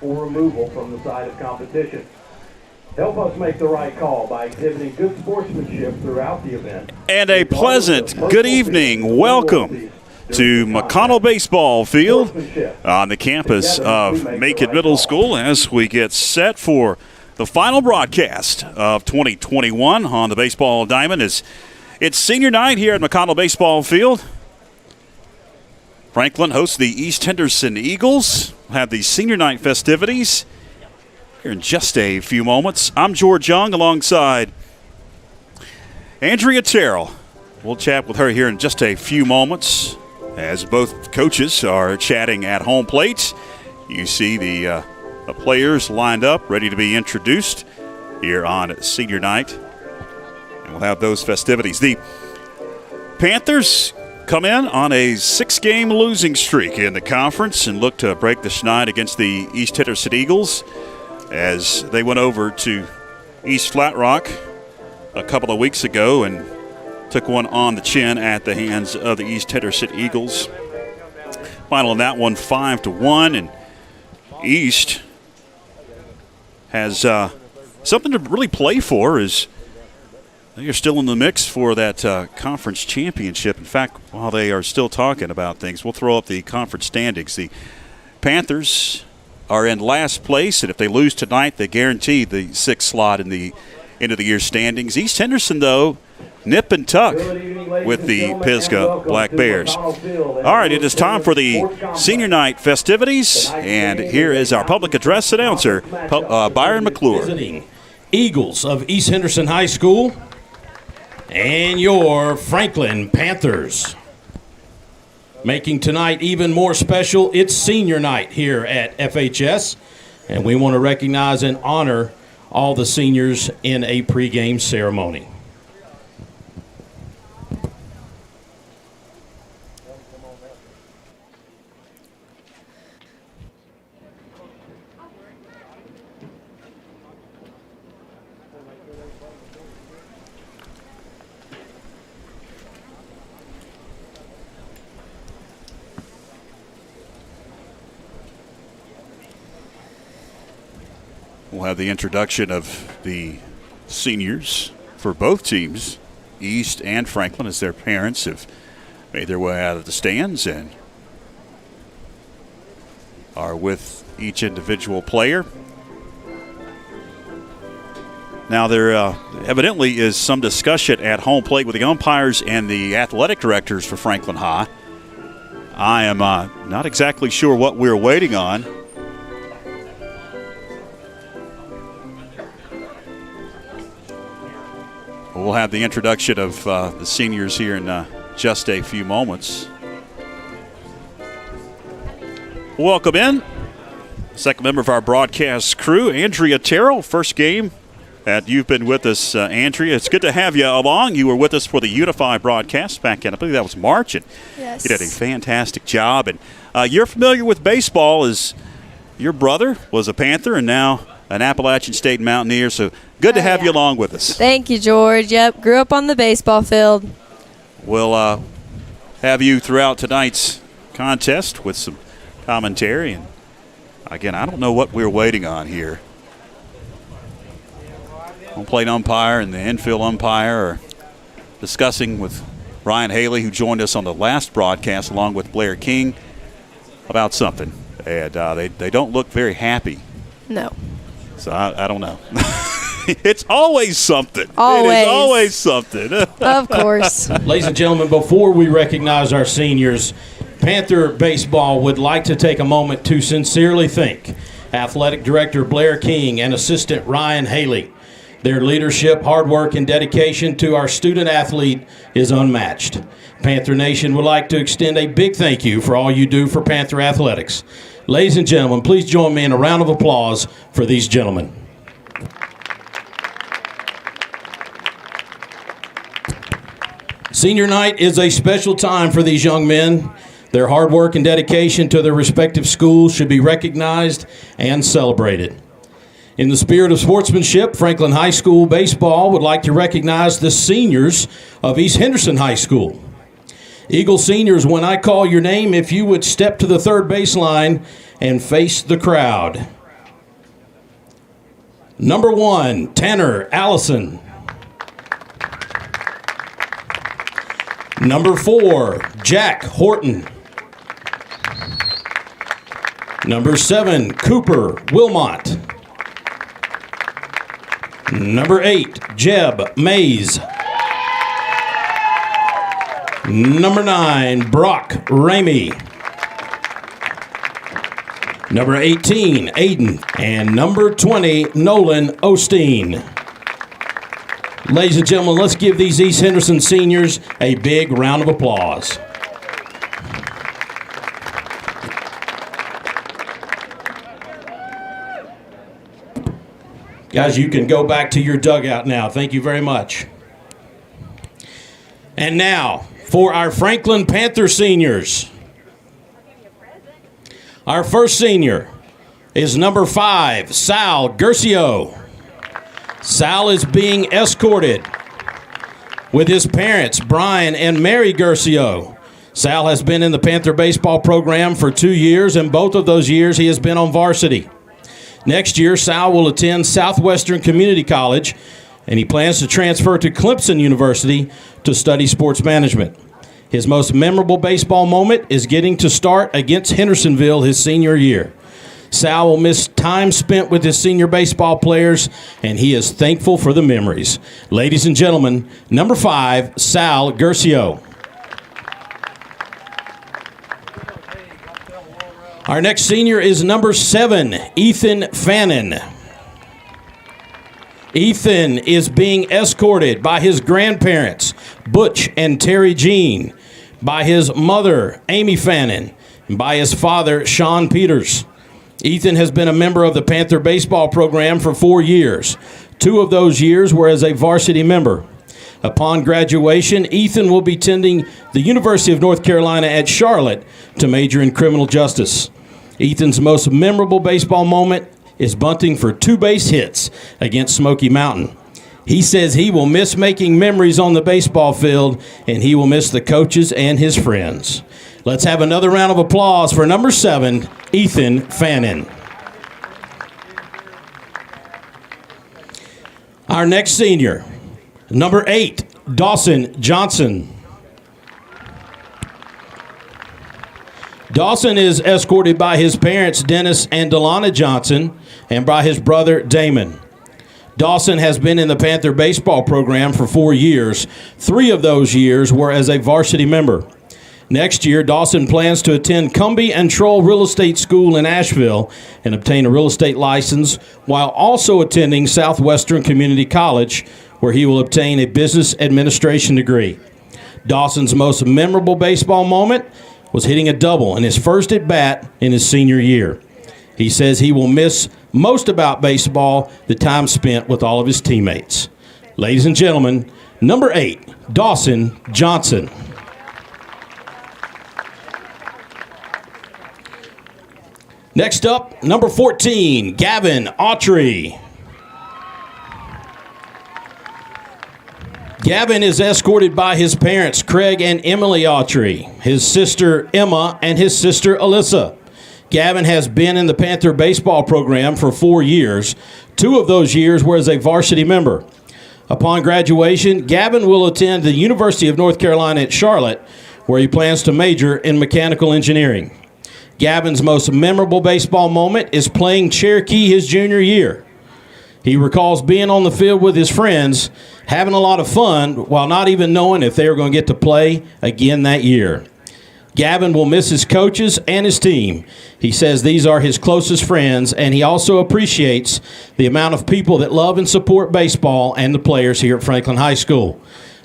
or removal from the side of competition. Help us make the right call by exhibiting good sportsmanship throughout the event. And a pleasant good evening. Welcome to McConnell Baseball Field on the campus of Macon Middle School as we get set for the final broadcast of 2021 on the baseball diamond. It's senior night here at McConnell Baseball Field. Franklin hosts the East Henderson Eagles. We'll have the senior night festivities here in just a few moments. I'm George Young alongside Andrea Terrell. We'll chat with her here in just a few moments as both coaches are chatting at home plate. You see the players lined up, ready to be introduced here on senior night. And we'll have those festivities. The Panthers come in on a 6-game losing streak in the conference and look to break the schneid against the East Henderson Eagles as they went over to East Flat Rock a couple of weeks ago and took one on the chin at the hands of the East Henderson Eagles. Final in that one, 5-1, and East has something to really play for as they are still in the mix for that conference championship. In fact, while they are still talking about things, we'll throw up the conference standings. The Panthers are in last place, and if they lose tonight, they guarantee the 6th slot in the end of the year standings. East Henderson, though, nip and tuck with the Pisgah Black Bears. All right, it is time for the senior night festivities, and here is our public address announcer, Byron McClure. Visiting Eagles of East Henderson High School and your Franklin Panthers. Making tonight even more special, it's senior night here at FHS, and we want to recognize and honor all the seniors in a pregame ceremony. We'll have the introduction of the seniors for both teams, East and Franklin, as their parents have made their way out of the stands and are with each individual player. Now, there evidently is some discussion at home plate with the umpires and the athletic directors for Franklin High. I am not exactly sure what we're waiting on. We'll have the introduction of the seniors here in just a few moments. Welcome in. Second member of our broadcast crew, Andrea Terrell. First game that you've been with us, Andrea. It's good to have you along. You were with us for the Unify broadcast back in, I believe that was March. And yes. You did a fantastic job. And you're familiar with baseball as your brother was a Panther and now an Appalachian State Mountaineer, so good to have you along with us. Thank you, George. Yep, grew up on the baseball field. We'll have you throughout tonight's contest with some commentary. And again, I don't know what we're waiting on here. Home plate umpire and the infield umpire are discussing with Ryan Haley, who joined us on the last broadcast along with Blair King, about something. And they don't look very happy. No. So I don't know. It's always something. Always. It is always something. Of course. Ladies and gentlemen, before we recognize our seniors, Panther Baseball would like to take a moment to sincerely thank Athletic Director Blair King and Assistant Ryan Haley. Their leadership, hard work, and dedication to our student athlete is unmatched. Panther Nation would like to extend a big thank you for all you do for Panther Athletics. Ladies and gentlemen, please join me in a round of applause for these gentlemen. Senior night is a special time for these young men. Their hard work and dedication to their respective schools should be recognized and celebrated. In the spirit of sportsmanship, Franklin High School Baseball would like to recognize the seniors of East Henderson High School. Eagle seniors, when I call your name, if you would step to the third baseline and face the crowd. Number 1, Tanner Allison. Number 4, Jack Horton. Number 7, Cooper Wilmot. Number 8, Jeb Mays. Number 9, Brock Ramey. Number 18, Aiden. And number 20, Nolan Osteen. Ladies and gentlemen, let's give these East Henderson seniors a big round of applause. Guys, you can go back to your dugout now. Thank you very much. And now, for our Franklin Panther seniors. Our first senior is number 5, Sal Gercio. Sal is being escorted with his parents, Brian and Mary Gercio. Sal has been in the Panther baseball program for 2 years, and both of those years he has been on varsity. Next year, Sal will attend Southwestern Community College, and he plans to transfer to Clemson University to study sports management. His most memorable baseball moment is getting to start against Hendersonville his senior year. Sal will miss time spent with his senior baseball players, and he is thankful for the memories. Ladies and gentlemen, number 5, Sal Gercio. Our next senior is number 7, Ethan Fannin. Ethan is being escorted by his grandparents, Butch and Terry Jean, by his mother, Amy Fannin, and by his father, Sean Peters. Ethan has been a member of the Panther baseball program for 4 years. 2 of those years were as a varsity member. Upon graduation, Ethan will be attending the University of North Carolina at Charlotte to major in criminal justice. Ethan's most memorable baseball moment is bunting for 2 base hits against Smoky Mountain. He says he will miss making memories on the baseball field, and he will miss the coaches and his friends. Let's have another round of applause for number 7, Ethan Fannin. Our next senior, number 8, Dawson Johnson. Dawson is escorted by his parents, Dennis and Delana Johnson, and by his brother, Damon. Dawson has been in the Panther baseball program for 4 years. 3 of those years were as a varsity member. Next year, Dawson plans to attend Cumbie and Troll Real Estate School in Asheville and obtain a real estate license, while also attending Southwestern Community College, where he will obtain a business administration degree. Dawson's most memorable baseball moment was hitting a double in his first at-bat in his senior year. He says he will miss most about baseball the time spent with all of his teammates. Ladies and gentlemen, number 8, Dawson Johnson. Next up, number 14, Gavin Autry. Gavin is escorted by his parents, Craig and Emily Autry, his sister Emma, and his sister Alyssa. Gavin has been in the Panther baseball program for 4 years. 2 of those years were as a varsity member. Upon graduation, Gavin will attend the University of North Carolina at Charlotte, where he plans to major in mechanical engineering. Gavin's most memorable baseball moment is playing Cherokee his junior year. He recalls being on the field with his friends, having a lot of fun, while not even knowing if they were going to get to play again that year. Gavin will miss his coaches and his team. He says these are his closest friends, and he also appreciates the amount of people that love and support baseball and the players here at Franklin High School.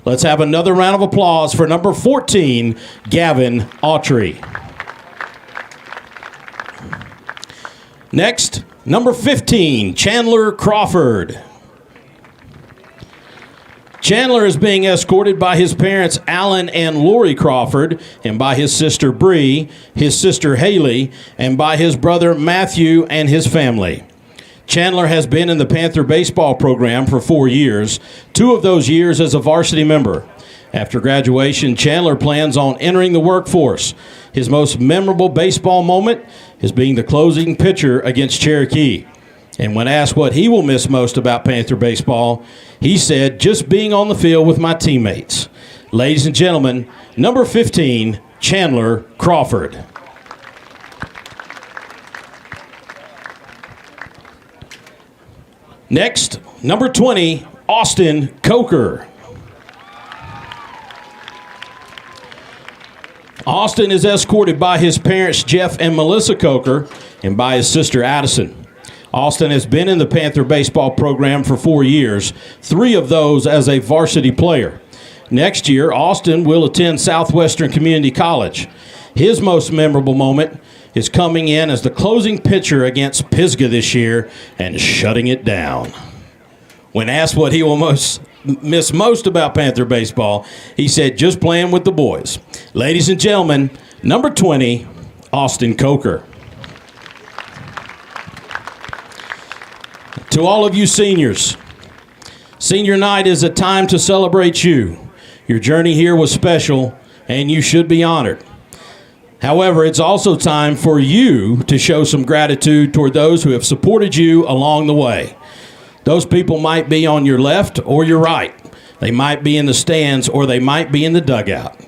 Let's have another round of applause for number 14, Gavin Autry. Next, number 15, Chandler Crawford. Chandler is being escorted by his parents, Alan and Lori Crawford, and by his sister Bree, his sister Haley, and by his brother Matthew and his family. Chandler has been in the Panther baseball program for 4 years, 2 of those years as a varsity member. After graduation, Chandler plans on entering the workforce. His most memorable baseball moment is being the closing pitcher against Cherokee. And when asked what he will miss most about Panther baseball, he said, just being on the field with my teammates. Ladies and gentlemen, number 15, Chandler Crawford. Next, number 20, Austin Coker. Austin is escorted by his parents, Jeff and Melissa Coker, and by his sister, Addison. Austin has been in the Panther baseball program for 4 years, 3 of those as a varsity player. Next year, Austin will attend Southwestern Community College. His most memorable moment is coming in as the closing pitcher against Pisgah this year and shutting it down. When asked what he will miss most about Panther baseball, he said, just playing with the boys. Ladies and gentlemen, number 20, Austin Coker. To all of you seniors, senior night is a time to celebrate you. Your journey here was special, and you should be honored. However, it's also time for you to show some gratitude toward those who have supported you along the way. Those people might be on your left or your right. They might be in the stands or they might be in the dugout.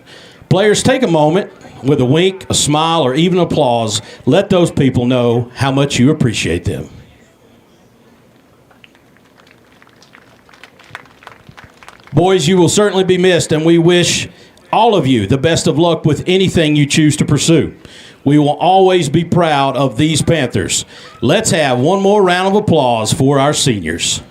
Players, take a moment with a wink, a smile, or even applause. Let those people know how much you appreciate them. Boys, you will certainly be missed, and we wish all of you the best of luck with anything you choose to pursue. We will always be proud of these Panthers. Let's have one more round of applause for our seniors.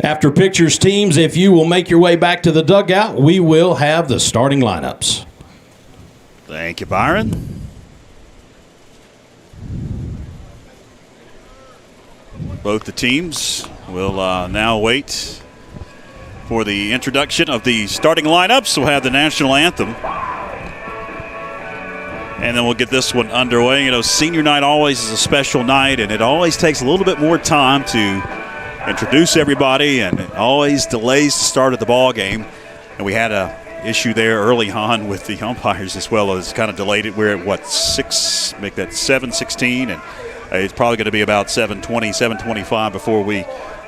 After pictures, teams, if you will make your way back to the dugout, we will have the starting lineups. Thank you, Byron. Both the teams will now wait for the introduction of the starting lineups. We'll have the national anthem. And then we'll get this one underway. You know, senior night always is a special night, and it always takes a little bit more time to introduce everybody, and it always delays the start of the ball game. And we had a issue there early on with the umpires as well as kind of delayed it. We're at what, 7:16, and it's probably going to be about 7:20, 7:25 before we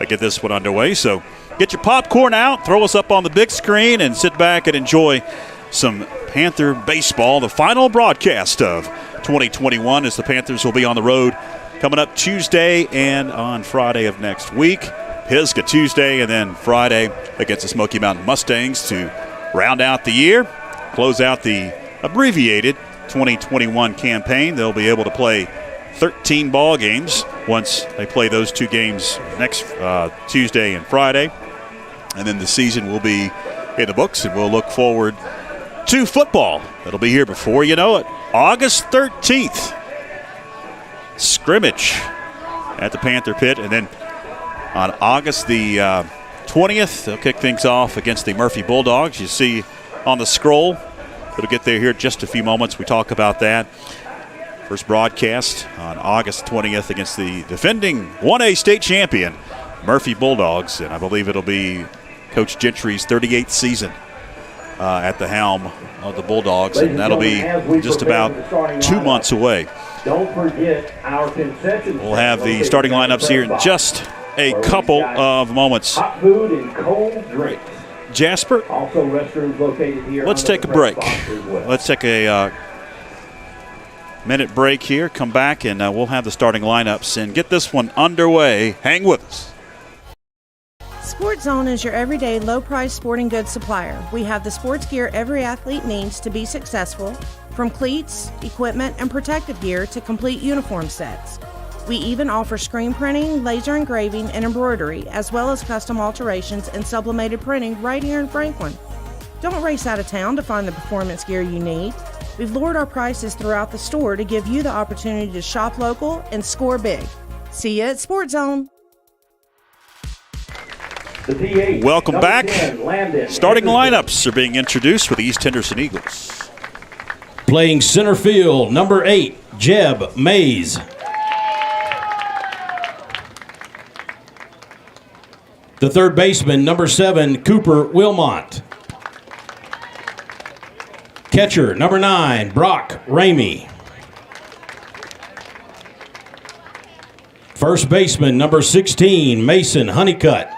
get this one underway. So get your popcorn out, throw us up on the big screen, and sit back and enjoy some Panther baseball. The final broadcast of 2021 as the Panthers will be on the road coming up Tuesday and on Friday of next week. Pisgah Tuesday, and then Friday against the Smoky Mountain Mustangs to round out the year, close out the abbreviated 2021 campaign. They'll be able to play 13 ball games once they play those 2 games next Tuesday and Friday. And then the season will be in the books, and we'll look forward to football. It'll be here before you know it. August 13th. Scrimmage at the Panther Pit, and then on August the 20th, they'll kick things off against the Murphy Bulldogs. You see on the scroll, it'll get there here in just a few moments. We talk about that. First broadcast on August 20th against the defending 1A state champion, Murphy Bulldogs, and I believe it'll be Coach Gentry's 38th season at the helm of the Bulldogs, and that'll be just about 2 months away. Don't forget our concession. We'll have the starting lineups here in just a couple of moments. Hot food and cold drinks. Jasper, Also restrooms located here. let's take a break. Let's take a minute break here, come back, and we'll have the starting lineups and get this one underway. Hang with us. Sports Zone is your everyday low-price sporting goods supplier. We have the sports gear every athlete needs to be successful, from cleats, equipment, and protective gear to complete uniform sets. We even offer screen printing, laser engraving, and embroidery, as well as custom alterations and sublimated printing right here in Franklin. Don't race out of town to find the performance gear you need. We've lowered our prices throughout the store to give you the opportunity to shop local and score big. See you at Sports Zone. Welcome back. Starting lineups are being introduced for the East Henderson Eagles. Playing center field, number 8, Jeb Mays. The third baseman, number 7, Cooper Wilmot. Catcher, number 9, Brock Ramey. First baseman, number 16, Mason Honeycutt.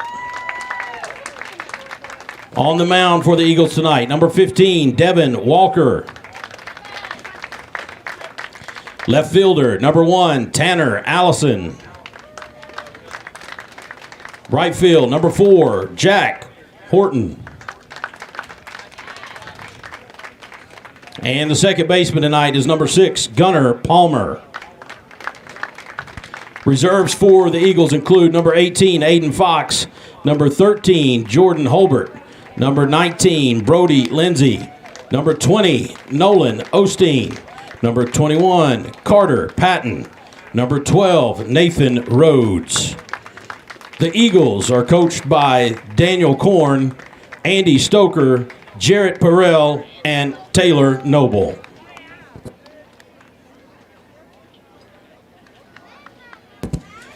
On the mound for the Eagles tonight, number 15, Devin Walker. Left fielder, number 1, Tanner Allison. Right field, number 4, Jack Horton. And the second baseman tonight is number 6, Gunnar Palmer. Reserves for the Eagles include number 18, Aiden Fox, number 13, Jordan Holbert, number 19, Brody Lindsay, number 20, Nolan Osteen, number 21, Carter Patton, number 12, Nathan Rhodes. The Eagles are coached by Daniel Korn, Andy Stoker, Jarrett Perrell, and Taylor Noble.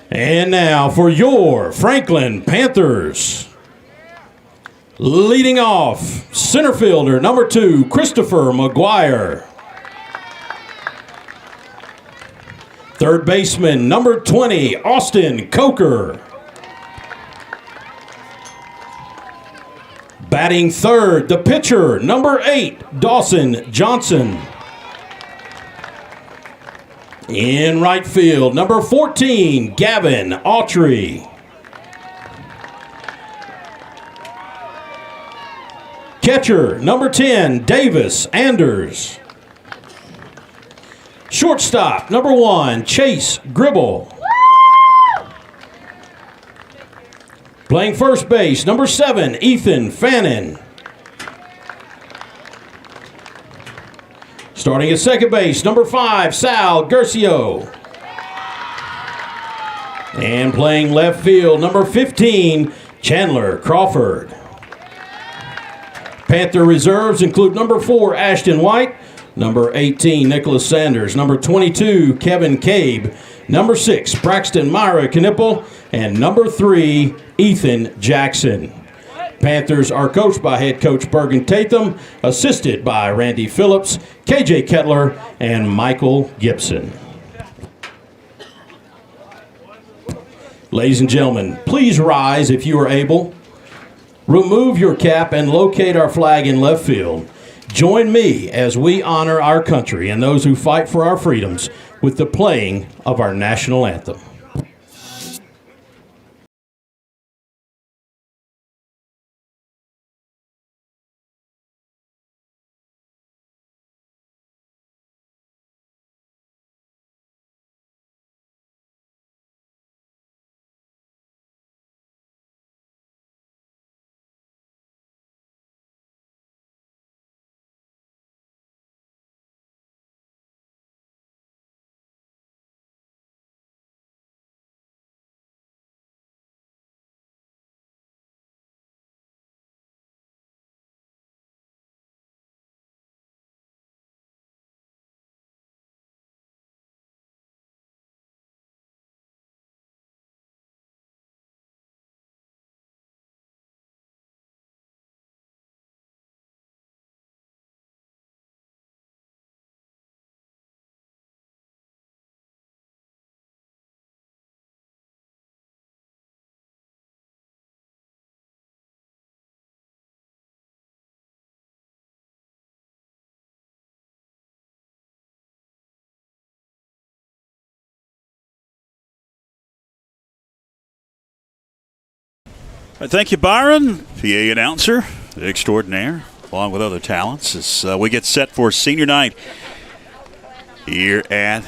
And now for your Franklin Panthers. Leading off, center fielder, number 2, Christopher McGuire. Third baseman, number 20, Austin Coker. Batting third, the pitcher, number 8, Dawson Johnson. In right field, number 14, Gavin Autry. Catcher, number 10, Davis Anders. Shortstop, number 1, Chase Gribble. Playing first base, number 7, Ethan Fannin. Starting at second base, number 5, Sal Gercio. And playing left field, number 15, Chandler Crawford. Panther reserves include number 4, Ashton White, number 18, Nicholas Sanders, number 22, Kevin Cabe, number 6, Braxton Myra Knipple, and number 3, Ethan Jackson. Panthers are coached by head coach Bergen Tatham, assisted by Randy Phillips, KJ Kettler, and Michael Gibson. Ladies and gentlemen, please rise if you are able. Remove your cap and locate our flag in left field. Join me as we honor our country and those who fight for our freedoms with the playing of our national anthem. Thank you, Byron, PA announcer extraordinaire, along with other talents, as we get set for senior night here at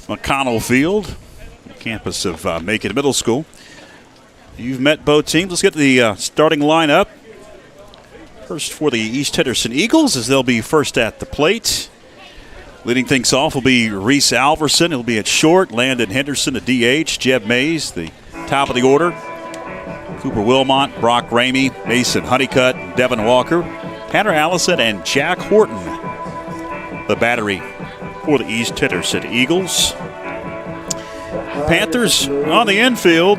McConnell Field, campus of Macon Middle School. You've met both teams. Let's get the starting lineup. First for the East Henderson Eagles, as they'll be first at the plate. Leading things off will be Reese Alverson. He'll be at short. Landon Henderson, the DH. Jeb Mays, the top of the order. Cooper Wilmot, Brock Ramey, Mason Honeycutt, Devin Walker, Tanner Allison, and Jack Horton. The battery for the East Henderson Eagles. Panthers on the infield.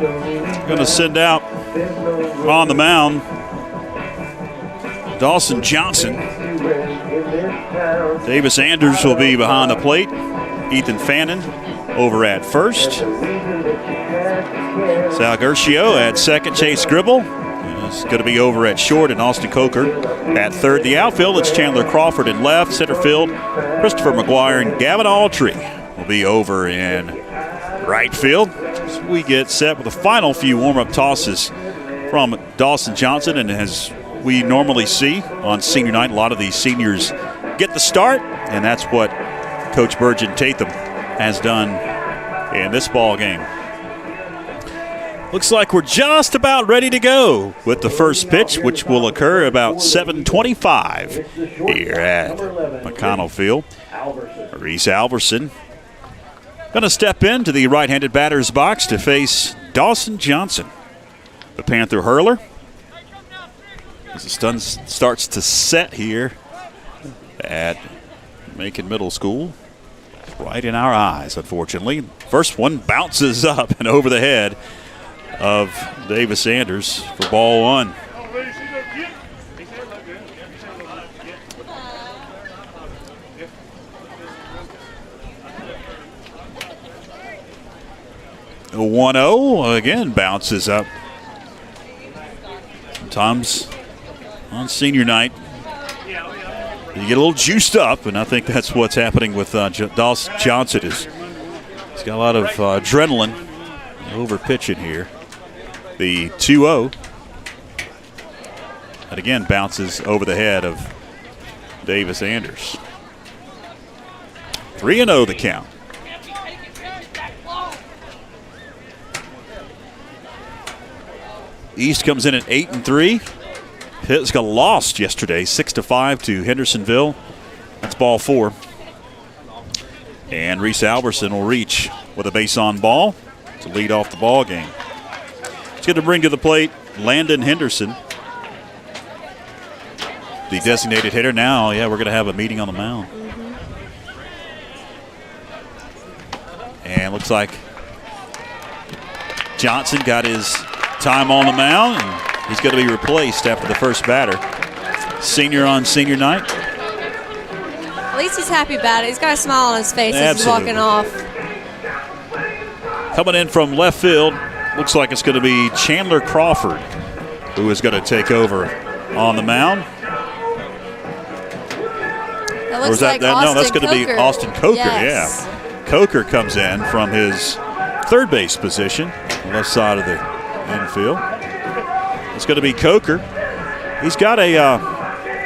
Going to send out on the mound Dawson Johnson. Davis Anders will be behind the plate. Ethan Fannin over at first. Sal Gershio at second. Chase Gribble is going to be over at short, and Austin Coker at third. The outfield, it's Chandler Crawford in left. Center field, Christopher McGuire and Gavin Autry will be over in right field. So we get set with the final few warm-up tosses from Dawson Johnson, and as we normally see on senior night, a lot of these seniors get the start, and that's what Coach Burgeon Tatham has done in this ball game. Looks like we're just about ready to go with the first pitch, which will occur about 7:25 here at McConnell Field. Reese Alverson going to step into the right-handed batter's box to face Dawson Johnson, the Panther hurler. As the sun starts to set here at Macon Middle School, right in our eyes, unfortunately. First one bounces up and over the head of Davis Anders for ball one. A 1-0 again bounces up. Sometimes on senior night, you get a little juiced up, and I think that's what's happening with Dawson Johnson. He's got a lot of adrenaline over pitching here. The 2-0. And again bounces over the head of Davis Anders. 3-0 the count. East comes in at 8-3. Pisgah lost yesterday 6-5 to Hendersonville. That's ball four. And Reese Alverson will reach with a base on ball to lead off the ball game. He's going to bring to the plate Landon Henderson, the designated hitter. Now, we're going to have a meeting on the mound. And looks like Johnson got his time on the mound, and he's going to be replaced after the first batter. Senior on senior night. At least he's happy about it. He's got a smile on his face as he's walking off. Coming in from left field, looks like it's going to be Chandler Crawford who is going to take over on the mound. That looks like no, that's going to be Austin Coker. Yes. Yeah, Coker comes in from his third base position, left side of the infield. It's going to be Coker. He's got a,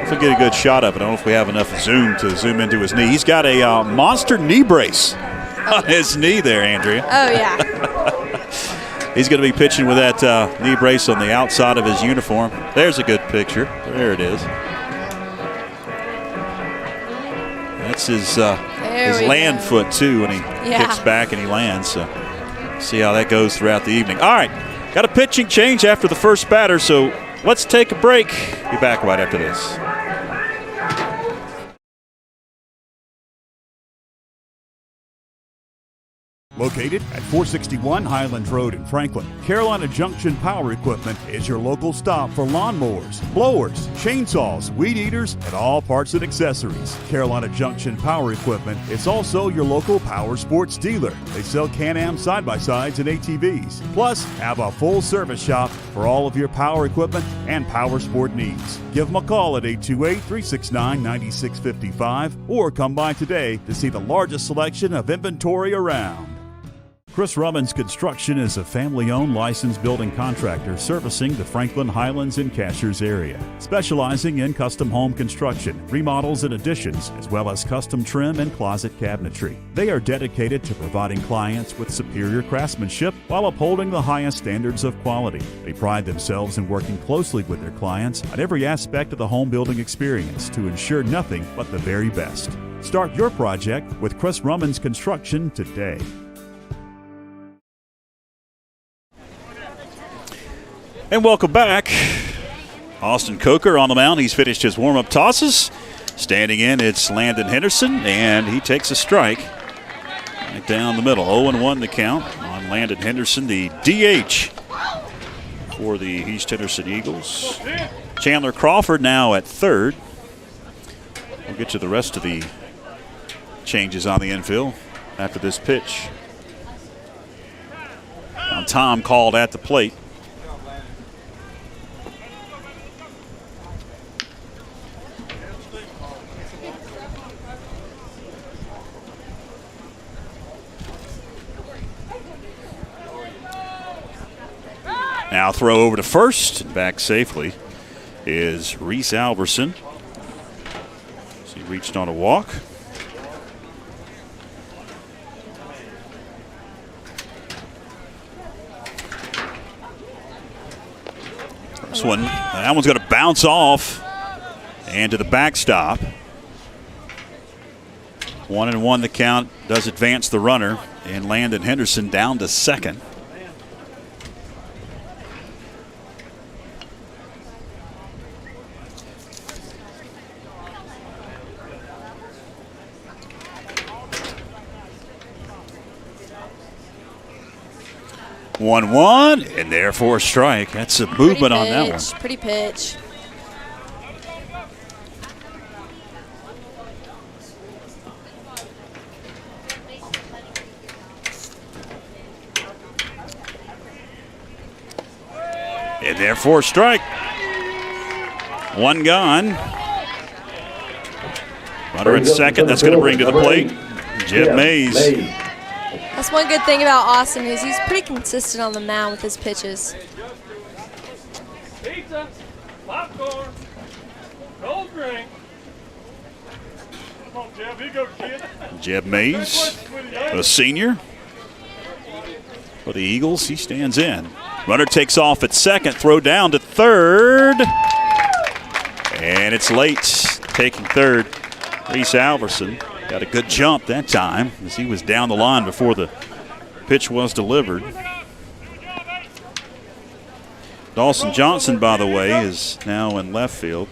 if we get a good shot of it, I don't know if we have enough zoom to zoom into his knee. He's got a monster knee brace on his knee there, Andrea. Oh, yeah. He's going to be pitching with that knee brace on the outside of his uniform. There's a good picture. There it is. That's his land foot, too, when he kicks back and he lands. So see how that goes throughout the evening. All right. Got a pitching change after the first batter, so let's take a break. Be back right after this. Located at 461 Highlands Road in Franklin, Carolina Junction Power Equipment is your local stop for lawnmowers, blowers, chainsaws, weed eaters, and all parts and accessories. Carolina Junction Power Equipment is also your local power sports dealer. They sell Can-Am side-by-sides and ATVs, plus have a full service shop for all of your power equipment and power sport needs. Give them a call at 828-369-9655 or come by today to see the largest selection of inventory around. Chris Rummins Construction is a family-owned licensed building contractor servicing the Franklin, Highlands, and Cashiers area, specializing in custom home construction, remodels and additions, as well as custom trim and closet cabinetry. They are dedicated to providing clients with superior craftsmanship while upholding the highest standards of quality. They pride themselves in working closely with their clients on every aspect of the home building experience to ensure nothing but the very best. Start your project with Chris Rummins Construction today. And welcome back. Austin Coker on the mound. He's finished his warm-up tosses. Standing in, it's Landon Henderson, and he takes a strike right down the middle. 0-1 the count on And Landon Henderson, the DH for the East Henderson Eagles. Chandler Crawford now at third. We'll get you the rest of the changes on the infield after this pitch. Now Tom called at the plate. Now throw over to first and back safely is Reese Alverson. So he reached on a walk. This one, that one's going to bounce off and to the backstop. 1-1 the count does advance the runner, and Landon Henderson down to second. One, and therefore a strike. That's a movement on that one. Pretty pitch. And therefore a strike. One gone. Runner at second. That's going to bring to the plate Jeb Mays. That's one good thing about Austin is he's pretty consistent on the mound with his pitches. Pizza, popcorn, cold drink. Come on, Jeb, here you go, kid. Jeb Mays, a senior for the Eagles. He stands in. Runner takes off at second, throw down to third. And it's late, taking third. Reese Alverson got a good jump that time as he was down the line before the pitch was delivered. Dawson Johnson, by the way, is now in left field.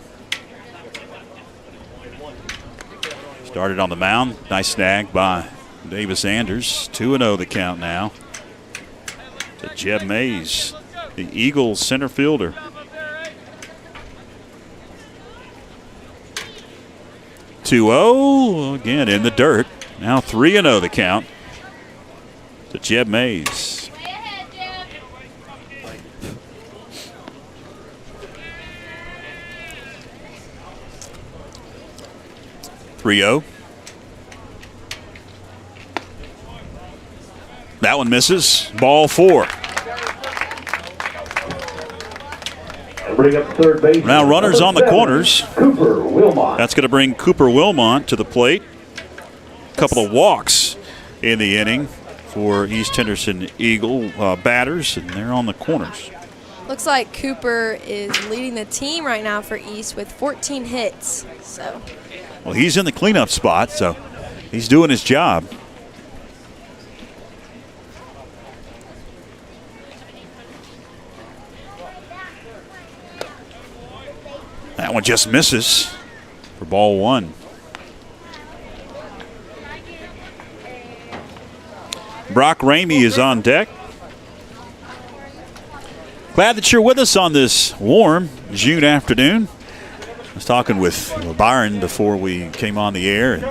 Started on the mound. Nice snag by Davis Anders. 2-0 the count now to Jeb Mays, the Eagles center fielder. Again in the dirt. Now 3-0 the count to Jeb Mays. That one misses. Ball 4. Bring up third base. Now runners on the corners. Cooper Wilmot. That's going to bring Cooper Wilmot to the plate. A couple of walks in the inning for East Henderson Eagle batters, and they're on the corners. Looks like Cooper is leading the team right now for East with 14 hits. So, well, he's in the cleanup spot, so he's doing his job. That one just misses for ball 1. Brock Ramey is on deck. Glad that you're with us on this warm June afternoon. I was talking with Byron before we came on the air, and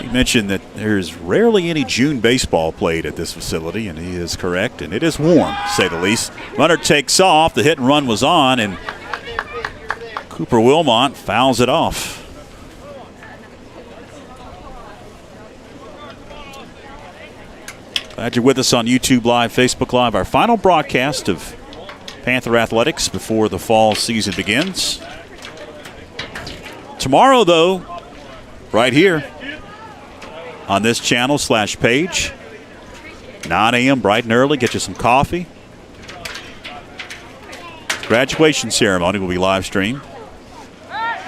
he mentioned that there's rarely any June baseball played at this facility, and he is correct, and it is warm, to say the least. Runner takes off. The hit and run was on, and Cooper Wilmot fouls it off. Glad you're with us on YouTube Live, Facebook Live. Our final broadcast of Panther Athletics before the fall season begins. Tomorrow, though, right here on this channel / page, 9 a.m. bright and early. Get you some coffee. Graduation ceremony will be live streamed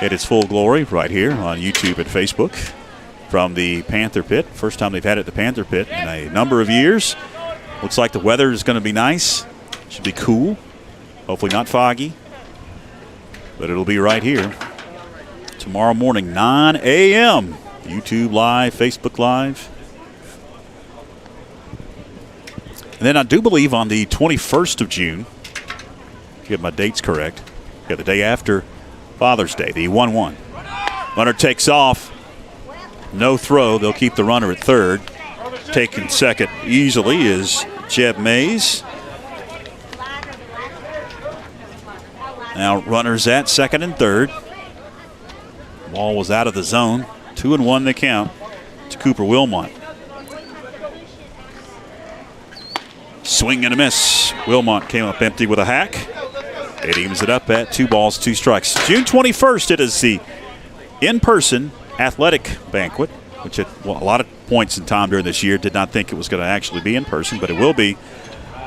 at its full glory right here on YouTube and Facebook from the Panther Pit. First time they've had it at the Panther Pit in a number of years. Looks like the weather is going to be nice. Should be cool. Hopefully not foggy. But it'll be right here tomorrow morning, 9 a.m. YouTube Live, Facebook Live. And then I do believe on the 21st of June, get my dates correct, yeah, the day after Father's Day, the 1-1. Runner takes off, no throw. They'll keep the runner at third. Taking second easily is Jeb Mays. Now runners at second and third. Ball was out of the zone. 2-1 the count to Cooper Wilmot. Swing and a miss. Wilmot came up empty with a hack. It evens it up at 2 balls, 2 strikes. June 21st, it is the in-person athletic banquet, which at a lot of points in time during this year did not think it was going to actually be in person, but it will be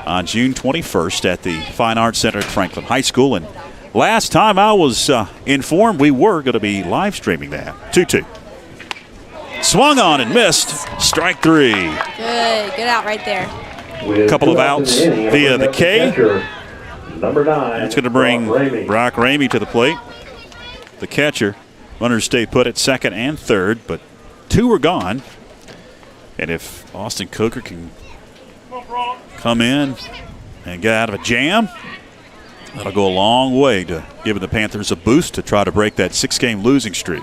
on June 21st at the Fine Arts Center at Franklin High School. And last time I was informed, we were going to be live streaming that. 2-2. Swung on and missed. Strike 3. Good out right there. A couple of outs via the K. Number 9. It's going to bring Brock Ramey to the plate. The catcher. Runners stay put at second and third, but 2 were gone. And if Austin Coker can come in and get out of a jam, that'll go a long way to giving the Panthers a boost to try to break that 6-game losing streak.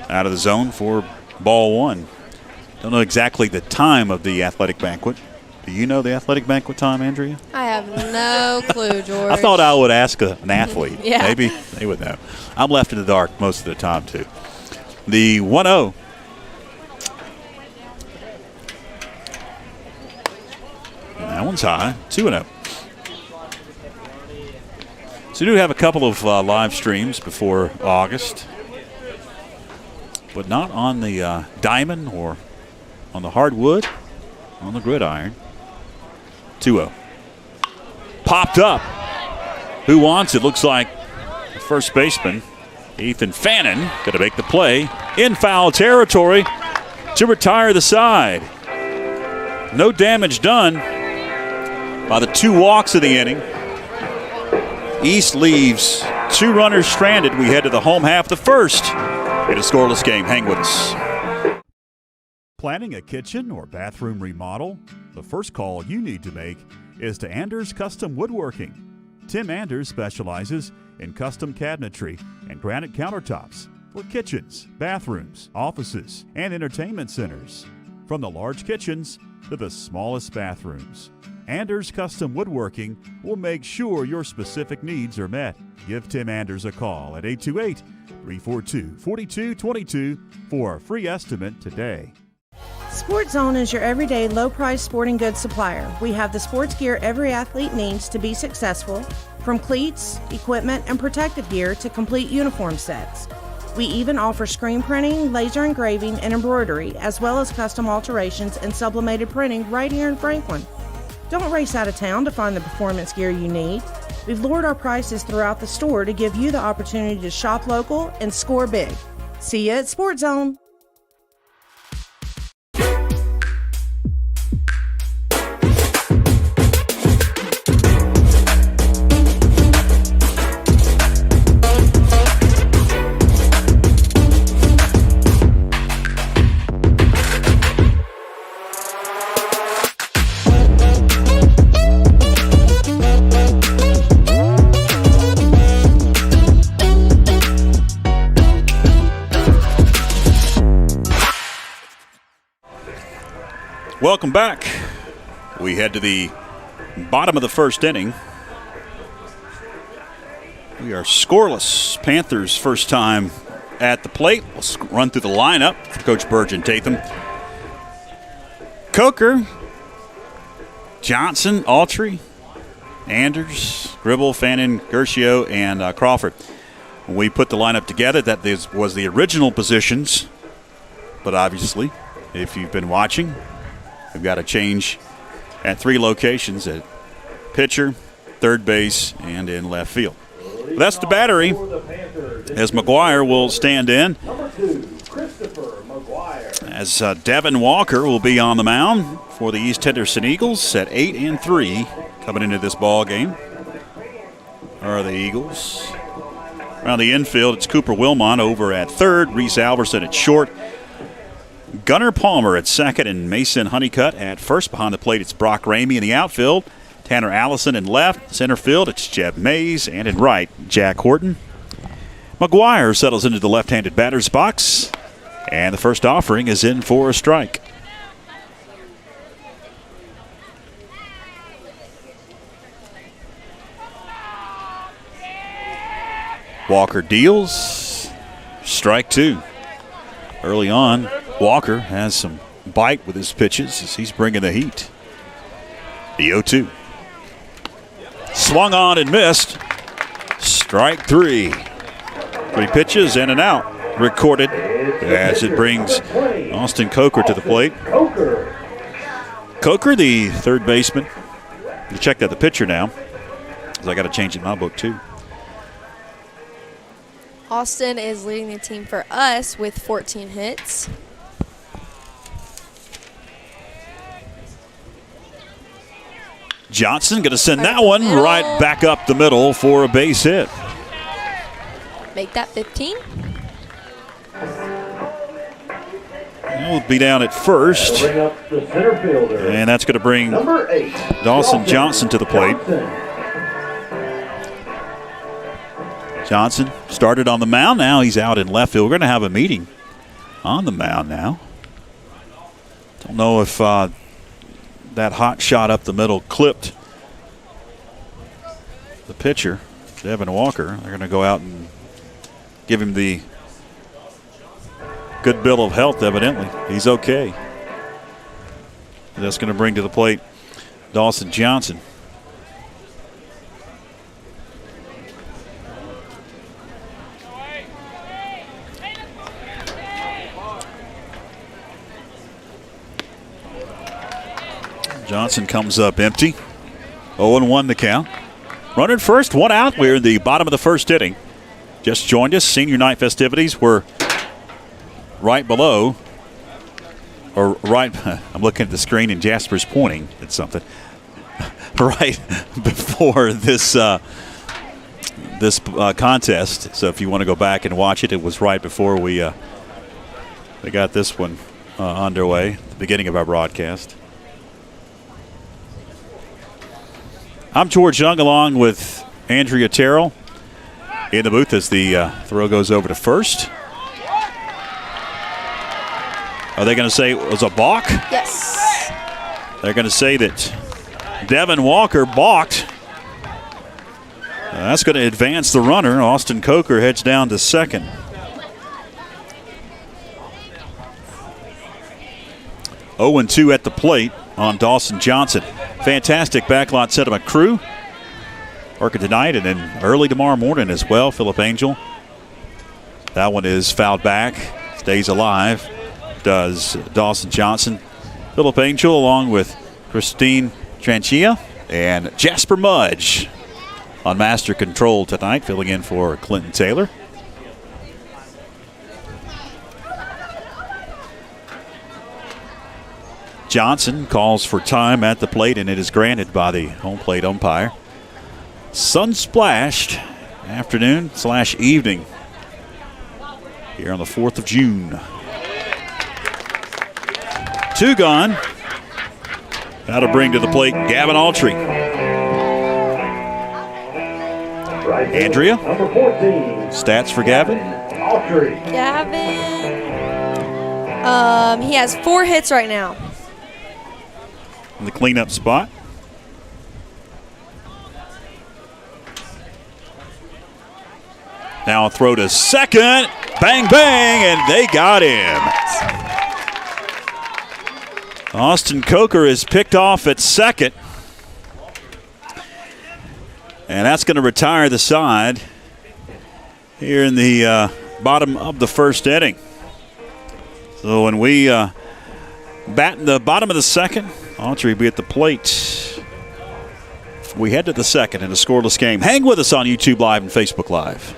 Out of the zone for ball 1. Don't know exactly the time of the athletic banquet. Do you know the athletic banquet time, Andrea? I have no clue, George. I thought I would ask an athlete. Yeah. Maybe they would know. I'm left in the dark most of the time, too. The 1-0. That one's high. 2-0. So we do have a couple of live streams before August, but not on the diamond or on the hardwood, on the gridiron. 2-0. Popped up. Who wants it? Looks like the first baseman, Ethan Fannin, going to make the play in foul territory to retire the side. No damage done by the 2 walks of the inning. East leaves 2 runners stranded. We head to the home half of the first in a scoreless game. Hang with us. Planning a kitchen or bathroom remodel? The first call you need to make is to Anders Custom Woodworking. Tim Anders specializes in custom cabinetry and granite countertops for kitchens, bathrooms, offices, and entertainment centers. From the large kitchens to the smallest bathrooms, Anders Custom Woodworking will make sure your specific needs are met. Give Tim Anders a call at 828-342-4222 for a free estimate today. Sports Zone is your everyday low-price sporting goods supplier. We have the sports gear every athlete needs to be successful, from cleats, equipment, and protective gear to complete uniform sets. We even offer screen printing, laser engraving, and embroidery, as well as custom alterations and sublimated printing right here in Franklin. Don't race out of town to find the performance gear you need. We've lowered our prices throughout the store to give you the opportunity to shop local and score big. See you at Sports Zone. Welcome back. We head to the bottom of the first inning. We are scoreless. Panthers first time at the plate. Let's run through the lineup for Coach Burgeon Tatham. Coker, Johnson, Autry, Anders, Gribble, Fannin, Gershio, and Crawford. When we put the lineup together, that was the original positions. But obviously, if you've been watching, we've got a change at 3 locations, at pitcher, third base, and in left field. That's the battery, as McGuire will stand in. As Devin Walker will be on the mound for the East Henderson Eagles at 8-3 coming into this ball game. Are the Eagles. Around the infield, it's Cooper Wilmot over at third, Reese Alverson at short, Gunnar Palmer at second and Mason Honeycutt at first. Behind the plate, it's Brock Ramey in the outfield. Tanner Allison in left. Center field, it's Jeb Mays. And in right, Jack Horton. McGuire settles into the left-handed batter's box. And the first offering is in for a strike. Walker deals. Strike two. Early on, Walker has some bite with his pitches as he's bringing the heat. The 0-2. Swung on and missed. Strike three. 3 pitches and an out recorded as it brings Austin Coker to the plate. Coker, the third baseman. You checked out the pitcher now, because I got to change it in my book too. Austin is leading the team for us with 14 hits. Johnson going to send that one right back up the middle for a base hit. Make that 15. We'll be down at first. Bring up the center fielder. And that's going to bring Number 8, Dawson Johnson to the plate. Johnson started on the mound. Now he's out in left field. We're going to have a meeting on the mound now. Don't know if that hot shot up the middle clipped the pitcher, Devin Walker. They're going to go out and give him the good bill of health, evidently. He's okay. That's going to bring to the plate Dawson Johnson. Johnson comes up empty. 0-1 the count. Runner at first, 1 out. We're in the bottom of the first inning. Just joined us. Senior night festivities were right below, or right, I'm looking at the screen and Jasper's pointing at something. Right before this contest. So if you want to go back and watch it, it was right before we got this one underway, at the beginning of our broadcast. I'm George Young along with Andrea Terrell in the booth as the throw goes over to first. Are they going to say it was a balk? Yes. They're going to say that Devin Walker balked. That's going to advance the runner. Austin Coker heads down to second. Oh and 2 at the plate on Dawson Johnson. Fantastic backlot sentiment crew working tonight and then early tomorrow morning as well. Philip Angel. That one is fouled back. Stays alive. Does Dawson Johnson. Philip Angel along with Christine Tranchia and Jasper Mudge on master control tonight, filling in for Clinton Taylor. Johnson calls for time at the plate, and it is granted by the home plate umpire. Sun-splashed afternoon/evening here on the 4th of June. 2 gone. That'll bring to the plate Gavin Autry. Andrea, number 14. Stats for Gavin. Autry. Gavin, he has 4 hits right now. In the cleanup spot. Now a throw to second. Bang, bang, and they got him. Austin Coker is picked off at second. And that's going to retire the side here in the bottom of the first inning. So when we bat in the bottom of the second, Autry will be at the plate. We head to the second in a scoreless game. Hang with us on YouTube Live and Facebook Live.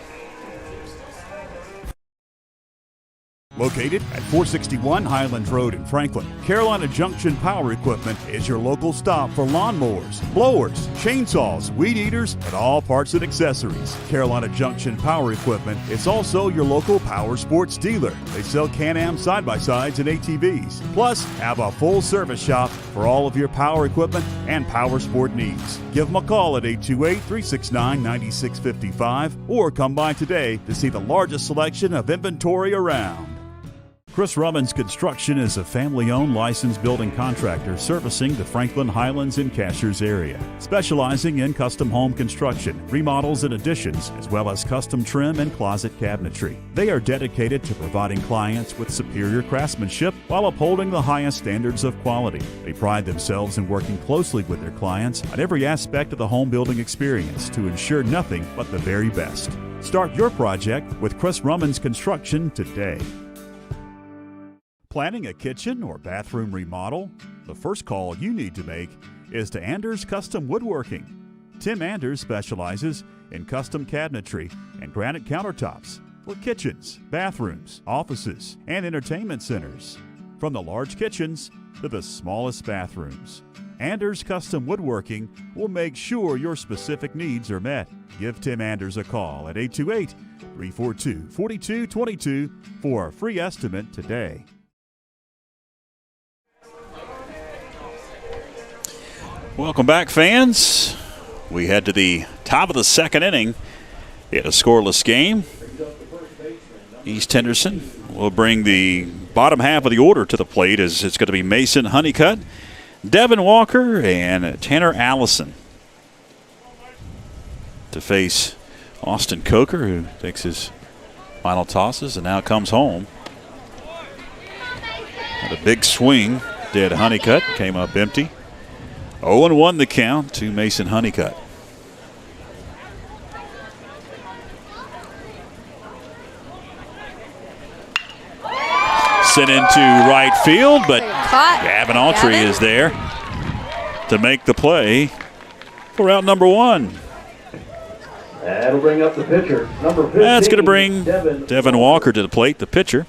Located at 461 Highlands Road in Franklin, Carolina Junction Power Equipment is your local stop for lawnmowers, blowers, chainsaws, weed eaters, and all parts and accessories. Carolina Junction Power Equipment is also your local power sports dealer. They sell Can-Am side-by-sides and ATVs, plus have a full service shop for all of your power equipment and power sport needs. Give them a call at 828-369-9655 or come by today to see the largest selection of inventory around. Chris Rummins Construction is a family-owned licensed building contractor servicing the Franklin, Highlands, and Cashiers area, specializing in custom home construction, remodels and additions, as well as custom trim and closet cabinetry. They are dedicated to providing clients with superior craftsmanship while upholding the highest standards of quality. They pride themselves in working closely with their clients on every aspect of the home building experience to ensure nothing but the very best. Start your project with Chris Rummins Construction today. Planning a kitchen or bathroom remodel? The first call you need to make is to Anders Custom Woodworking. Tim Anders specializes in custom cabinetry and granite countertops for kitchens, bathrooms, offices, and entertainment centers. From the large kitchens to the smallest bathrooms, Anders Custom Woodworking will make sure your specific needs are met. Give Tim Anders a call at 828-342-4222 for a free estimate today. Welcome back, fans. We head to the top of the second inning in a scoreless game. East Henderson will bring the bottom half of the order to the plate as it's going to be Mason Honeycutt, Devin Walker, and Tanner Allison to face Austin Coker, who takes his final tosses and now comes home. Had a big swing, did Honeycutt, came up empty. 0-1 the count to Mason Honeycutt. Sent into right field, but Gavin Autry is there to make the play for out number one. That'll bring up the pitcher, number 15. That's going to bring Devin Walker to the plate, the pitcher.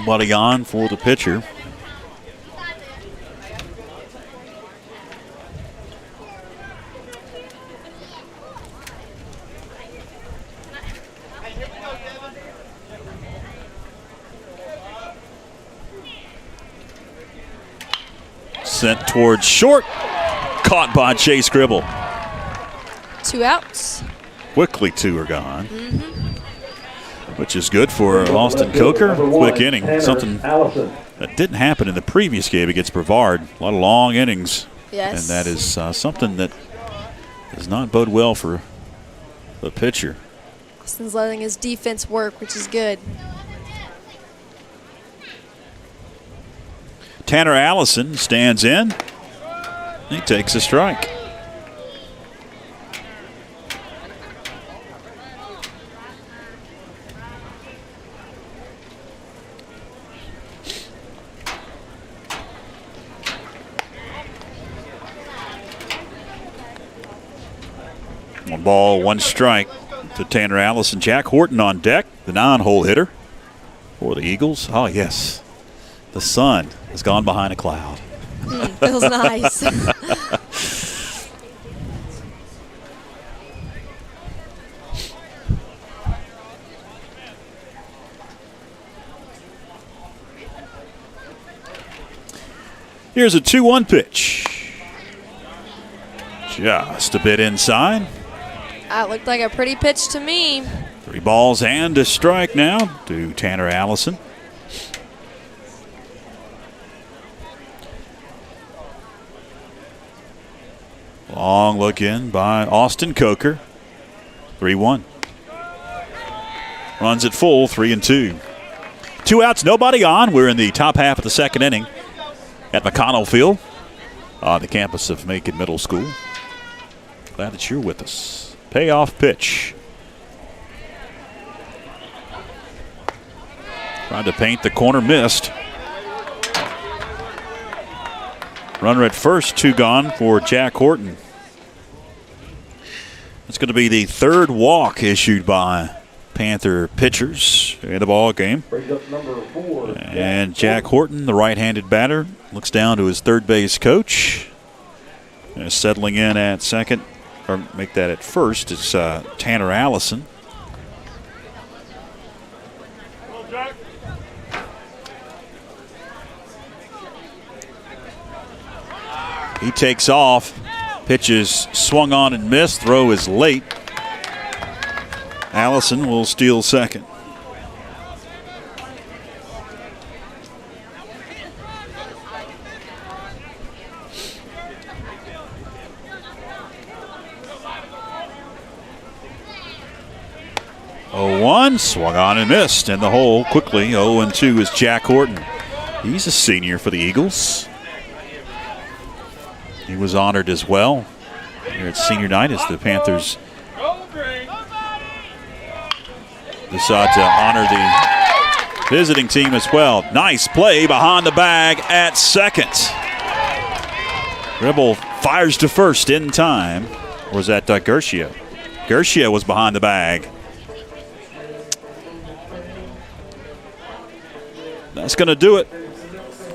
Nobody on for the pitcher. Sent towards short. Caught by Chase Gribble. 2 outs. Quickly 2 are gone. Which is good for Austin Coker. Quick inning. Something that didn't happen in the previous game against Brevard. A lot of long innings. Yes. And that is something that does not bode well for the pitcher. Austin's letting his defense work, which is good. Tanner Allison stands in. He takes a strike. One ball, one strike to Tanner Allison. Jack Horton on deck, the 9-hole hitter for the Eagles. Oh, yes. The sun has gone behind a cloud. Feels nice. Here's a 2-1 pitch. Just a bit inside. That looked like a pretty pitch to me. 3 balls and a strike now to Tanner Allison. Long look in by Austin Coker. 3-1. Runs it full, 3-2. 2 outs, nobody on. We're in the top half of the second inning at McConnell Field on the campus of Macon Middle School. Glad that you're with us. Payoff pitch. Trying to paint the corner, missed. Runner at first, 2 gone for Jack Horton. It's going to be the third walk issued by Panther pitchers in the ball game. Brings up number 4. And Jack Horton, the right-handed batter, looks down to his third base coach. Settling in at second, or make that at first, it's Tanner Allison. He takes off. Pitch is swung on and missed. Throw is late. Allison will steal second. Oh, 0-1, swung on and missed. In the hole quickly. 0-2 is Jack Horton. He's a senior for the Eagles. He was honored as well here at senior night as the Panthers decide to honor the visiting team as well. Nice play behind the bag at second. Gribble fires to first in time. Or was that Gershio? Gershio was behind the bag. That's going to do it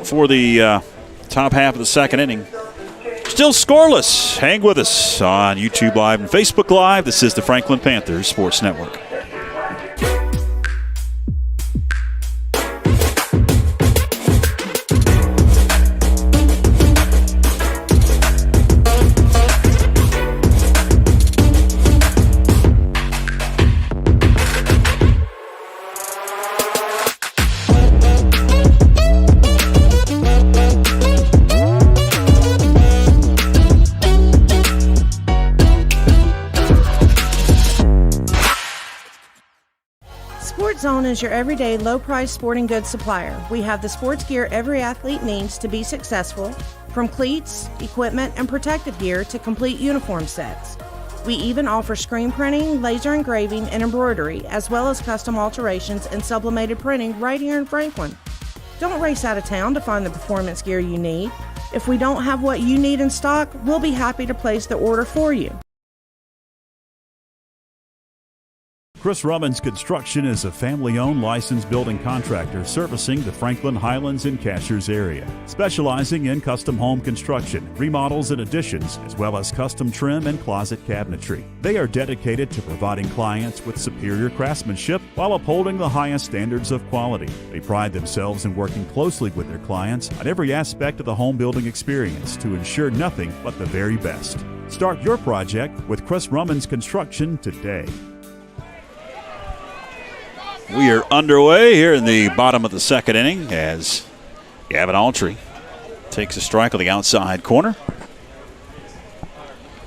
for the top half of the second inning. Still scoreless. Hang with us on YouTube Live and Facebook Live. This is the Franklin Panthers Sports Network. Zone is your everyday low-price sporting goods supplier. We have the sports gear every athlete needs to be successful, from cleats, equipment, and protective gear to complete uniform sets. We even offer screen printing, laser engraving, and embroidery, as well as custom alterations and sublimated printing right here in Franklin. Don't race out of town to find the performance gear you need. If we don't have what you need in stock, we'll be happy to place the order for you. Chris Rummins Construction is a family-owned licensed building contractor servicing the Franklin, Highlands, and Cashiers area, specializing in custom home construction, remodels and additions, as well as custom trim and closet cabinetry. They are dedicated to providing clients with superior craftsmanship while upholding the highest standards of quality. They pride themselves in working closely with their clients on every aspect of the home building experience to ensure nothing but the very best. Start your project with Chris Rummins Construction today. We are underway here in the bottom of the second inning as Gavin Autry takes a strike on the outside corner.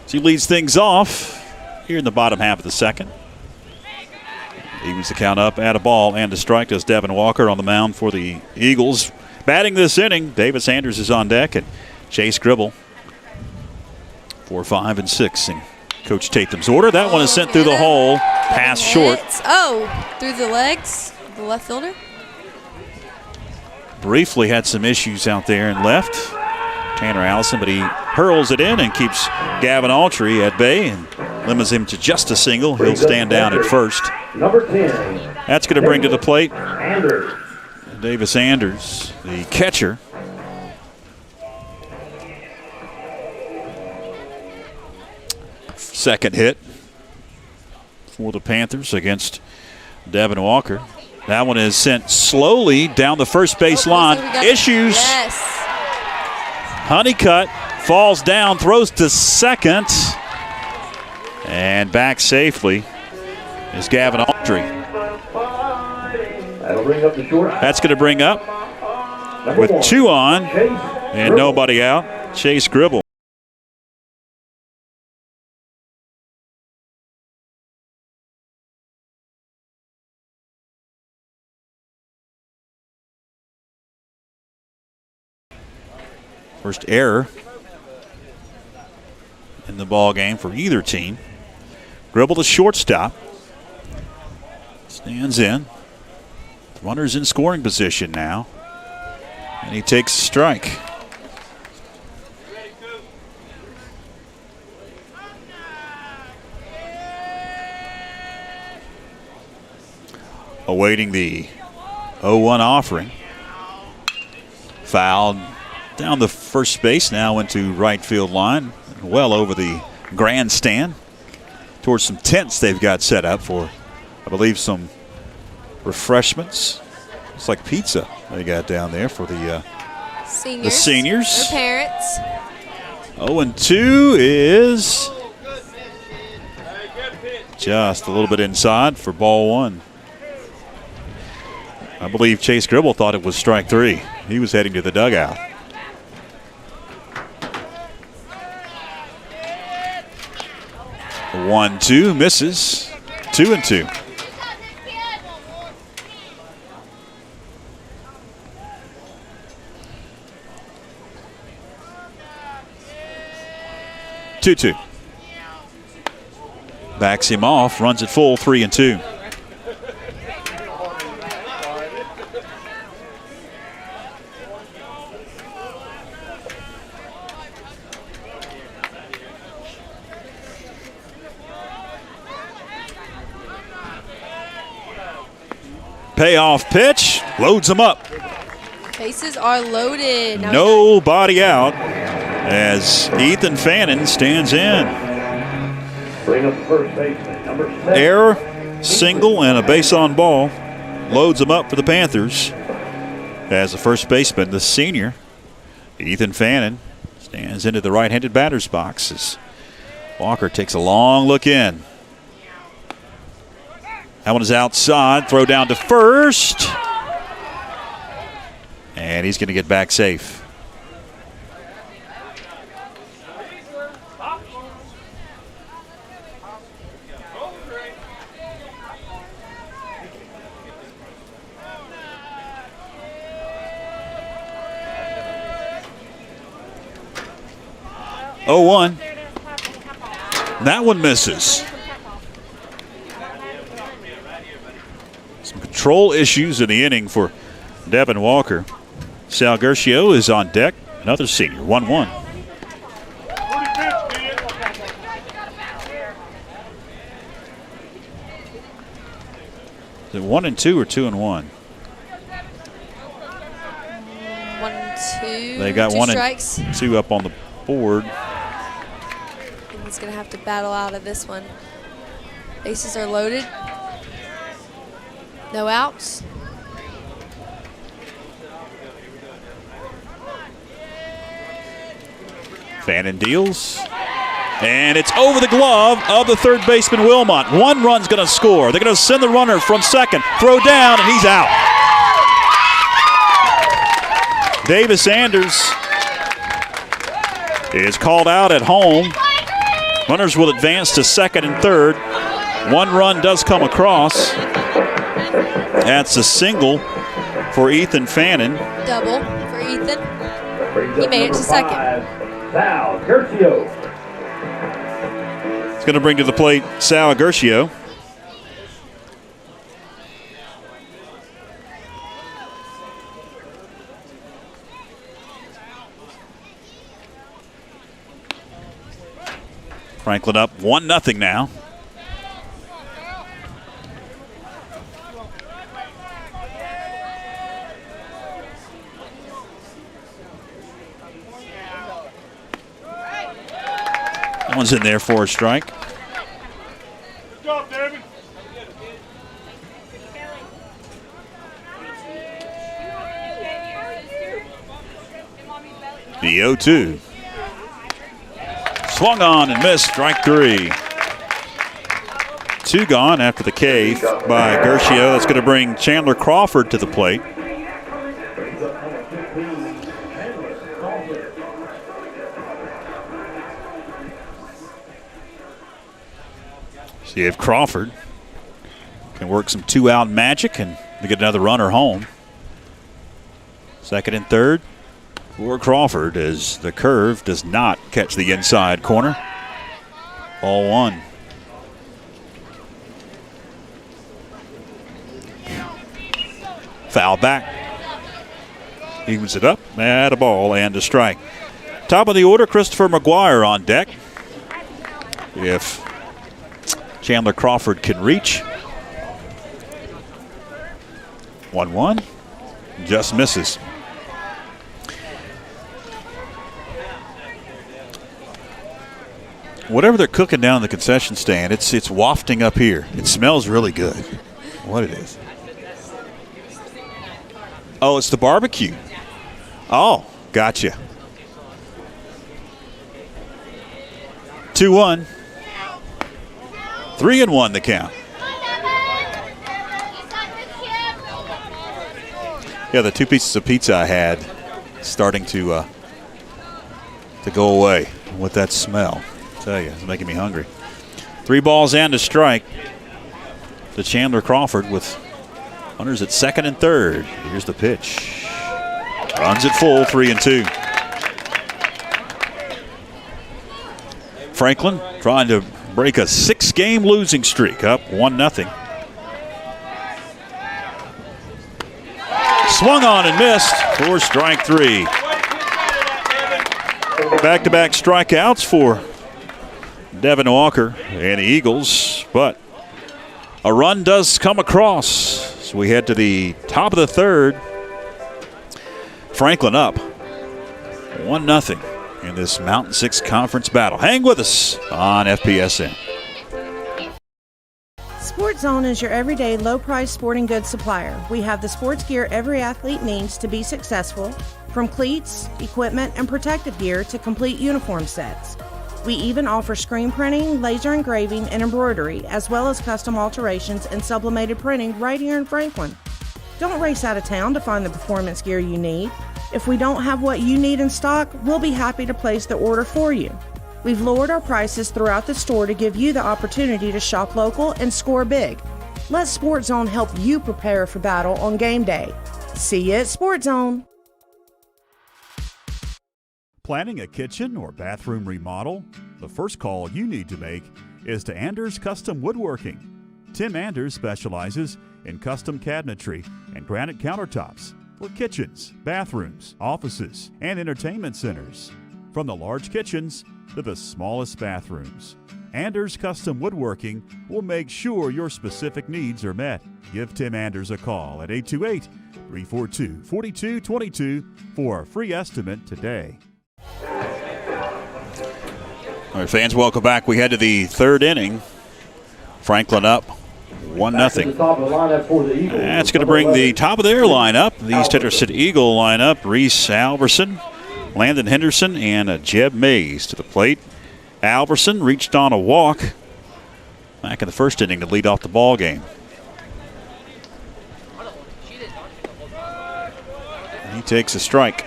So he leads things off here in the bottom half of the second. Evens the count up at a ball and a strike does Devin Walker on the mound for the Eagles. Batting this inning, Davis Sanders is on deck and Chase Gribble 4, 5, and 6 in Coach Tatham's order. That one is sent through the hole, pass short. Through the legs, the left fielder. Briefly had some issues out there and left. Tanner Allison, but he hurls it in and keeps Gavin Autry at bay and limits him to just a single. He'll stand down at first. Number 10. That's going to bring to the plate Anders. Davis Anders, the catcher. Second hit for the Panthers against Devin Walker. That one is sent slowly down the first base line. Issues. Yes. Honeycutt falls down, throws to second, and back safely is Gavin Autry. That'll bring up the short. That's going to bring up, with 2 on and nobody out, Chase Gribble. First error in the ball game for either team. Gribble, the shortstop, stands in. Runner's in scoring position now, and he takes a strike. awaiting the 0-1 offering. Fouled down the first base, now into right field line, well over the grandstand, towards some tents they've got set up for, I believe, some refreshments. It's like pizza they got down there for the seniors. Their parents. 0-2 is just a little bit inside for ball one. I believe Chase Gribble thought it was strike three. He was heading to the dugout. The 1-2 misses. 2-2. Two. Backs him off, runs it full, 3-2. Payoff pitch, loads him up. Bases are loaded. Now Nobody out as Ethan Fannin stands in. Bring up the first baseman, number 7. Error, single, and a base on ball loads him up for the Panthers. As the first baseman, the senior, Ethan Fannin, stands into the right-handed batter's box as Walker takes a long look in. That one is outside. Throw down to first. And he's going to get back safe. Oh, 1. That one misses. Some control issues in the inning for Devin Walker. Sal Gershio is on deck, another senior, 1-1. Is it 1-2 or 2-1? 1-2. They got 2 1 strikes. and 2 up on the board. And he's going to have to battle out of this one. Bases are loaded. No outs. Fannin deals. And it's over the glove of the third baseman, Wilmot. 1 run's going to score. They're going to send the runner from second. Throw down, and he's out. Davis Anders is called out at home. Runners will advance to second and third. 1 run does come across. That's a single for Ethan Fannin. Double for Ethan. He made it to second. Sal Gershio. It's going to bring to the plate Sal Gershio. Franklin up 1-0 now. That one's in there for a strike. Good job, David. The 0-2. Swung on and missed, strike 3. 2 gone after the K by Gershio. That's going to bring Chandler Crawford to the plate. See if Crawford can work some 2-out magic and get another runner home. Second and third for Crawford as the curve does not catch the inside corner. Ball 1. Foul back. Evens it up. Add a ball and a strike. Top of the order, Christopher McGuire on deck. If Chandler Crawford can reach. 1-1. Just misses. Whatever they're cooking down in the concession stand, it's wafting up here. It smells really good. What it is? Oh, it's the barbecue. Oh, gotcha. 2-1. 3-1 the count. Yeah, the 2 pieces of pizza I had starting to go away with that smell. I tell you, it's making me hungry. 3 balls and a strike to Chandler Crawford with runners at second and third. Here's the pitch. Runs it full, 3-2. Franklin trying to break a 6-game losing streak, up 1-0. Swung on and missed for strike 3. Back-to-back strikeouts for Devin Walker and the Eagles, but a run does come across. So we head to the top of the third. Franklin up 1-0 in this Mountain 6 Conference battle. Hang with us on FPSN. Sports Zone is your everyday low-price sporting goods supplier. We have the sports gear every athlete needs to be successful, from cleats, equipment, and protective gear to complete uniform sets. We even offer screen printing, laser engraving, and embroidery, as well as custom alterations and sublimated printing right here in Franklin. Don't race out of town to find the performance gear you need. If we don't have what you need in stock, we'll be happy to place the order for you. We've lowered our prices throughout the store to give you the opportunity to shop local and score big. Let Sports Zone help you prepare for battle on game day. See you at Sports Zone. Planning a kitchen or bathroom remodel? The first call you need to make is to Anders Custom Woodworking. Tim Anders specializes in custom cabinetry and granite countertops for kitchens, bathrooms, offices, and entertainment centers. From the large kitchens to the smallest bathrooms, Anders Custom Woodworking will make sure your specific needs are met. Give Tim Anders a call at 828-342-4222 for a free estimate today. All right, fans, welcome back. We head to the third inning. Franklin up 1-0. That's going to bring the top of their lineup, the East Henderson Eagle lineup, Reese Alverson, Landon Henderson, and Jeb Mays to the plate. Alverson reached on a walk back in the first inning to lead off the ball game. He takes a strike.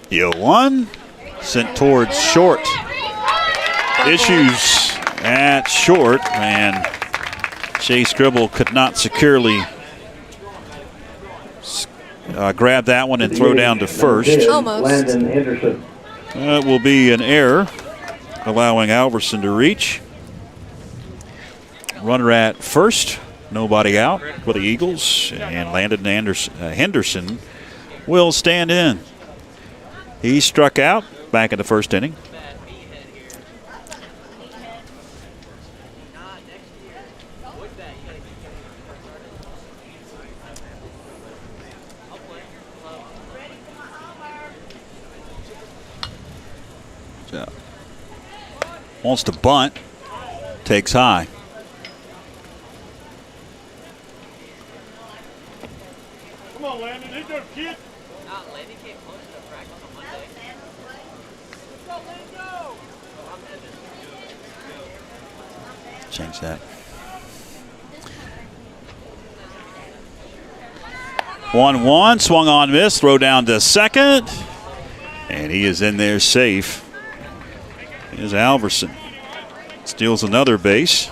The 0-1 sent towards short. Issues at short, and Chase Gribble could not securely grab that one and throw down to first. Almost. Landon Henderson. That will be an error, allowing Alverson to reach. Runner at first, nobody out for the Eagles, and Landon Henderson will stand in. He struck out back in the first inning. So, wants to bunt, takes high. Come on, Landon. Hit those kids. Landon came close to practice on Monday. Change that. 1-1, swung on, miss, throw down to second, and he is in there safe. Here's Alverson. Steals another base.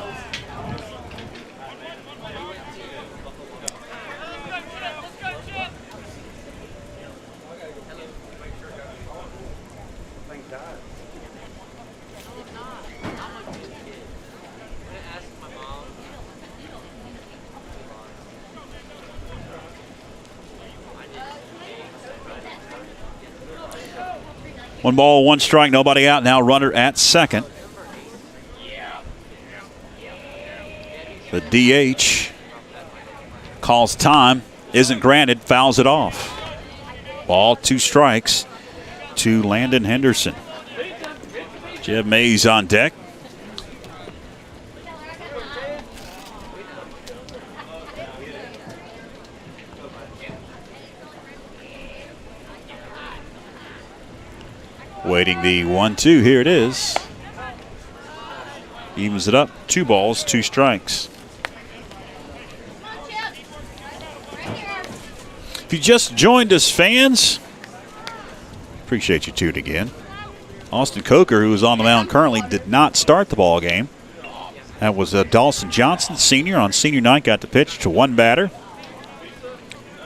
1 ball, 1 strike, nobody out. Now runner at second. The DH calls time, isn't granted, fouls it off. Ball, 2 strikes to Landon Henderson. Jeb Mays on deck. Waiting the 1-2. Here it is. Evens it up. 2 balls, 2 strikes. If you just joined us, fans, appreciate you tuning in. Austin Coker, who is on the mound currently, did not start the ball game. That was Dawson Johnson, senior, on senior night, got to pitch to 1 batter.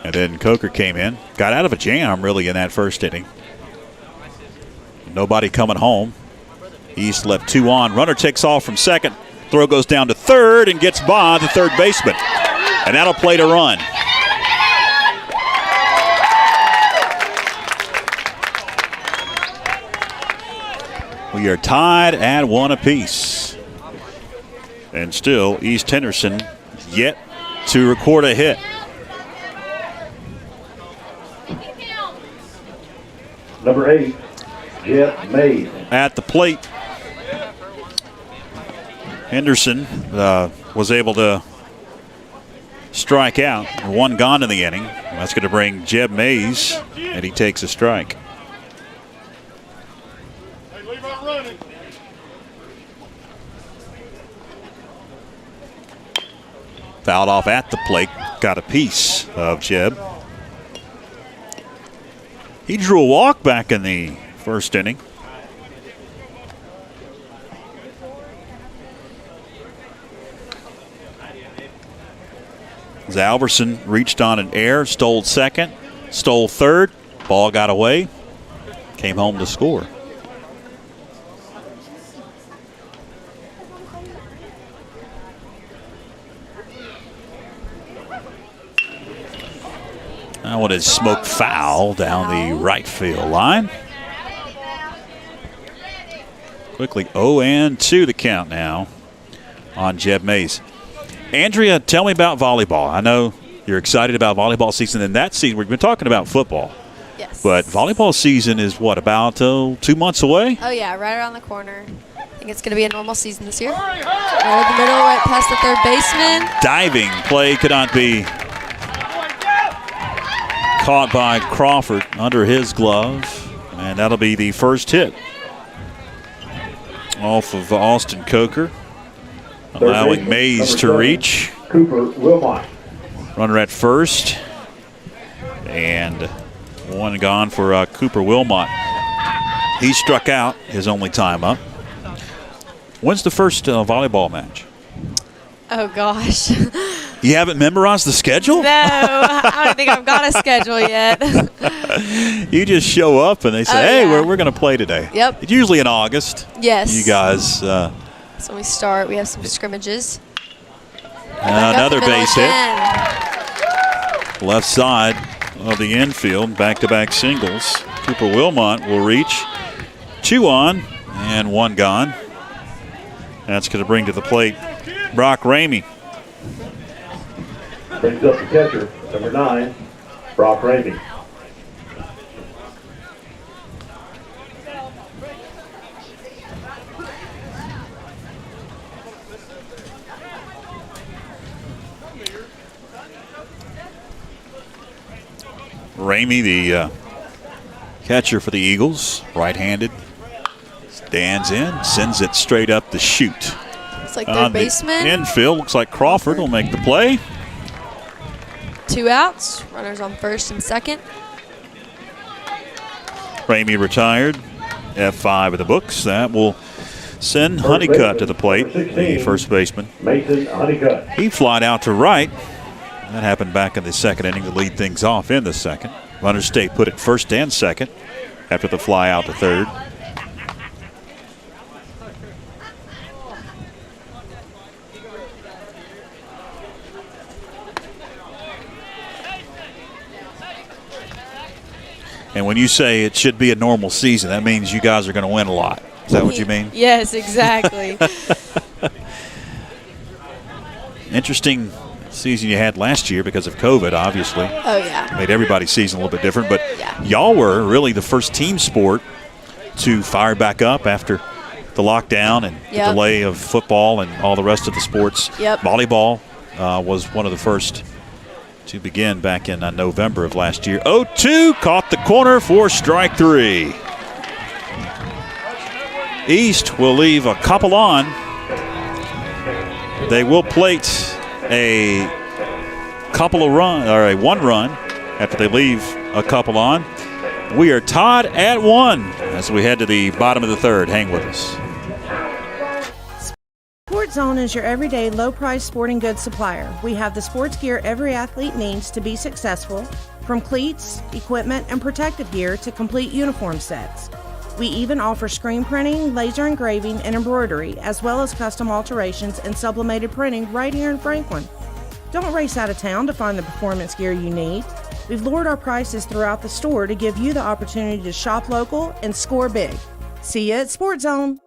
And then Coker came in, got out of a jam really in that first inning. Nobody coming home. East left 2 on. Runner takes off from second. Throw goes down to third and gets by the third baseman. And that'll play to run. We are tied at 1 apiece. And still, East Henderson yet to record a hit. Number 8, Jeff Mays. At the plate, Henderson was able to strike out. 1 gone in the inning. That's going to bring Jeb Mays, and he takes a strike. Fouled off at the plate. Got a piece of Jeb. He drew a walk back in the first inning. As Alverson reached on an error, stole second, stole third. Ball got away. Came home to score. That one is smoked foul down the right field line. Quickly 0-2 the count now on Jeb Mays. Andrea, tell me about volleyball. I know you're excited about volleyball season. In that season, we've been talking about football. Yes. But volleyball season is what, about 2 months away? Oh, yeah, right around the corner. I think it's going to be a normal season this year. Right in the middle, right past the third baseman. Diving play could not be caught by Crawford under his glove, and that'll be the first hit off of Austin Coker, allowing Mays to reach. Cooper Wilmot. Runner at first, and 1 gone for Cooper Wilmot. He struck out his only time up. When's the first volleyball match? Oh, gosh. You haven't memorized the schedule? No, I don't think I've got a schedule yet. You just show up and they say, hey, we're going to play today. Yep. It's usually in August. Yes. You guys. So we start. We have some scrimmages. Another base hit. Left side of the infield. Back-to-back singles. Cooper Wilmot will reach. 2 on and 1 gone. That's going to bring to the plate Brock Ramey. Brings up the catcher, number 9, Brock Ramey. Ramey, the catcher for the Eagles, right-handed. Stands in, sends it straight up the chute. It's like third baseman. Infield, looks like Crawford will make the play. 2 outs. Runners on first and second. Ramey retired. F5 of the books. That will send Honeycutt to the plate, the first baseman. Mason Honeycutt. He flied out to right. That happened back in the second inning to lead things off in the second. Runners stay put at first and second after the fly out to third. And when you say it should be a normal season, that means you guys are going to win a lot. Is that what you mean? Yes, exactly. Interesting season you had last year because of COVID, obviously. Oh, yeah. Made everybody's season a little bit different. But Yeah. y'all were really the first team sport to fire back up after the lockdown and the Yep. delay of football and all the rest of the sports. Yep. Volleyball was one of the first to begin back in November of last year. 0-2, caught the corner for strike 3. East will leave a couple on. They will plate a couple of run or a 1 run after they leave a couple on. We are tied at 1 as we head to the bottom of the 3rd. Hang with us. Sports Zone is your everyday low-price sporting goods supplier. We have the sports gear every athlete needs to be successful, from cleats, equipment, and protective gear to complete uniform sets. We even offer screen printing, laser engraving, and embroidery, as well as custom alterations and sublimated printing right here in Franklin. Don't race out of town to find the performance gear you need. We've lowered our prices throughout the store to give you the opportunity to shop local and score big. See you at Sports Zone.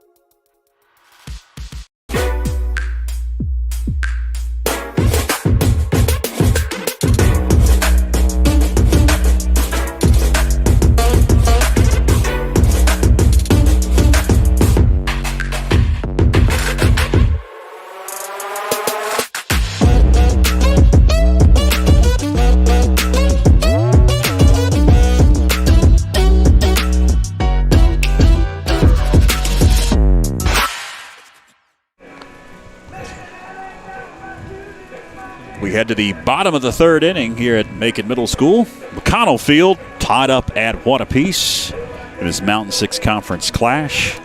We head to the bottom of the 3rd inning here at Macon Middle School. McConnell Field tied up at 1 apiece in this Mountain 6 Conference clash.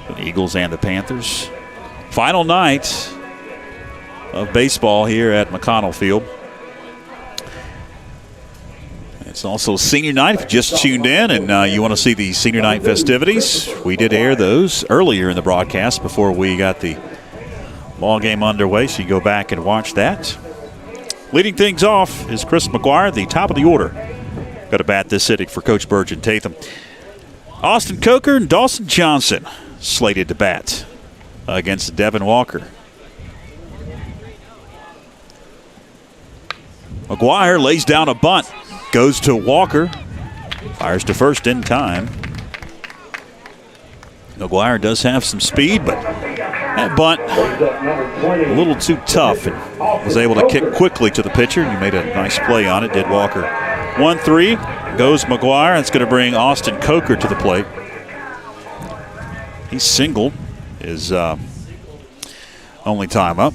The Eagles and the Panthers. Final night of baseball here at McConnell Field. It's also senior night. If you just tuned in and you want to see the senior night festivities, we did air those earlier in the broadcast before we got the ball game underway, so you go back and watch that. Leading things off is Chris McGuire, the top of the order. Got to bat this inning for Coach Burgeon Tatham. Austin Coker and Dawson Johnson slated to bat against Devin Walker. McGuire lays down a bunt, goes to Walker, fires to first in time. McGuire does have some speed, but that bunt a little too tough and was able to kick quickly to the pitcher. He made a nice play on it, did Walker. 1-3 goes McGuire. It's going to bring Austin Coker to the plate. He singled his only time up.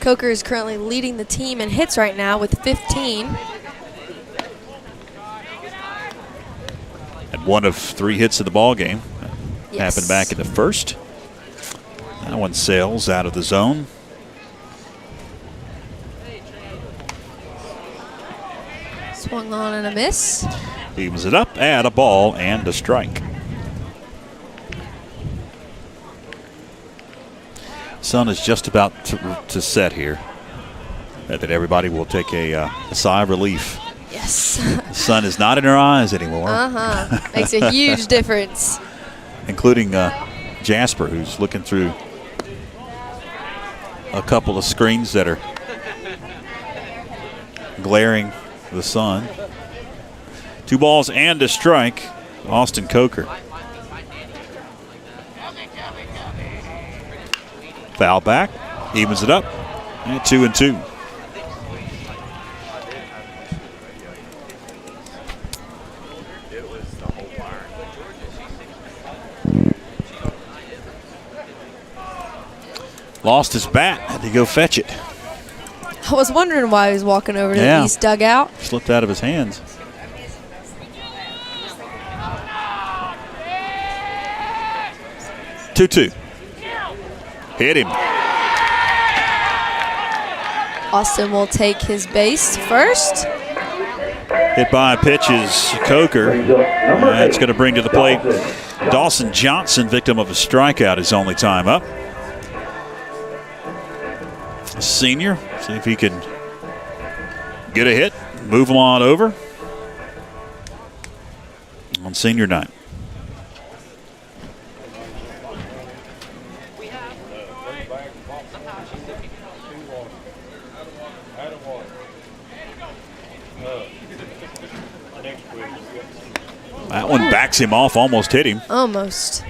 Coker is currently leading the team in hits right now with 15. Had 1 of 3 hits in the ball game. Yes. Happened back in the 1st. That one sails out of the zone. Swung on and a miss. Evens it up at a ball and a strike. Sun is just about to set here. Bet that everybody will take a sigh of relief. Yes. The sun is not in our eyes anymore. Makes a huge difference. Including Jasper, who's looking through a couple of screens that are glaring the sun. 2 balls and a strike. Austin Coker. Foul back. Evens it up. And 2-2. Lost his bat. Had to go fetch it. I was wondering why he was walking over to the East dugout. Slipped out of his hands. Two. Hit him. Austin will take his base first. Hit by a pitch is Coker. That's going to bring to the plate Dawson Johnson, victim of a strikeout, his only time up. Senior, see if he can get a hit, move him on over. on senior night. That one backs him off, almost hit him. Almost.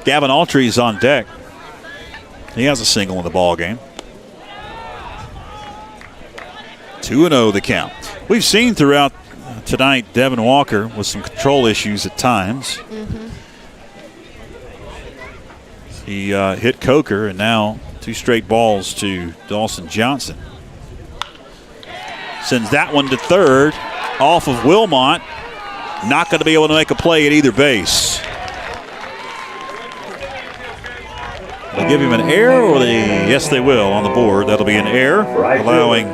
Gavin Altry's on deck. He has a single in the ball game. 2-0 the count. We've seen throughout tonight Devin Walker with some control issues at times. He hit Coker, and now 2 straight balls to Dawson Johnson. Sends that one to third off of Wilmot. Not going to be able to make a play at either base. They'll give him an error, or yes, they will on the board. That'll be an error, allowing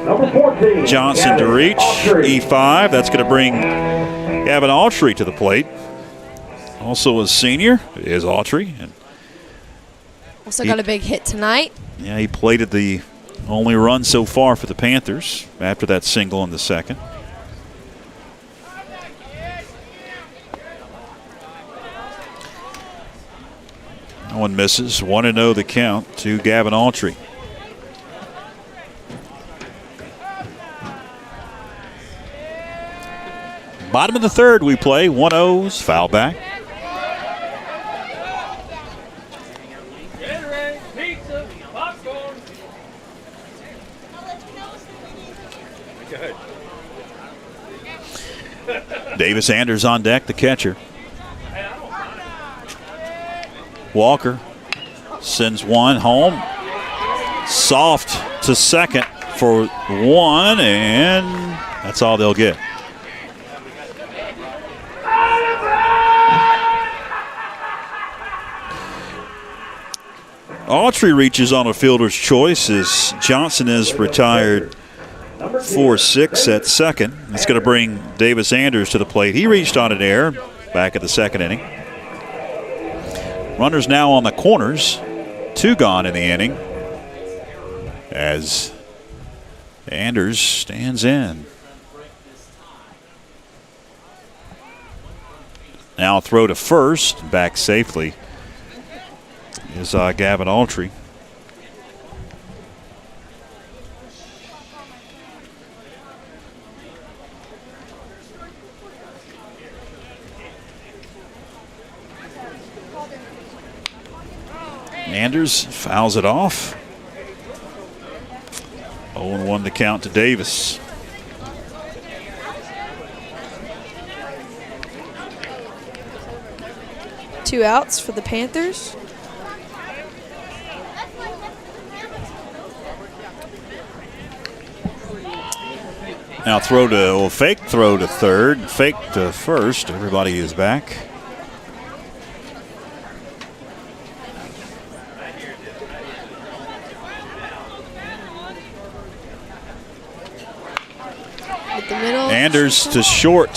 Johnson to reach E5. That's going to bring Gavin Autry to the plate. Also a senior is Autry. And also got a big hit tonight. yeah, he plated the only run so far for the Panthers after that single in the second. That one misses. 1-0 the count to Gavin Autry. Bottom of the third we play. 1-0's foul back. Pizza, popcorn. Davis Anders on deck, the catcher. Walker sends one home. Soft to second for one, and that's all they'll get. Autry reaches on a fielder's choice as Johnson is retired 4-6 at second. It's going to bring Davis Anders to the plate. He reached on an error back at the second inning. Runners now on the corners. 2 gone in the inning as Anders stands in. Now throw to first, back safely is Gavin Autry. Anders fouls it off. 0-1 to count to Davis. Two outs for the Panthers. Now fake throw to third, fake to first. Everybody is back. Anders to short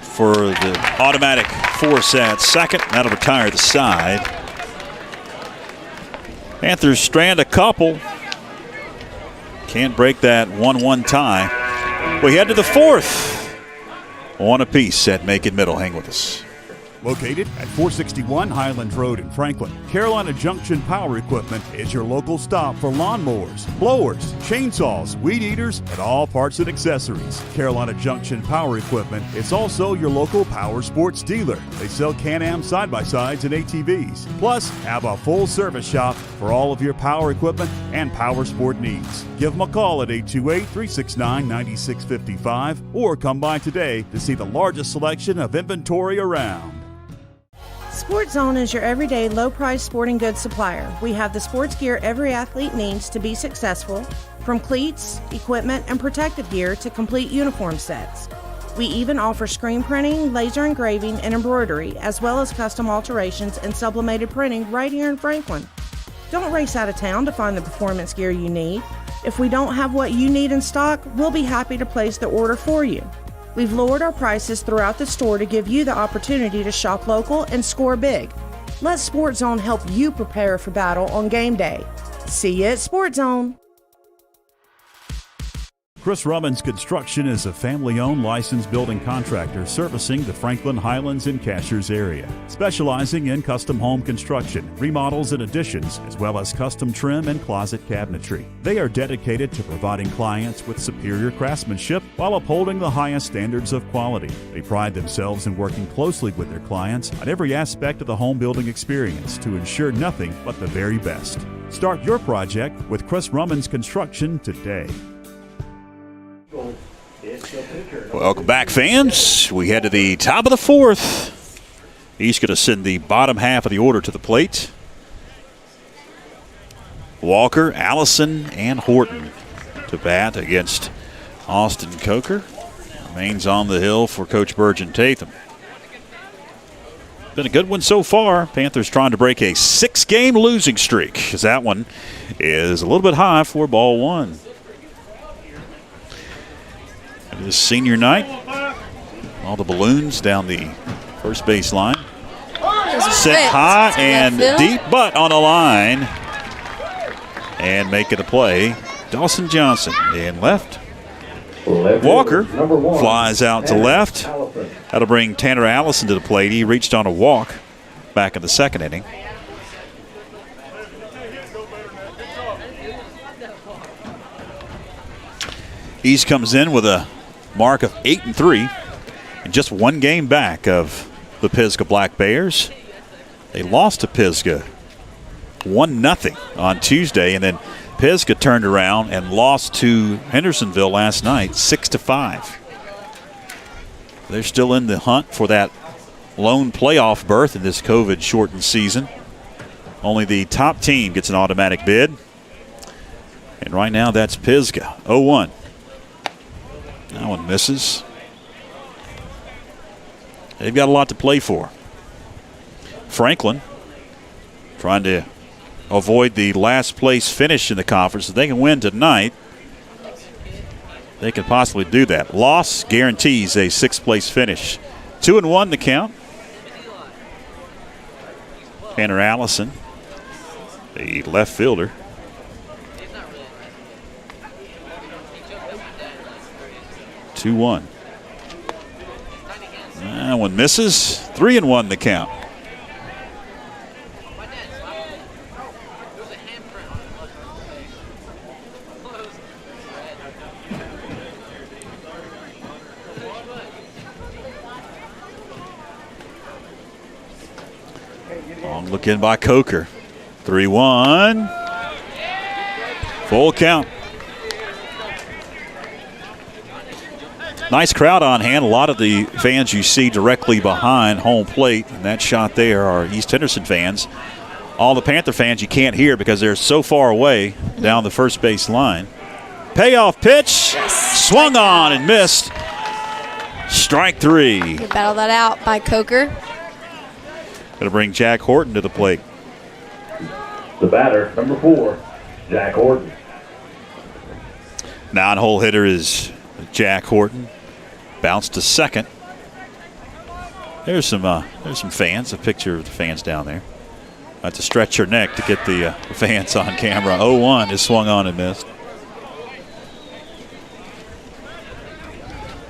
for the automatic force at second. That'll retire the side. Panthers strand a couple. Can't break that 1-1 tie. We head to the fourth. 1 apiece at Macon Middle. Hang with us. Located at 461 Highland Road in Franklin, Carolina Junction Power Equipment is your local stop for lawnmowers, blowers, chainsaws, weed eaters, and all parts and accessories. Carolina Junction Power Equipment is also your local power sports dealer. They sell Can-Am side-by-sides and ATVs, plus have a full service shop for all of your power equipment and power sport needs. Give them a call at 828-369-9655 or come by today to see the largest selection of inventory around. Sports Zone is your everyday low-price sporting goods supplier. We have the sports gear every athlete needs to be successful, from cleats, equipment, and protective gear to complete uniform sets. We even offer screen printing, laser engraving, and embroidery, as well as custom alterations and sublimated printing right here in Franklin. Don't race out of town to find the performance gear you need. If we don't have what you need in stock, we'll be happy to place the order for you. We've lowered our prices throughout the store to give you the opportunity to shop local and score big. Let Sports Zone help you prepare for battle on game day. See you at Sports Zone. Chris Rummins Construction is a family-owned licensed building contractor servicing the Franklin Highlands and Cashiers area, specializing in custom home construction, remodels and additions, as well as custom trim and closet cabinetry. They are dedicated to providing clients with superior craftsmanship while upholding the highest standards of quality. They pride themselves in working closely with their clients on every aspect of the home building experience to ensure nothing but the very best. Start your project with Chris Rummins Construction today. Welcome back, fans. We head to the top of the fourth. He's going to send the bottom half of the order to the plate. Walker, Allison, and Horton to bat against Austin Coker. Remains on the hill for Coach Burgeon Tatham. Been a good one so far. Panthers trying to break a 6-game losing streak, as that one is a little bit high for ball one. It is senior night. All the balloons down the first base line. Set high and deep, but on the line. And making the play, Dawson Johnson in left. Walker flies out to left. That'll bring Tanner Allison to the plate. He reached on a walk back in the second inning. East comes in with a mark of 8-3 and just one game back of the Pisgah Black Bears. They lost to Pisgah 1-0 on Tuesday, and then Pisgah turned around and lost to Hendersonville last night 6-5. They're still in the hunt for that lone playoff berth in this COVID-shortened season. Only the top team gets an automatic bid. And right now that's Pisgah, 0-1. That one misses. They've got a lot to play for. Franklin trying to avoid the last place finish in the conference. If they can win tonight, they can possibly do that. Loss guarantees a 6th place finish. 2-1 the count. Tanner Allison, the left fielder. Two 2-1. That one misses. 3-1 the count. Long look in by Coker. 3-1. Full count. Nice crowd on hand. A lot of the fans you see directly behind home plate, and that shot there are East Henderson fans. All the Panther fans you can't hear because they're so far away down the first base line. Payoff pitch, swung on and missed. Strike 3. You battle that out by Coker. Going to bring Jack Horton to the plate. The batter, number 4, Jack Horton. 9-hole hitter is Jack Horton. Bounce to second. There's some fans. A picture of the fans down there. I have to stretch your neck to get the fans on camera. 0-1 is swung on and missed.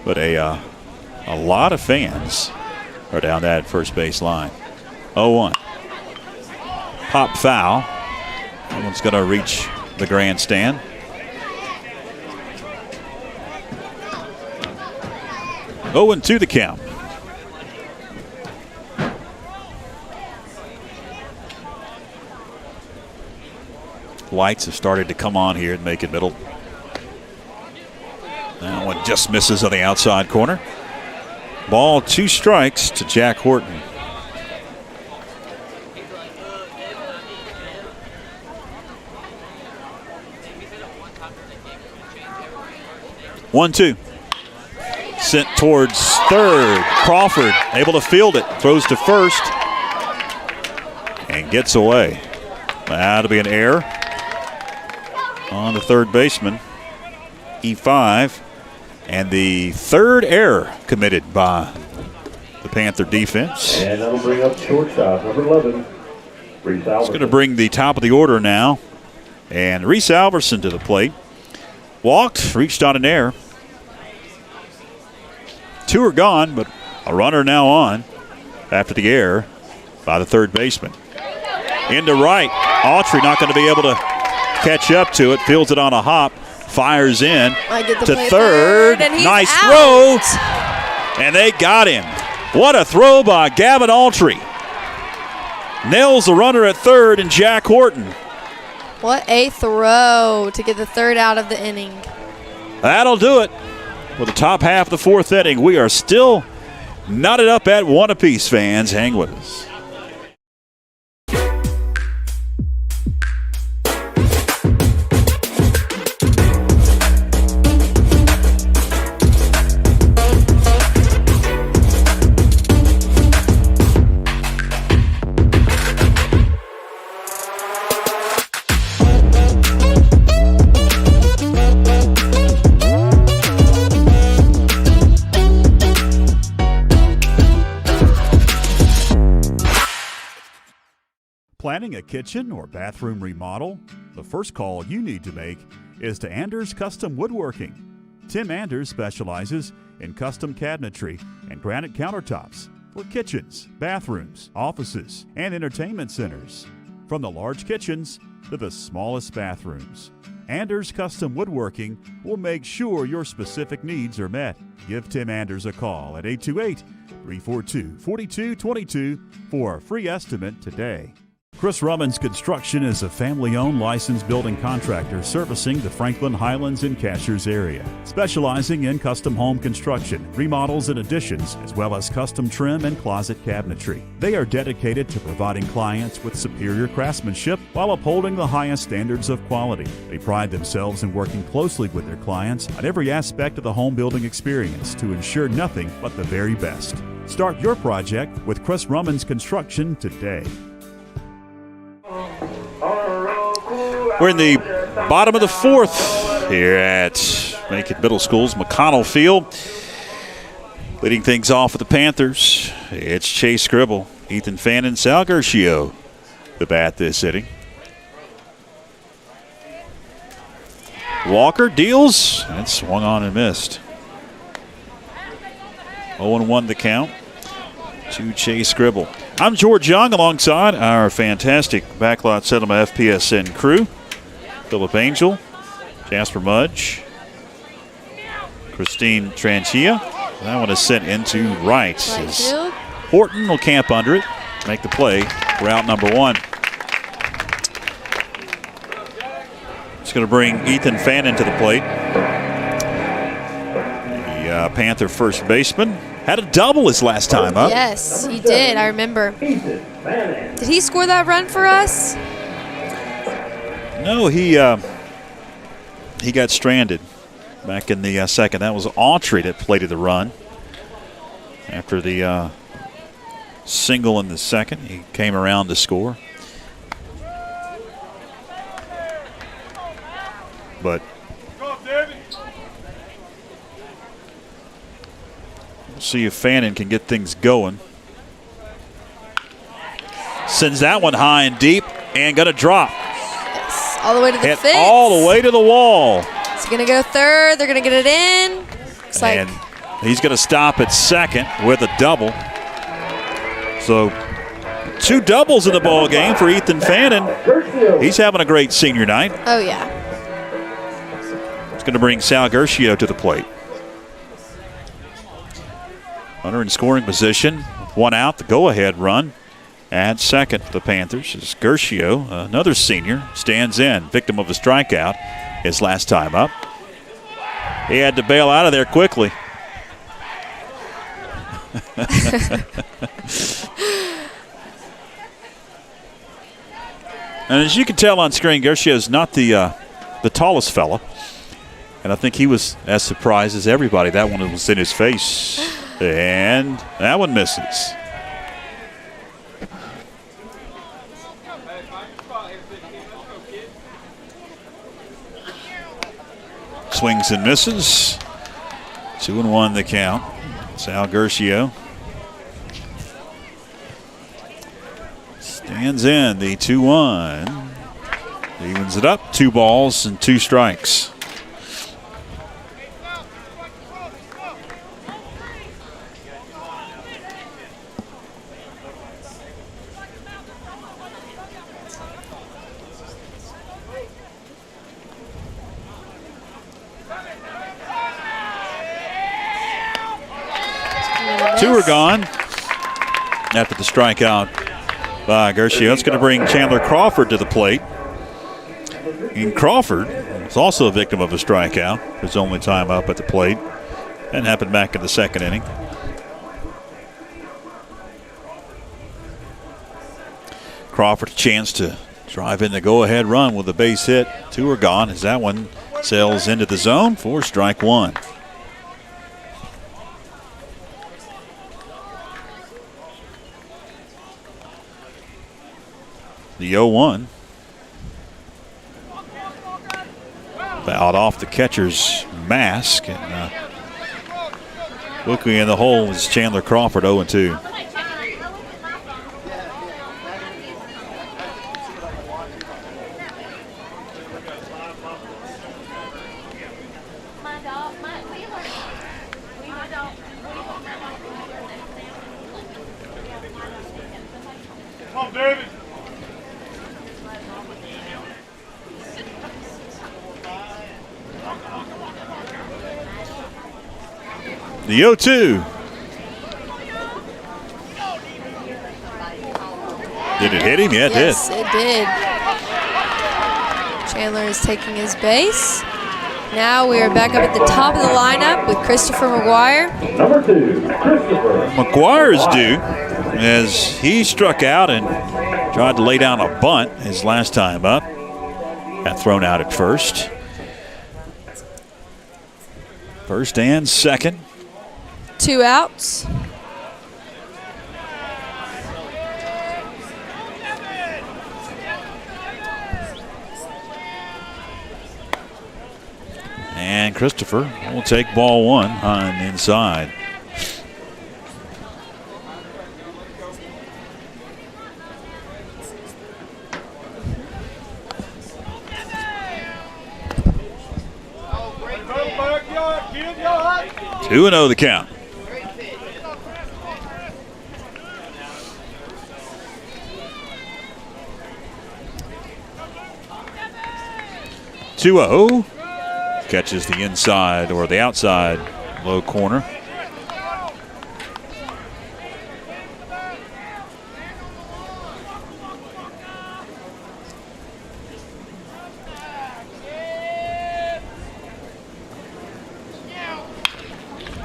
But a lot of fans are down that first base line. 0-1. Pop foul. That one's going to reach the grandstand. Oh, and 2 the count. Lights have started to come on here and make it middle. That one just misses on the outside corner. Ball, 2 strikes to Jack Horton. One, 2. Sent towards third. Crawford able to field it. Throws to first. And gets away. That'll be an error on the third baseman. E5. And the third error committed by the Panther defense. And that'll bring up shortstop, number 11, Reese Albertson. It's going to bring the top of the order now And Reese Alverson to the plate. Walked, reached on an error. 2 are gone, but a runner now on after the error by the third baseman. Into right. Autry not going to be able to catch up to it. Fields it on a hop. Fires in to third. Nice throw. And they got him. What a throw by Gavin Autry. Nails the runner at third and Jack Horton. What a throw to get the third out of the inning. That'll do it. For the top half of the fourth inning, we are still knotted up at 1 apiece, fans. Hang with us. Planning a kitchen or bathroom remodel? The first call you need to make is to Anders Custom Woodworking. Tim Anders specializes in custom cabinetry and granite countertops for kitchens, bathrooms, offices, and entertainment centers. From the large kitchens to the smallest bathrooms, Anders Custom Woodworking will make sure your specific needs are met. Give Tim Anders a call at 828-342-4222 for a free estimate today. Chris Rummins Construction is a family-owned licensed building contractor servicing the Franklin Highlands and Cashiers area, specializing in custom home construction, remodels and additions, as well as custom trim and closet cabinetry. They are dedicated to providing clients with superior craftsmanship while upholding the highest standards of quality. They pride themselves in working closely with their clients on every aspect of the home building experience to ensure nothing but the very best. Start your project with Chris Rummins Construction today. We're in the bottom of the fourth here at Macon Middle School's McConnell Field. Leading things off with the Panthers, it's Chase Scribble, Ethan Fannin, Sal Gershio, the bat this inning. Walker deals and swung on and missed. 0-1 the count to Chase Scribble. I'm George Young alongside our fantastic Backlot Cinema FPSN crew. Philip Angel, Jasper Mudge, Christine Tranchia. That one is sent into right. Field. Horton will camp under it, make the play for out number 1. It's going to bring Ethan Fannin to the plate. The Panther first baseman had a double his last time up. Yes, he did. I remember. Did he score that run for us? No, he got stranded back in the second. That was Autry that plated the run. After the single in the second, he came around to score. But we'll see if Fannin can get things going. Sends that one high and deep and going to drop. Yes, all the way to the Hit fence. all the way to the wall. It's going to go third. They're going to get it in. Looks like And he's going to stop at second with a double. So 2 doubles in the ball game for Ethan Fannin. He's having a great senior night. oh, yeah. It's going to bring Sal Gershio to the plate. Runner in scoring position. 1 out, the go-ahead run. At second for the Panthers is Gershio, another senior, stands in, victim of a strikeout his last time up. He had to bail out of there quickly. And as you can tell on screen, Gershio's not the tallest fella. And I think he was as surprised as everybody. That one was in his face. And that one misses. Swings and misses. 2-1 the count. Sal Gershio stands in the 2-1. Evens it up. 2 balls and 2 strikes. Two are gone after the strikeout by Gershio. It's going to bring Chandler Crawford to the plate. And Crawford is also a victim of a strikeout. His only time up at the plate. And happened back in the 2nd inning. Crawford a chance to drive in the go-ahead run with a base hit. 2 are gone as that one sails into the zone for strike 1. The 0-1. Fouled off the catcher's mask. And quickly in the hole is Chandler Crawford, 0-2. Come on, David. The 0-2. Did it hit him? Yeah, it did. Yes, it did. Chandler is taking his base. Now we are back up at the top of the lineup with Christopher McGuire. Number 2, Christopher. McGuire is due as he struck out and tried to lay down a bunt his last time up. Got thrown out at first. First and second. 2 outs. And Christopher will take ball 1 on inside. Two 2-0 the count. Two-0. Catches the inside or the outside low corner.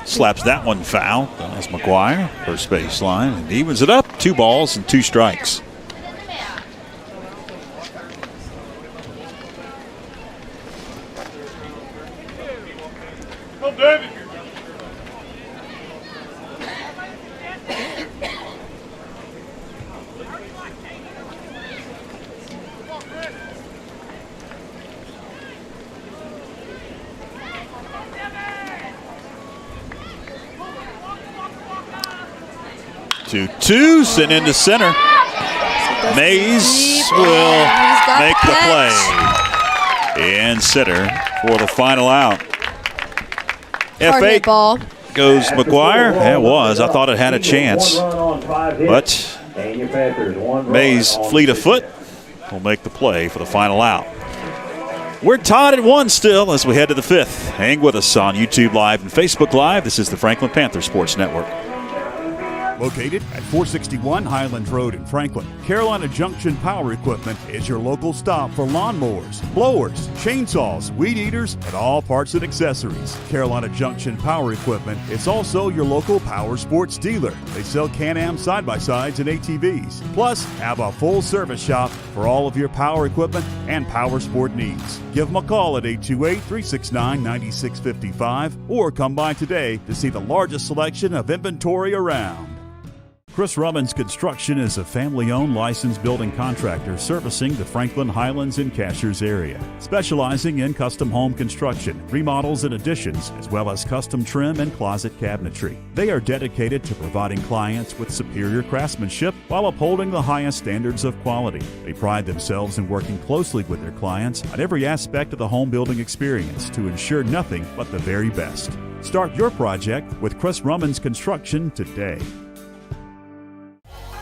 Slaps that one foul. That's McGuire, first base line, and evens it up. 2 balls and 2 strikes. Come on, David. Two, sent into center. Mays will make the play. In center for the final out. Hard-hit ball. Goes McGuire. It was. I thought it had a chance. But Mays, fleet of foot, will make the play for the final out. We're tied at 1 still as we head to the 5th. Hang with us on YouTube Live and Facebook Live. This is the Franklin Panther Sports Network. Located at 461 Highlands Road in Franklin, Carolina Junction Power Equipment is your local stop for lawnmowers, blowers, chainsaws, weed eaters, and all parts and accessories. Carolina Junction Power Equipment is also your local power sports dealer. They sell Can-Am side-by-sides and ATVs, plus have a full service shop for all of your power equipment and power sport needs. Give them a call at 828-369-9655 or come by today to see the largest selection of inventory around. Chris Rummins Construction is a family-owned licensed building contractor servicing the Franklin Highlands and Cashiers area, specializing in custom home construction, remodels and additions, as well as custom trim and closet cabinetry. They are dedicated to providing clients with superior craftsmanship while upholding the highest standards of quality. They pride themselves in working closely with their clients on every aspect of the home building experience to ensure nothing but the very best. Start your project with Chris Rummins Construction today.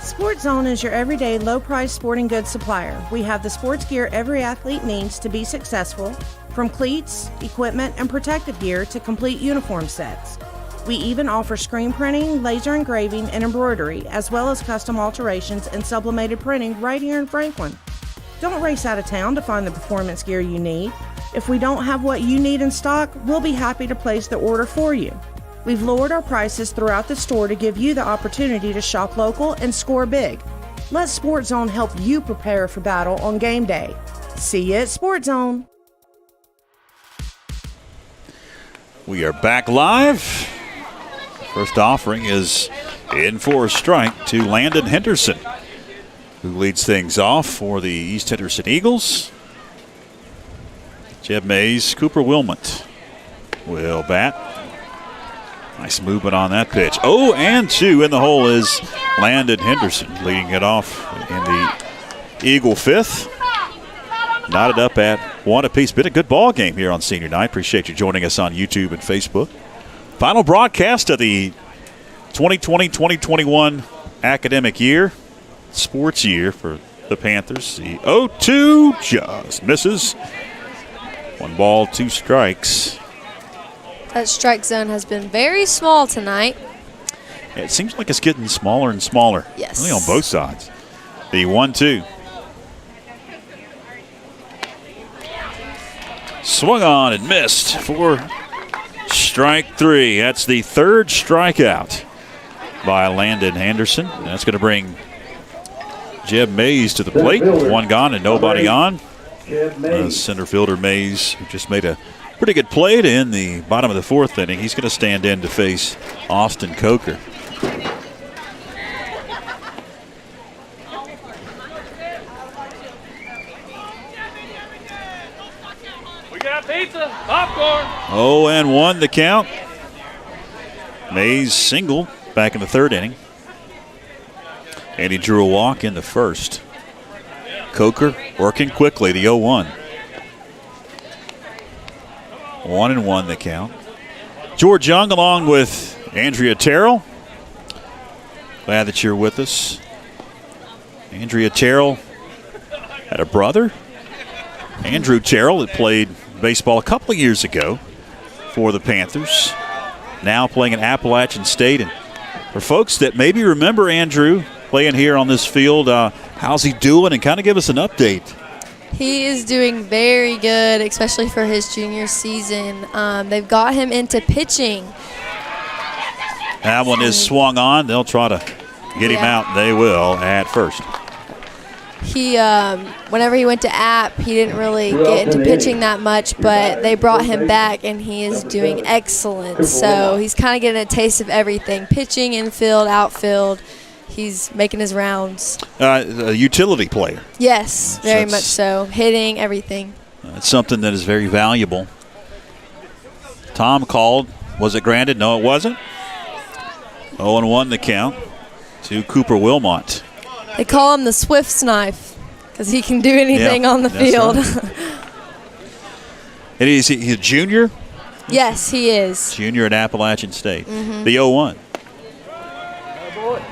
Sports Zone is your everyday low-price sporting goods supplier. We have the sports gear every athlete needs to be successful, from cleats, equipment, and protective gear to complete uniform sets. We even offer screen printing, laser engraving, and embroidery, as well as custom alterations and sublimated printing right here in Franklin. Don't race out of town to find the performance gear you need. If we don't have what you need in stock, we'll be happy to place the order for you. We've lowered our prices throughout the store to give you the opportunity to shop local and score big. Let Sports Zone help you prepare for battle on game day. See you at Sports Zone. We are back live. First offering is in for a strike to Landon Henderson, who leads things off for the East Henderson Eagles. Jeb Mays, Cooper Wilmot will bat. Nice movement on that pitch. 0-2 in the hole is Landon Henderson, leading it off in the Eagle fifth. Knotted up at 1 apiece. Been a good ball game here on senior night. Appreciate you joining us on YouTube and Facebook. Final broadcast of the 2020-2021 academic year, sports year for the Panthers. The 0-2 just misses. 1 ball, 2 strikes. That strike zone has been very small tonight. Yeah, it seems like it's getting smaller and smaller. Yes. Really on both sides. The 1-2. Swung on and missed for strike 3. That's the 3rd strikeout by Landon Henderson. That's going to bring Jeb Mays to the plate. 1 gone and nobody on. Center fielder Mays, who just made a pretty good play in the bottom of the 4th inning. He's going to stand in to face Austin Coker. We got pizza, popcorn. 0-1 the count. Mays singled back in the 3rd inning. And he drew a walk in the 1st. Coker working quickly, the 0-1. 1-1 the count. George Young along with Andrea Terrell. Glad that you're with us. Andrea Terrell had a brother, Andrew Terrell, that played baseball a couple of years ago for the Panthers. Now playing at Appalachian State. And for folks that maybe remember Andrew playing here on this field, how's he doing? And kind of give us an update. He is doing very good, especially for his junior season. They've got him into pitching. That one is swung on. They'll try to get him out. They will at first. He, whenever he went to App, he didn't really get into pitching that much, but they brought him back, and he is doing excellent. So he's kind of getting a taste of everything: pitching, infield, outfield. He's making his rounds. A utility player. Yes, very much so. Hitting, everything. It's something that is very valuable. Tom called. Was it granted? No, it wasn't. 0-1 the count to Cooper Wilmot. They call him the Swift's knife because he can do anything on the field. Right. And he's a junior? Yes, he is. Junior at Appalachian State. The 0-1.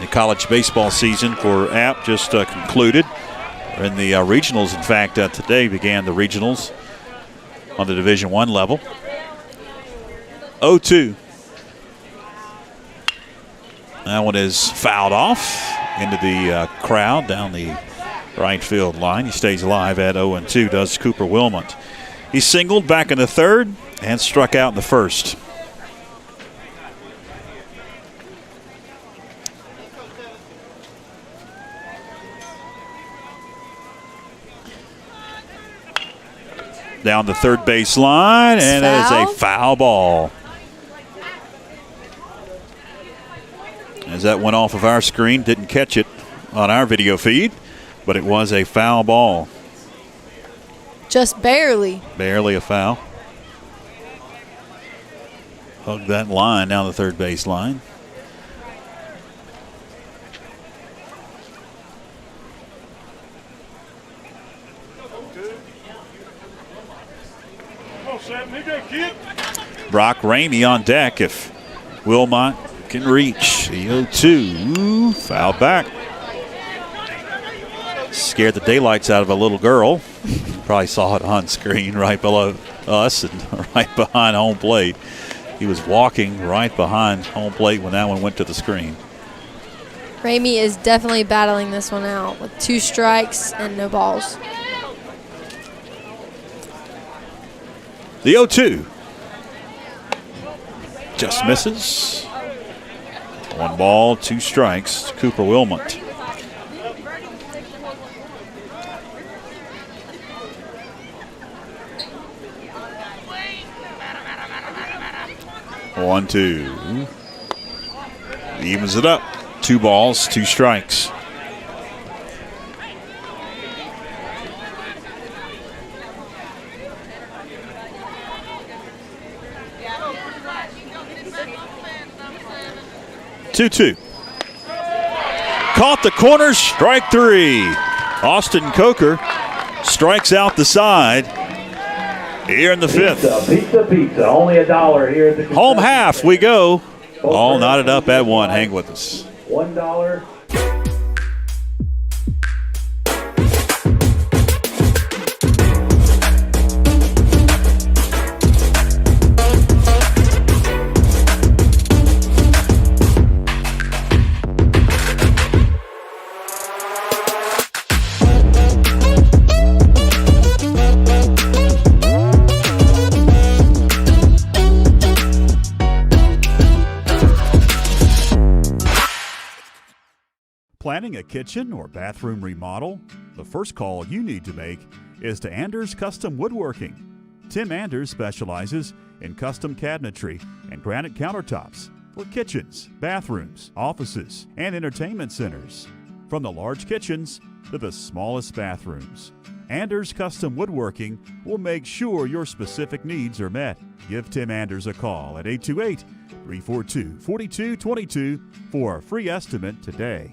The college baseball season for App just concluded. In the regionals, in fact, today began the regionals on the Division I level. 0-2. That one is fouled off into the crowd down the right field line. He stays alive at 0-2, does Cooper Wilmot. He singled back in the 3rd and struck out in the 1st. Down the 3rd base line, and it is a foul ball. as that went off of our screen. Didn't catch it on our video feed, but it was a foul ball. Just barely. Barely a foul. Hugged that line down the third base line. Brock Ramey on deck if Wilmot can reach. The 0-2. Foul back. Scared the daylights out of a little girl. Probably saw it on screen right below us and right behind home plate. He was walking right behind home plate when that one went to the screen. Ramey is definitely battling this one out with 2 strikes and no balls. The 0-2. Just misses. 1 ball, 2 strikes to Cooper Wilmot. One, 2. Evens it up. 2 balls, 2 strikes. Two. Caught the corner, strike 3. Austin Coker strikes out the side here in the 5th. Pizza. Only $1 here at the Home half we go. All knotted up at 1. Hang with us. $1. Planning a kitchen or bathroom remodel? The first call you need to make is to Anders Custom Woodworking. Tim Anders specializes in custom cabinetry and granite countertops for kitchens, bathrooms, offices, and entertainment centers. From the large kitchens to the smallest bathrooms, Anders Custom Woodworking will make sure your specific needs are met. Give Tim Anders a call at 828-342-4222 for a free estimate today.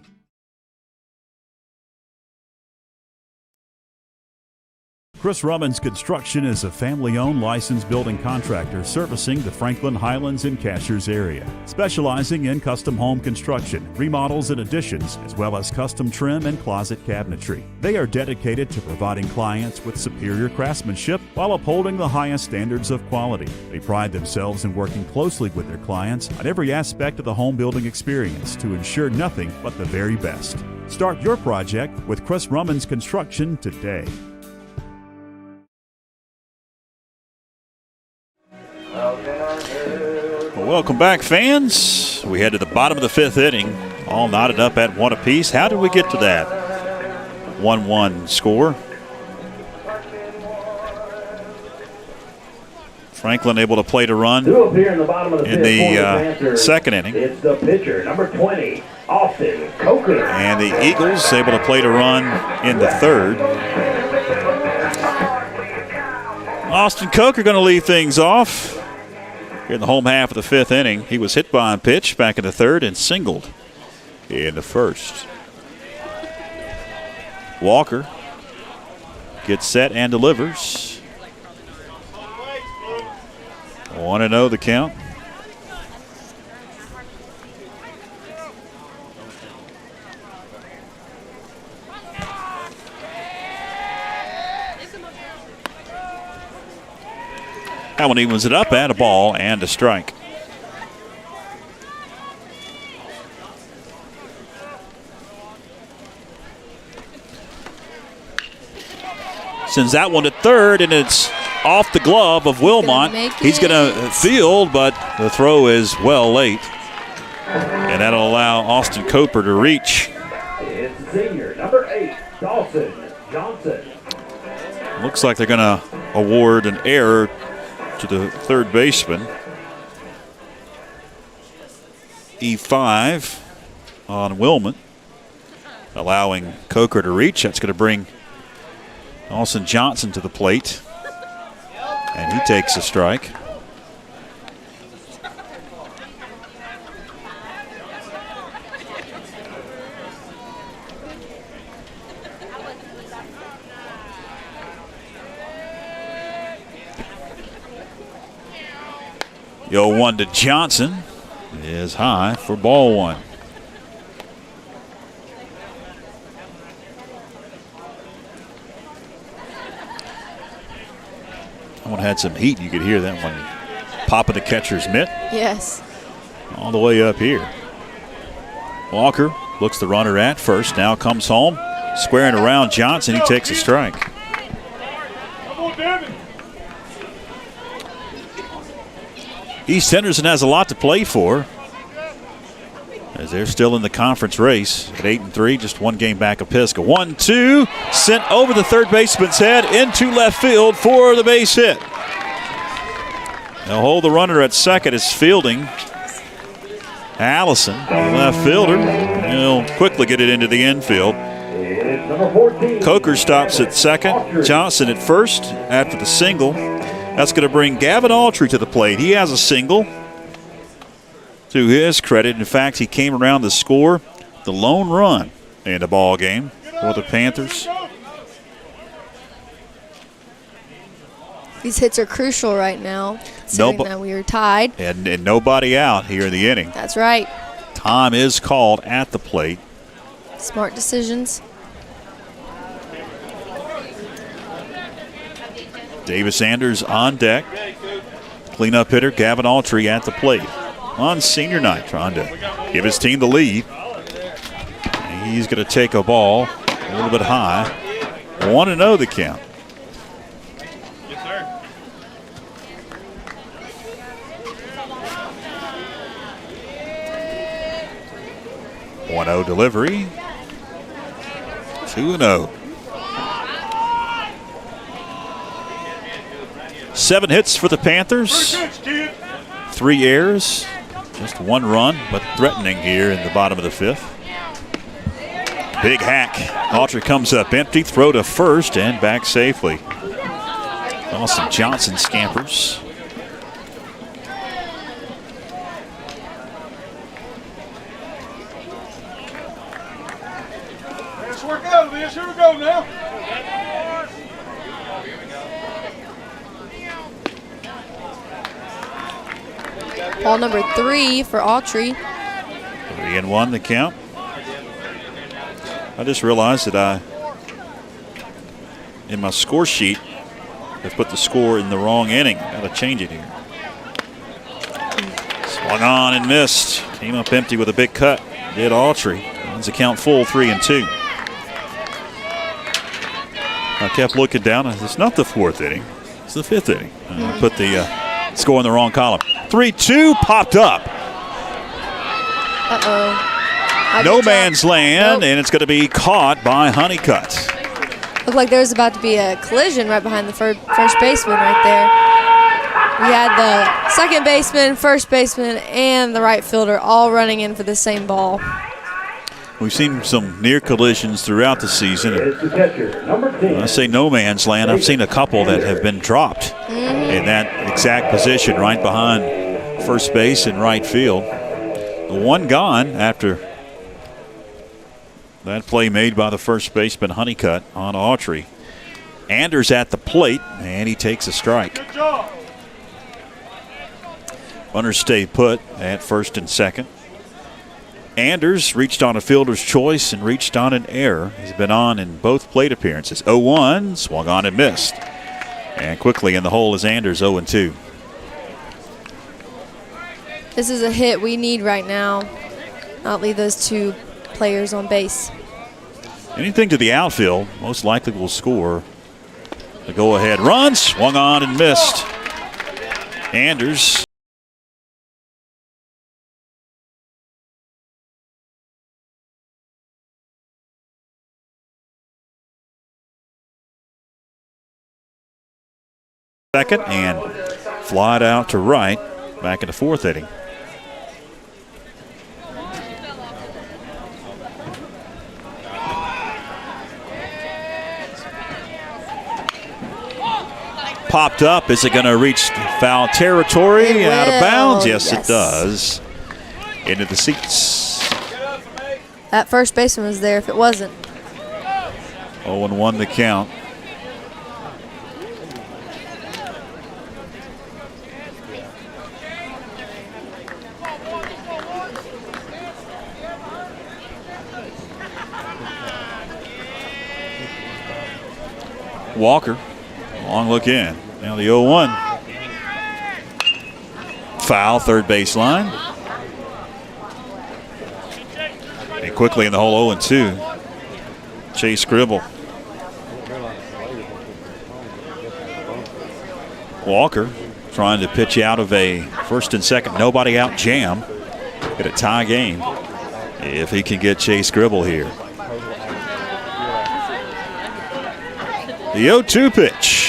Chris Rummins Construction is a family-owned licensed building contractor servicing the Franklin, Highlands, and Cashiers area, specializing in custom home construction, remodels and additions, as well as custom trim and closet cabinetry. They are dedicated to providing clients with superior craftsmanship while upholding the highest standards of quality. They pride themselves in working closely with their clients on every aspect of the home building experience to ensure nothing but the very best. Start your project with Chris Rummins Construction today. Welcome back, fans. We head to the bottom of the 5th inning, all knotted up at 1 apiece. How did we get to that 1-1 score? Franklin able to play to run in the second inning. It's the pitcher, number 20, Austin Coker. And the Eagles able to play to run in the third. Austin Coker going to lead things off here in the home half of the 5th inning. He was hit by a pitch back in the third and singled in the first. Walker gets set and delivers. 1-0 the count. That one evens it up at a ball and a strike. Sends that one to third, and it's off the glove of Wilmot. He's going to field, but the throw is well late. And that'll allow Austin Coper to reach. It's senior, number 8, Dawson Johnson. Looks like they're going to award an error to the third baseman. E5. on Wilmot, allowing Coker to reach. That's going to bring Austin Johnson to the plate, and he takes a strike. The 0-1 to Johnson is high for ball one. That one had some heat. You could hear that one popping the catcher's mitt. Yes. All the way up here. Walker looks the runner at first. Now comes home. Squaring around Johnson. He takes a strike. East Henderson has a lot to play for, as they're still in the conference race at 8-3, just one game back of Pisgah. 1-2, sent over the third baseman's head into left field for the base hit. They'll hold the runner at second. It's fielding Allison, the left fielder. He'll quickly get it into the infield. Coker stops at second, Johnson at first after the single. That's going to bring Gavin Autry to the plate. He has a single. To his credit, in fact, he came around to score the lone run in the ball game for the Panthers. These hits are crucial right now, considering that we are tied. And nobody out here in the inning. That's right. Time is called at the plate. Smart decisions. Davis Anders on deck. Cleanup hitter Gavin Autry at the plate on senior night, trying to give his team the lead. He's going to take a ball a little bit high. 1-0 the count. Yes, sir. One-0 delivery. 2-0. 7 hits for the Panthers. 3 errors. Just 1 run, but threatening here in the bottom of the 5th. Big hack. Autry comes up empty. Throw to first and back safely. Austin Johnson scampers. Let's work out of this. Here we go now. Ball number 3 for Autry. 3-1 the count. I just realized that in my score sheet, I put the score in the wrong inning. Got to change it here. Swung on and missed. Came up empty with a big cut. Did Autry. Runs the count full, 3-2. I kept looking down. It's not the 4th inning. It's the 5th inning. I put the score in the wrong column. 3-2 popped up. Uh-oh. No man's land, and it's going to be caught by Honeycutt. Looked like there was about to be a collision right behind the first baseman right there. We had the second baseman, first baseman, and the right fielder all running in for the same ball. We've seen some near collisions throughout the season. When I say no man's land, I've seen a couple that have been dropped in that exact position right behind first base and right field. The one gone after that play made by the first baseman Honeycutt on Autry. Anders at the plate, and he takes a strike. Runners stay put at first and second. Anders reached on a fielder's choice and reached on an error. He's been on in both plate appearances. 0-1, swung on and missed. And quickly in the hole is Anders, 0-2. This is a hit we need right now. Not leave those 2 players on base. Anything to the outfield, most likely will score. The go-ahead run, swung on and missed. Anders. Second and fly it out to right, back in the 4th inning. popped up. Is it going to reach foul territory? Out of bounds? Yes, it does. Into the seats. That first baseman was there if it wasn't. 0-1 the count. Walker, long look in. Now the 0-1. Foul, third baseline. And quickly in the hole, 0-2. Chase Scribble. Walker trying to pitch out of a first and second nobody out jam. Get a tie game if he can get Chase Scribble here. The 0-2 pitch.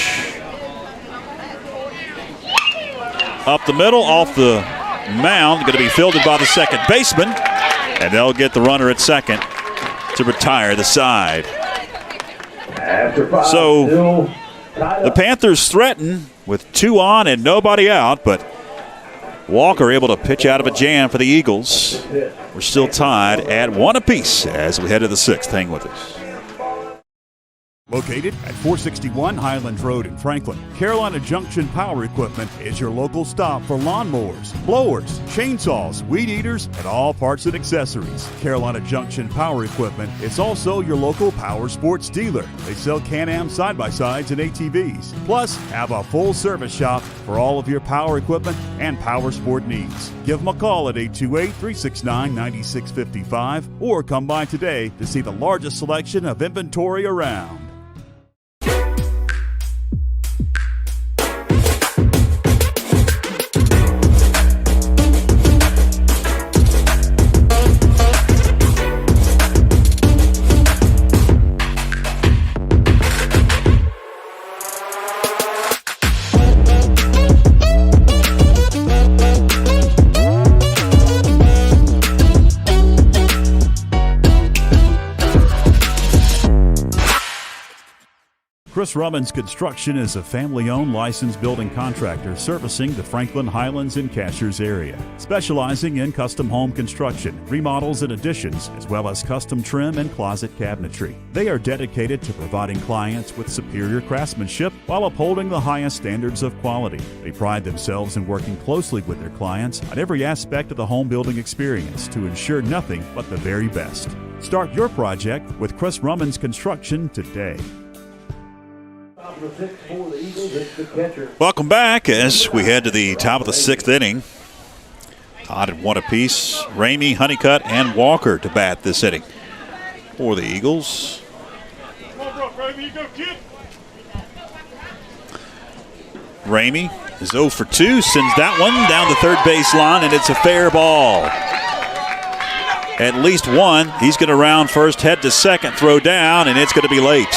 Up the middle, off the mound, going to be fielded by the second baseman, and they'll get the runner at second to retire the side. So the Panthers threaten with 2 on and nobody out, but Walker able to pitch out of a jam for the Eagles. We're still tied at 1 apiece as we head to the 6th. Hang with us. Located at 461 Highlands Road in Franklin, Carolina Junction Power Equipment is your local stop for lawnmowers, blowers, chainsaws, weed eaters, and all parts and accessories. Carolina Junction Power Equipment is also your local power sports dealer. They sell Can-Am side-by-sides and ATVs, plus have a full service shop for all of your power equipment and power sport needs. Give them a call at 828-369-9655 or come by today to see the largest selection of inventory around. Chris Rummins Construction is a family-owned licensed building contractor servicing the Franklin, Highlands, and Cashiers area, specializing in custom home construction, remodels and additions, as well as custom trim and closet cabinetry. They are dedicated to providing clients with superior craftsmanship while upholding the highest standards of quality. They pride themselves in working closely with their clients on every aspect of the home building experience to ensure nothing but the very best. Start your project with Chris Rummins Construction today. Welcome back as we head to the top of the 6th inning. Tied at 1 apiece. Ramey, Honeycutt, and Walker to bat this inning for the Eagles. Ramey is 0 for 2, sends that one down the third baseline, and it's a fair ball. At least one. He's going to round first, head to second, throw down, and it's going to be late.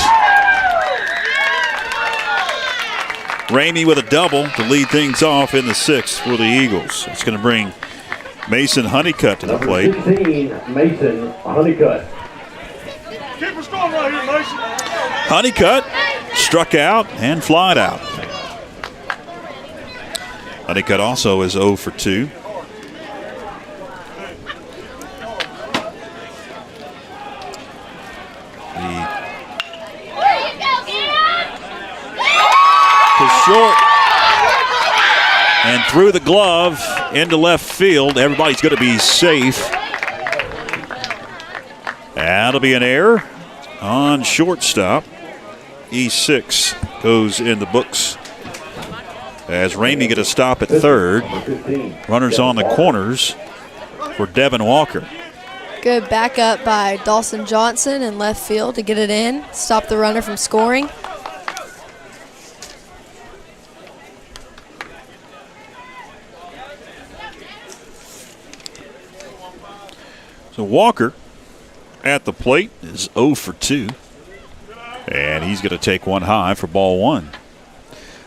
Ramey with a double to lead things off in the 6th for the Eagles. It's going to bring Mason Honeycutt to the plate. 15, Mason Honeycutt. Keep us going right here, Mason. Honeycutt struck out and flied out. Honeycutt also is 0 for 2. Short and through the glove into left field. Everybody's going to be safe. That'll be an error on shortstop. E6 goes in the books as Ramey get a stop at third. Runners on the corners for Devin Walker. Good backup by Dawson Johnson in left field to get it in, stop the runner from scoring. So Walker at the plate is 0 for 2. And he's going to take one high for ball 1.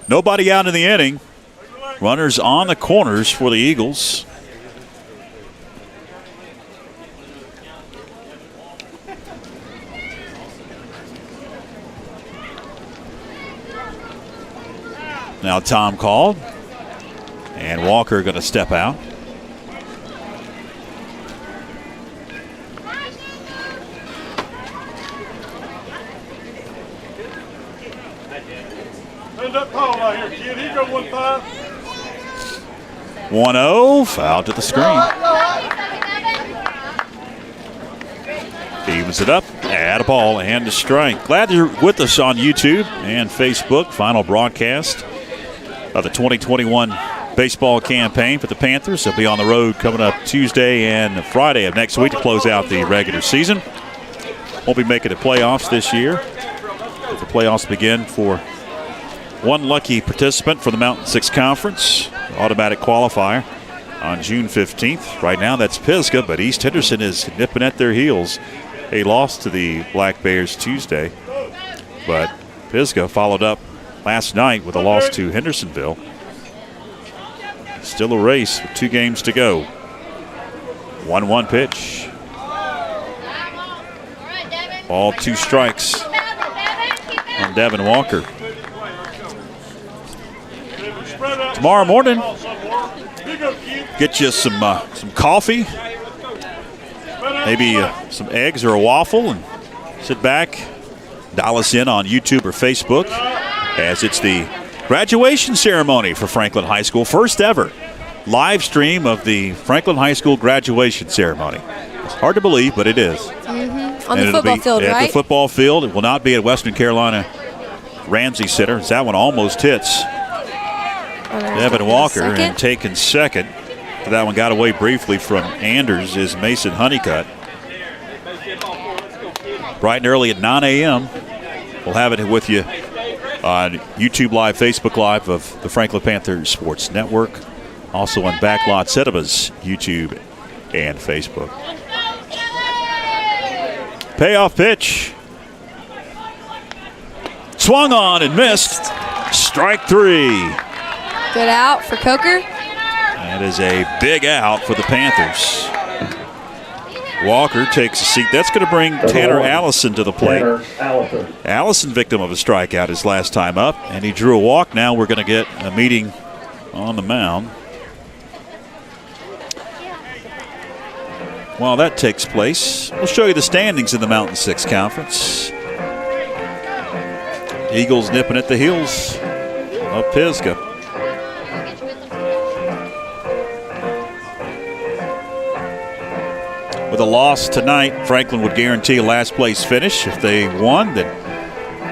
Nobody out in the inning. Runners on the corners for the Eagles. Now Tom called. And Walker going to step out. Send that Paul out here, kid. He go 1-5. 1-0, foul to the screen. Evens it up, add a ball and a strike. Glad you're with us on YouTube and Facebook. Final broadcast of the 2021 baseball campaign for the Panthers. They'll be on the road coming up Tuesday and Friday of next week to close out the regular season. Won't be making the playoffs this year. But the playoffs begin for one lucky participant for the Mountain 6 Conference. Automatic qualifier on June 15th. Right now that's Pisgah, but East Henderson is nipping at their heels. They lost to the Black Bears Tuesday, but Pisgah followed up last night with a loss to Hendersonville. Still a race with 2 games to go. 1-1 pitch. Ball, 2 strikes on Devin Walker. Tomorrow morning, get you some coffee, maybe some eggs or a waffle, and sit back, dial us in on YouTube or Facebook, as it's the graduation ceremony for Franklin High School. First ever live stream of the Franklin High School graduation ceremony. It's hard to believe, but it is. Mm-hmm. On the football field, at right? At the football field. It will not be at Western Carolina Ramsey Center. That one almost hits Devin Walker, and taking second. That one got away briefly from Anders is Mason Honeycutt. Bright and early at 9 a.m. We'll have it with you on YouTube Live, Facebook Live of the Franklin Panther Sports Network. Also on Backlot Cinemas, YouTube and Facebook. Payoff pitch. Swung on and missed. Strike 3. Good out for Coker. That is a big out for the Panthers. Walker takes a seat. That's going to bring Tanner Allison to the plate. Allison, victim of a strikeout his last time up, and he drew a walk. Now we're going to get a meeting on the mound. While that takes place, we'll show you the standings in the Mountain 6 Conference. Eagles nipping at the heels of Pisgah. With a loss tonight, Franklin would guarantee a last place finish. If they won, then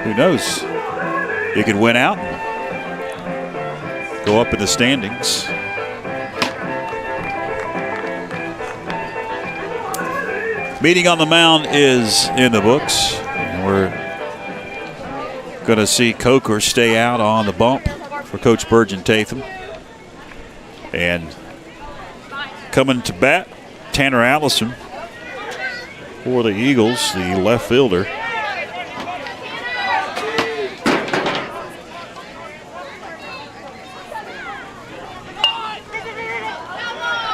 who knows? You could win out and go up in the standings. Meeting on the mound is in the books. And we're going to see Coker stay out on the bump for Coach Burgeon Tatham. And coming to bat, Tanner Allison for the Eagles, the left fielder.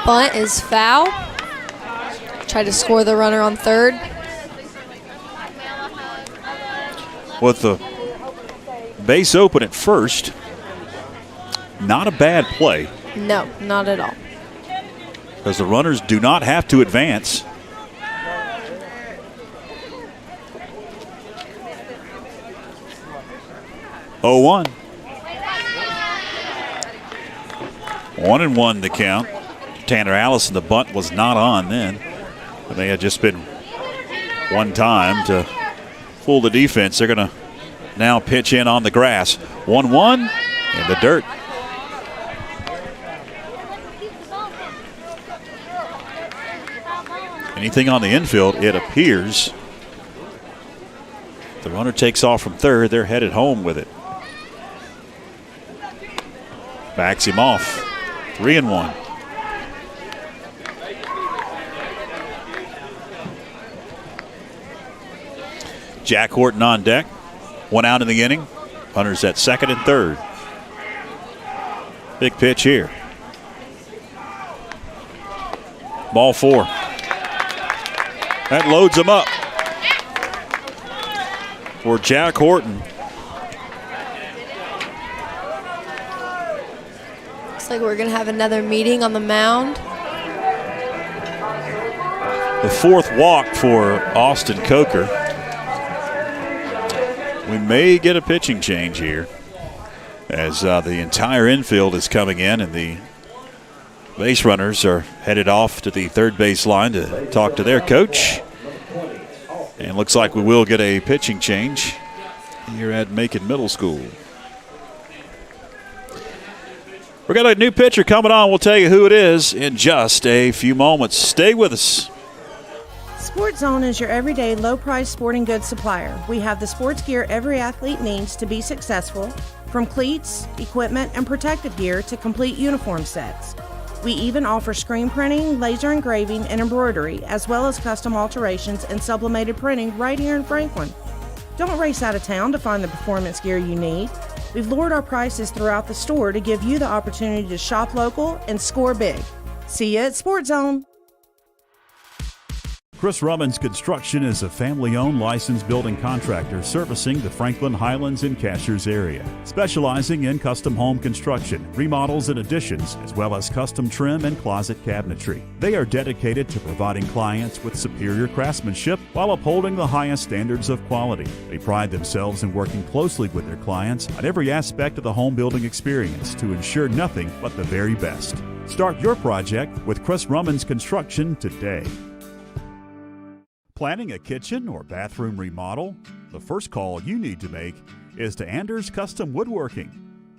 Bunt is foul. Tried to score the runner on third. With the base open at first, not a bad play. No, not at all. Because the runners do not have to advance. Oh, 1. 1-1 the count. Tanner Allison, the bunt was not on then. They had just been one time to fool the defense. They're going to now pitch in on the grass. 1-1 in the dirt. Anything on the infield, it appears. The runner takes off from third. They're headed home with it. Backs him off. 3-1. Jack Horton on deck. 1 out in the inning. Runners at second and third. Big pitch here. Ball 4. That loads him up for Jack Horton. Looks like we're going to have another meeting on the mound. The fourth walk for Austin Coker. We may get a pitching change here as the entire infield is coming in and the base runners are headed off to the third base line to talk to their coach. And looks like we will get a pitching change here at Macon Middle School. We've got a new pitcher coming on. We'll tell you who it is in just a few moments. Stay with us. Sports Zone is your everyday low-price sporting goods supplier. We have the sports gear every athlete needs to be successful, from cleats, equipment, and protective gear to complete uniform sets. We even offer screen printing, laser engraving, and embroidery, as well as custom alterations and sublimated printing right here in Franklin. Don't race out of town to find the performance gear you need. We've lowered our prices throughout the store to give you the opportunity to shop local and score big. See you at Sports Zone. Chris Rummins Construction is a family-owned licensed building contractor servicing the Franklin, Highlands, and Cashiers area, specializing in custom home construction, remodels and additions, as well as custom trim and closet cabinetry. They are dedicated to providing clients with superior craftsmanship while upholding the highest standards of quality. They pride themselves in working closely with their clients on every aspect of the home building experience to ensure nothing but the very best. Start your project with Chris Rummins Construction today. Planning a kitchen or bathroom remodel? The first call you need to make is to Anders Custom Woodworking.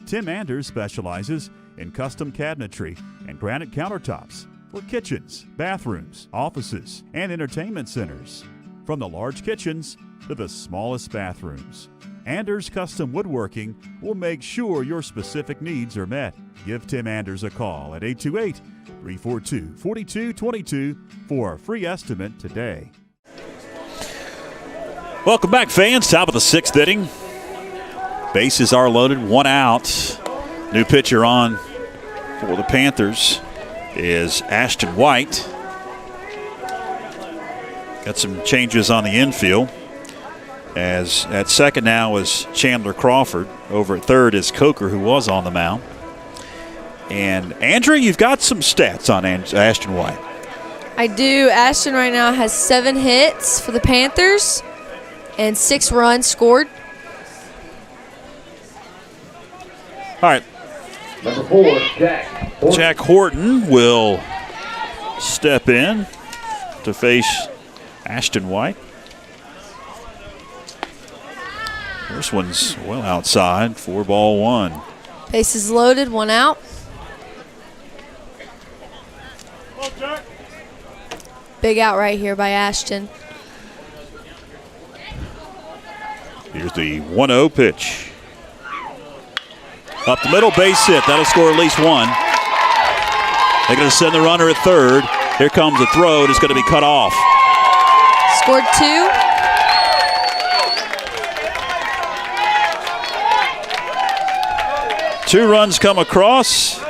Tim Anders specializes in custom cabinetry and granite countertops for kitchens, bathrooms, offices, and entertainment centers. From the large kitchens to the smallest bathrooms, Anders Custom Woodworking will make sure your specific needs are met. Give Tim Anders a call at 828-342-4222 for a free estimate today. Welcome back, fans. Top of the sixth inning. Bases are loaded, one out. New pitcher on for the Panthers is Ashton White. Got some changes on the infield. As at second now is Chandler Crawford. Over at third is Coker, who was on the mound. And Andrea, you've got some stats on Ashton White. I do. Ashton right now has 7 hits for the Panthers and 6 runs scored. All right. Number 4, Jack Horton. Jack Horton will step in to face Ashton White. First one's well outside, 4-1. Bases loaded, 1 out. Big out right here by Ashton. Here's the 1-0 pitch. Up the middle, base hit. That'll score at least one. They're going to send the runner at third. Here comes the throw. It's going to be cut off. Scored 2. Two runs come across,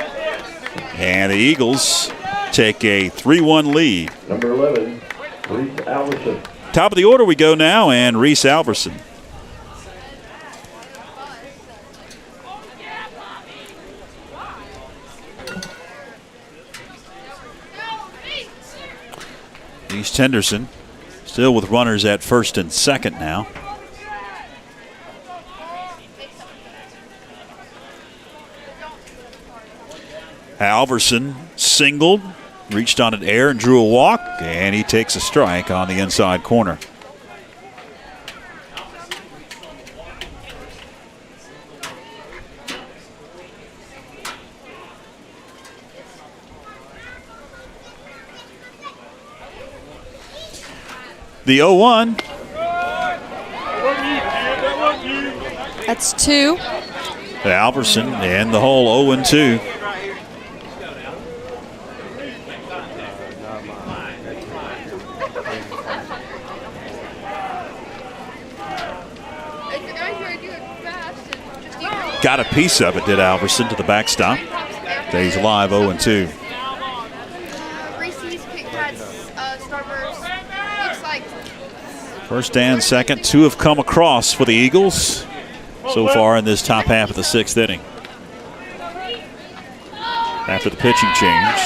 and the Eagles take a 3-1 lead. Number 11, Reese Alverson. Top of the order we go now, and Reese Alverson. East Henderson still with runners at first and second now. Alverson singled, reached on an air and drew a walk, and he takes a strike on the inside corner. The 0-1. That's 2. Alverson and the whole 0-2. Got a piece of it, did Alverson, to the backstop. Stays alive, 0-2. First and second, 2 have come across for the Eagles so far in this top half of the sixth inning. after the pitching change.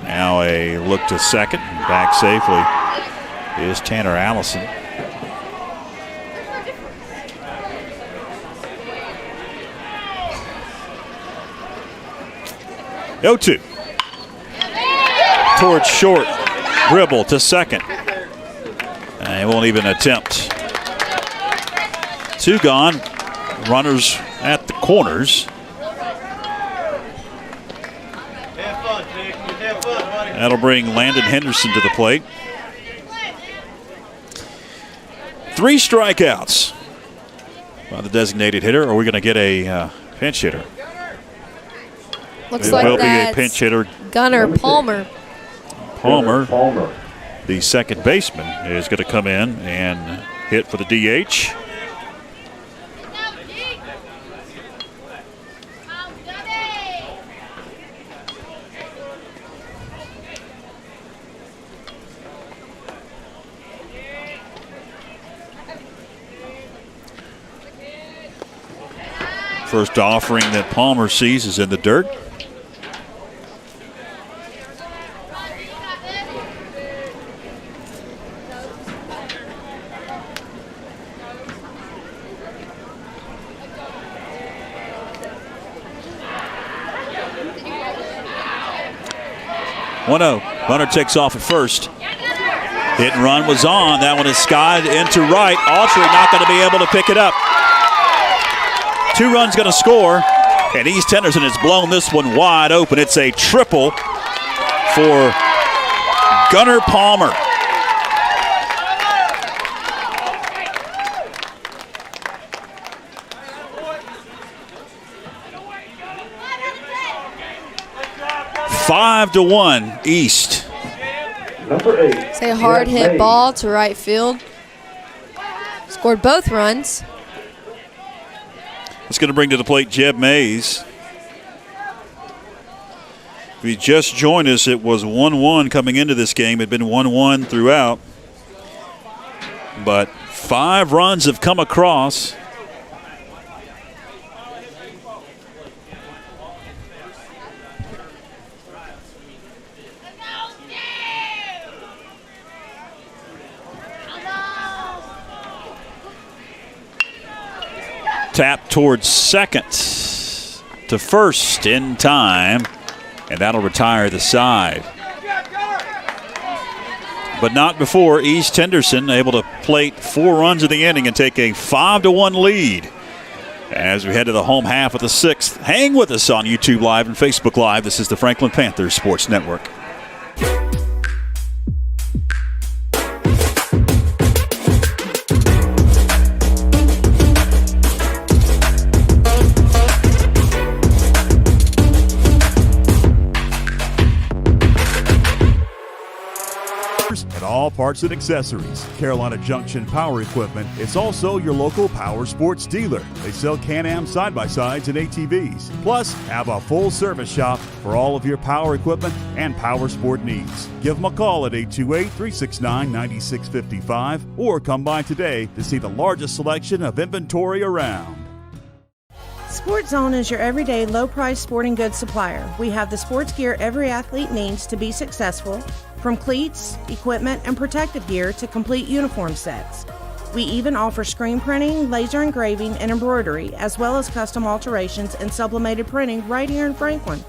Now a look to second. Back safely is Tanner Allison. Oh, 2. Towards short. Dribble to second. And he won't even attempt. 2 gone. Runners at the corners. That'll bring Landon Henderson to the plate. 3 strikeouts by the designated hitter. Are we going to get a pinch hitter? Looks it like will that's be a pinch hitter. Gunnar Palmer. Palmer, the second baseman, is going to come in and hit for the DH. First offering that Palmer sees is in the dirt. Runner takes off at first. Hit and run was on. That one is skied into right. Autry not going to be able to pick it up. 2 runs going to score, and East Henderson has blown this one wide open. It's a triple for Gunnar Palmer. Five to 1 East. Number 8. It's a hard hit ball to right field. Scored both runs. It's going to bring to the plate Jeb Mays. If you just joined us, it was 1-1 coming into this game. It had been 1-1 throughout. But 5 runs have come across. Tap towards second to first in time, and that'll retire the side. But not before East Henderson able to plate 4 runs in the inning and take a 5-1 lead. As we head to the home half of the 6th, hang with us on YouTube Live and Facebook Live. This is the Franklin Panthers Sports Network. All parts and accessories. Carolina Junction Power Equipment. It's also your local power sports dealer. They sell Can-Am side-by-sides and ATVs. Plus, have a full service shop for all of your power equipment and power sport needs. Give them a call at 828-369-9655 or come by today to see the largest selection of inventory around. Sports Zone is your everyday low-price sporting goods supplier. We have the sports gear every athlete needs to be successful, from cleats, equipment, and protective gear to complete uniform sets. We even offer screen printing, laser engraving, and embroidery, as well as custom alterations and sublimated printing right here in Franklin.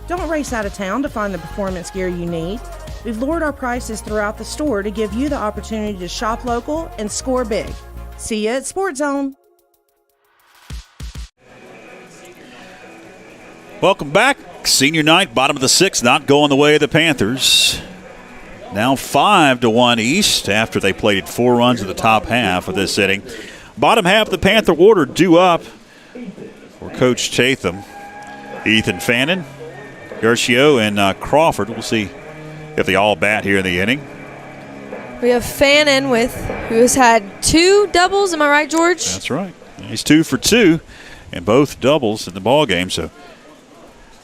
Don't race out of town to find the performance gear you need. We've lowered our prices throughout the store to give you the opportunity to shop local and score big. See you at Sports Zone. Welcome back. Senior night, bottom of the 6th, not going the way of the Panthers. Now 5-1 East after they plated 4 runs in the top half of this inning. Bottom half of the Panther order due up for Coach Tatham. Ethan Fannin, Garcio, and Crawford. We'll see if they all bat here in the inning. We have Fannin who has had 2 doubles. Am I right, George? That's right. He's 2 for 2 and both doubles in the ball game. So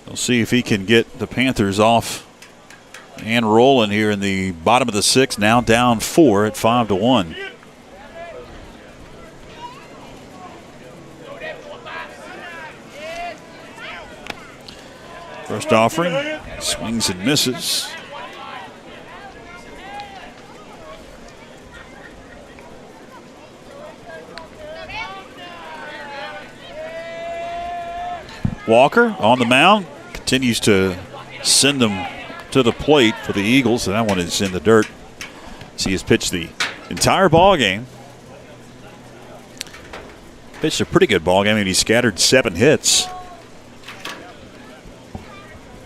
we'll see if he can get the Panthers off and rolling here in the bottom of the 6th, now down 4 at 5-1. First offering, swings and misses. Walker on the mound, continues to send them to the plate for the Eagles. And that one is in the dirt. He has pitched the entire ball game. Pitched a pretty good ball game, and he scattered 7 hits.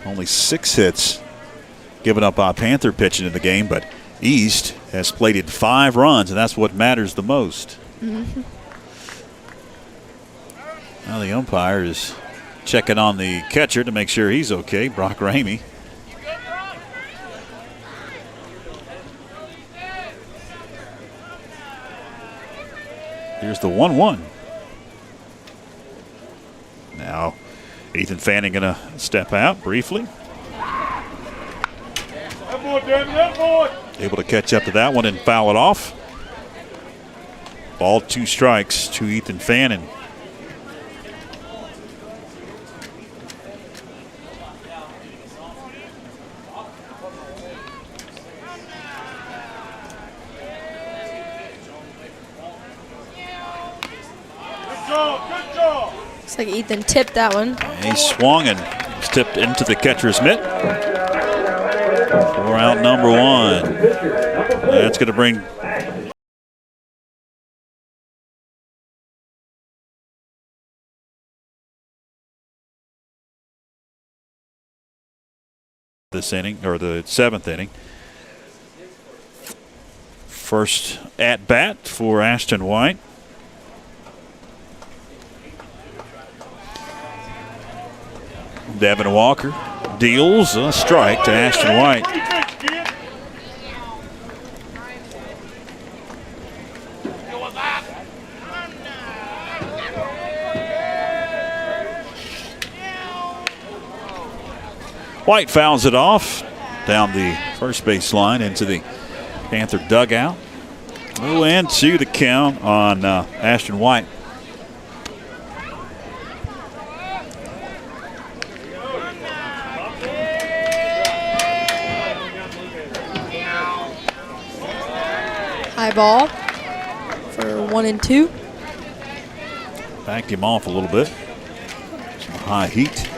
Only 6 hits given up by Panther pitching in the game, but East has plated 5 runs, and that's what matters the most. Mm-hmm. Now the umpire is checking on the catcher to make sure he's okay, Brock Ramey. Here's the 1-1. Now, Ethan Fanning going to step out briefly. That boy, damn it, that boy. Able to catch up to that one and foul it off. Ball 2 strikes to Ethan Fanning. Good job. Looks like Ethan tipped that one. And he swung and was tipped into the catcher's mitt. 4 out number 1. That's going to bring this inning, or the 7th inning. First at bat for Ashton White. Devin Walker deals a strike to Ashton White. White fouls it off down the first base line into the Panther dugout. 0-2 the count on Ashton White. High ball for 1-2. Backed him off a little bit. Some high heat.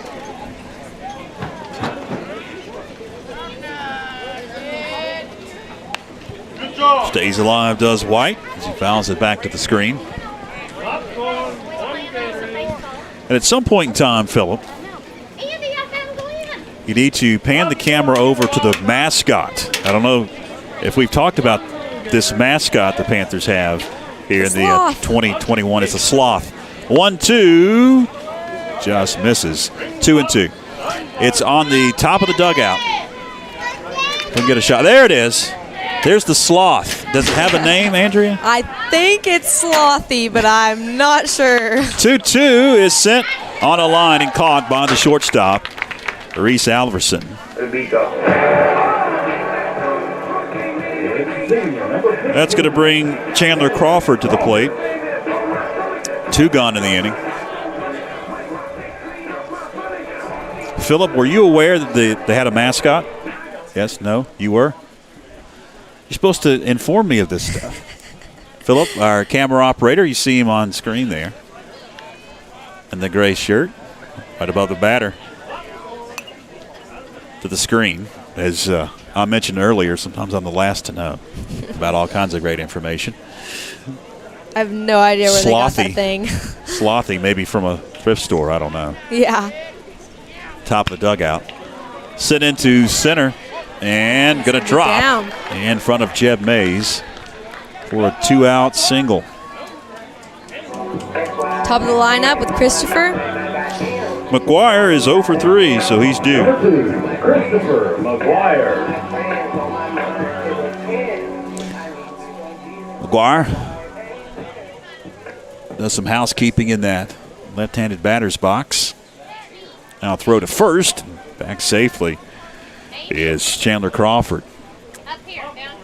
Stays alive, does White, as he fouls it back to the screen. And at some point in time, Phillip, you need to pan the camera over to the mascot. I don't know if we've talked about this mascot the Panthers have here in the 2021. It's a sloth. 1-2, just misses. 2-2. It's on the top of the dugout. We'll get a shot. There it is. There's the sloth. Does it have a name, Andrea? I think it's Slothy, but I'm not sure. 2-2 is sent on a line and caught by the shortstop, Reese Alverson. That's going to bring Chandler Crawford to the plate. 2 gone in the inning. Phillip, were you aware that they had a mascot? Yes? No? You were? You're supposed to inform me of this stuff. Phillip, our camera operator, you see him on screen there. In the gray shirt, right above the batter. To the screen. As I mentioned earlier, sometimes I'm the last to know about all kinds of great information. I have no idea where they got that thing. Slothy, maybe from a thrift store, I don't know. Yeah. Top of the dugout. Sent into center. And going to drop down in front of Jeb Mays for a 2-out single. Top of the lineup with Christopher. McGuire is 0 for 3, so he's due. Christopher McGuire. McGuire does some housekeeping in that left-handed batter's box. Now throw to first, back safely is Chandler Crawford. Up here, down.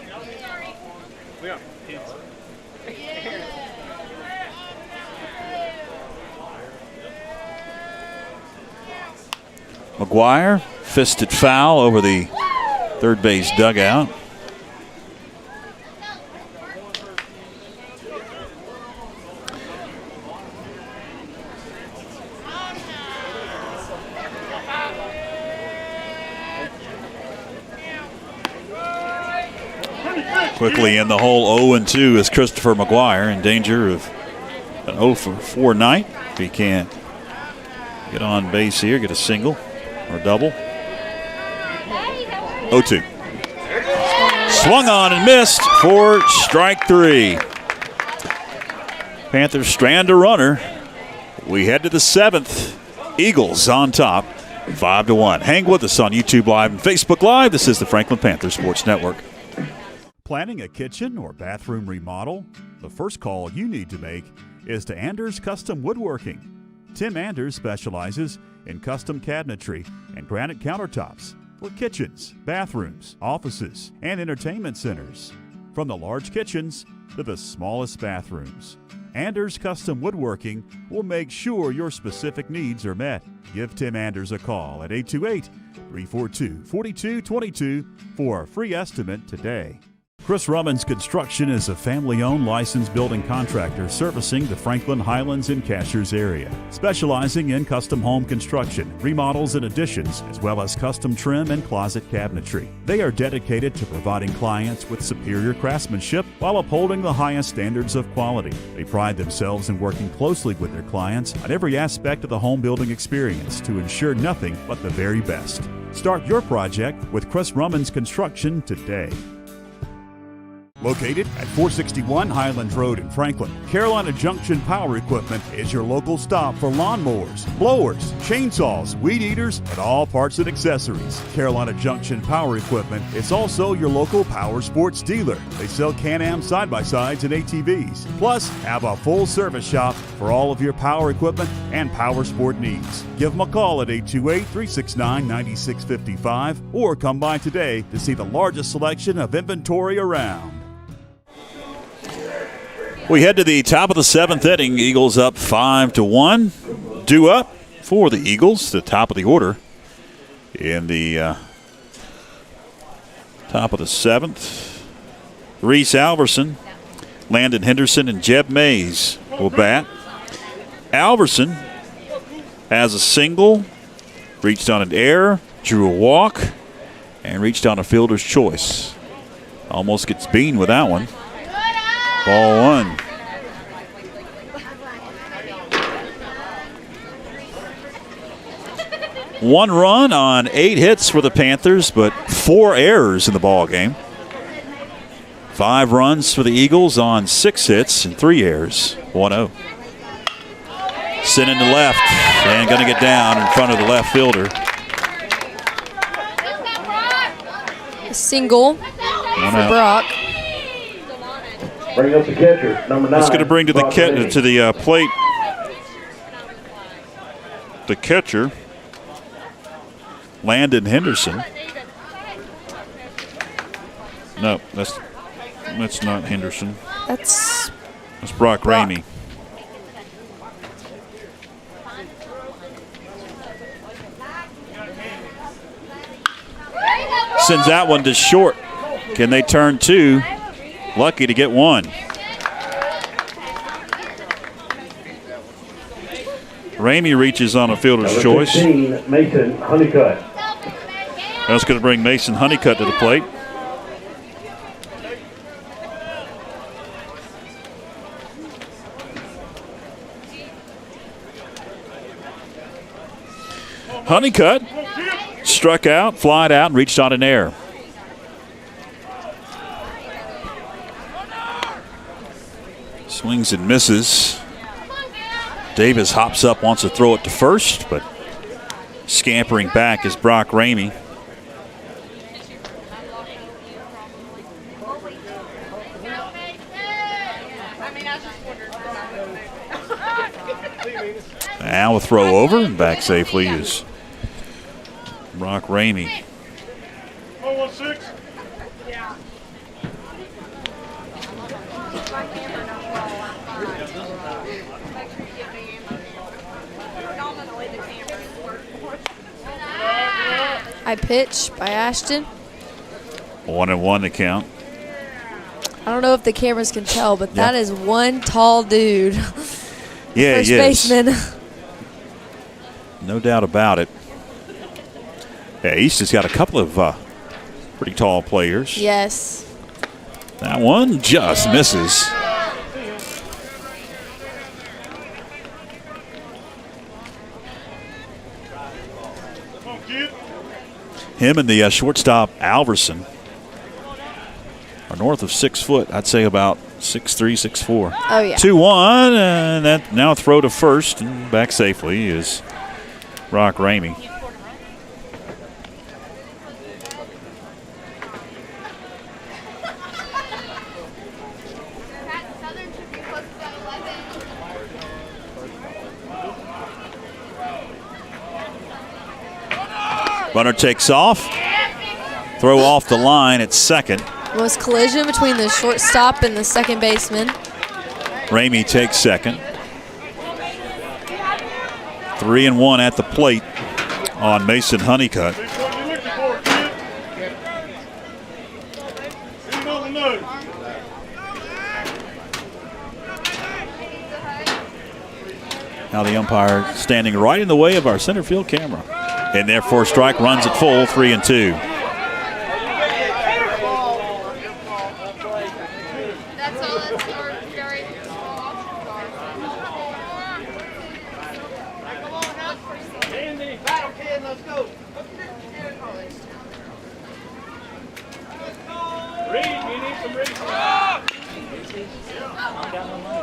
McGuire, fisted foul over the third base dugout. Quickly in the hole, 0-2 is Christopher McGuire, in danger of an 0-for-4 night if he can't get on base here, get a single or a double. 0-2. Swung on and missed for strike 3. Panthers strand a runner. We head to the 7th. Eagles on top, 5-1. Hang with us on YouTube Live and Facebook Live. This is the Franklin Panther Sports Network. Planning a kitchen or bathroom remodel? The first call you need to make is to Anders Custom Woodworking. Tim Anders specializes in custom cabinetry and granite countertops for kitchens, bathrooms, offices, and entertainment centers. From the large kitchens to the smallest bathrooms, Anders Custom Woodworking will make sure your specific needs are met. Give Tim Anders a call at 828-342-4222 for a free estimate today. Chris Rummins Construction is a family-owned licensed building contractor servicing the Franklin, Highlands, and Cashiers area, specializing in custom home construction, remodels and additions, as well as custom trim and closet cabinetry. They are dedicated to providing clients with superior craftsmanship while upholding the highest standards of quality. They pride themselves in working closely with their clients on every aspect of the home building experience to ensure nothing but the very best. Start your project with Chris Rummins Construction today. Located at 461 Highlands Road in Franklin, Carolina Junction Power Equipment is your local stop for lawnmowers, blowers, chainsaws, weed eaters, and all parts and accessories. Carolina Junction Power Equipment is also your local power sports dealer. They sell Can-Am side-by-sides and ATVs, plus have a full service shop for all of your power equipment and power sport needs. Give them a call at 828-369-9655 or come by today to see the largest selection of inventory around. We head to the top of the 7th inning. Eagles up 5-1. Due up for the Eagles, the top of the order in the top of the 7th. Reese Alverson, Landon Henderson, and Jeb Mays will bat. Alverson has a single, reached on an error, drew a walk, and reached on a fielder's choice. Almost gets beaten with that one. Ball 1. One run on 8 hits for the Panthers, but 4 errors in the ball game. 5 runs for the Eagles on 6 hits and 3 errors. 1-0. Sending to left and going to get down in front of the left fielder. A single for Brock. Bring up the catcher, number 9. That's going to bring to the plate the catcher, Landon Henderson. No, that's not Henderson. That's Brock Ramey. Sends that one to short. Can they turn 2? Lucky to get 1. Ramey reaches on a fielder's choice. 15, Mason Honeycutt. That's going to bring Mason Honeycutt to the plate. Honeycutt struck out, flied out, and reached on an error. Swings and misses. Davis hops up, wants to throw it to first, but scampering back is Brock Ramey. Now a throw over, and back safely is Brock Ramey. 0-6. High pitch by Ashton. 1-1 to count. I don't know if the cameras can tell, but that is one tall dude. Yeah, First he is. baseman. No doubt about it. Yeah, East has got a couple of pretty tall players. Yes. That one just misses. Him and the shortstop Alverson are north of 6 foot. I'd say about 6'3", 6'4". Oh, yeah. 2-1, and that now throw to first and back safely is Rock Ramey. Runner takes off. Throw off the line at second. Was collision between the shortstop and the second baseman. Ramey takes second. 3-1 at the plate on Mason Honeycutt. Now the umpire standing right in the way of our center field camera. And therefore strike, runs it full, 3-2.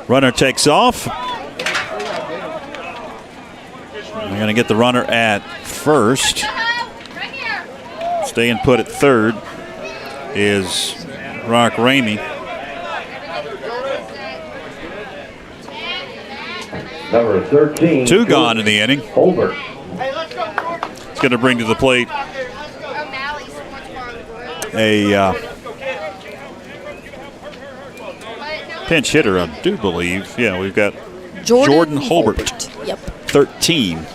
Runner takes off. We're going to get the runner at first. Staying put at third is Rock Ramey. Number 13. 2 gone in the inning. Holbert. It's going to bring to the plate a pinch hitter, I do believe. Yeah, we've got Jordan Holbert. Yep. 13.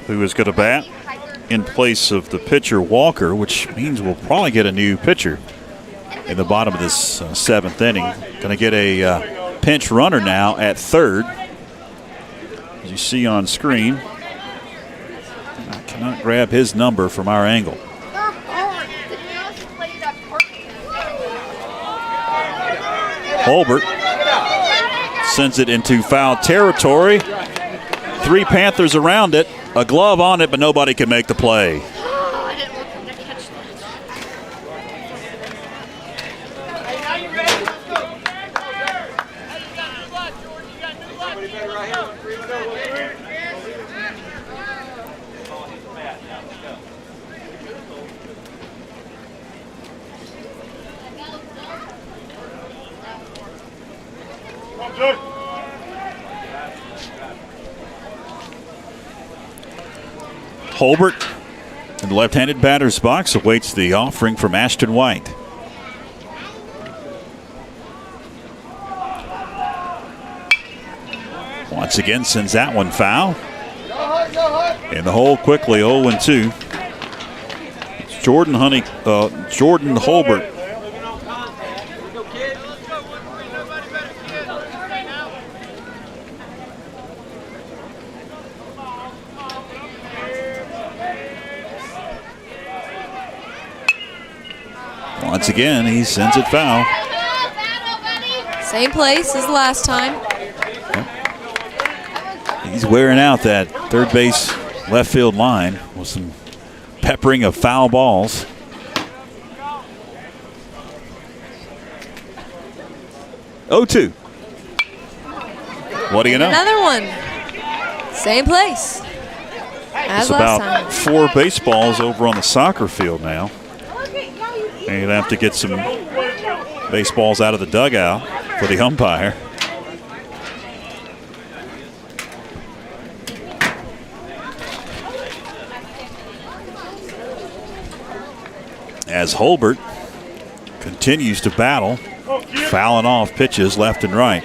Who is going to bat in place of the pitcher Walker, which means we'll probably get a new pitcher in the bottom of this 7th inning. Going to get a pinch runner now at third. As you see on screen, I cannot grab his number from our angle. Holbert sends it into foul territory. 3 Panthers around it, a glove on it, but nobody can make the play. Holbert in the left-handed batter's box awaits the offering from Ashton White. Once again sends that one foul. In the hole quickly, 0-2. It's Jordan Holbert. Once again, he sends it foul. Same place as last time. He's wearing out that third base left field line with some peppering of foul balls. Oh, 2. What do you know? Another one. Same place as It's last about time. 4 baseballs over on the soccer field now. And you'd have to get some baseballs out of the dugout for the umpire. As Holbert continues to battle, fouling off pitches left and right.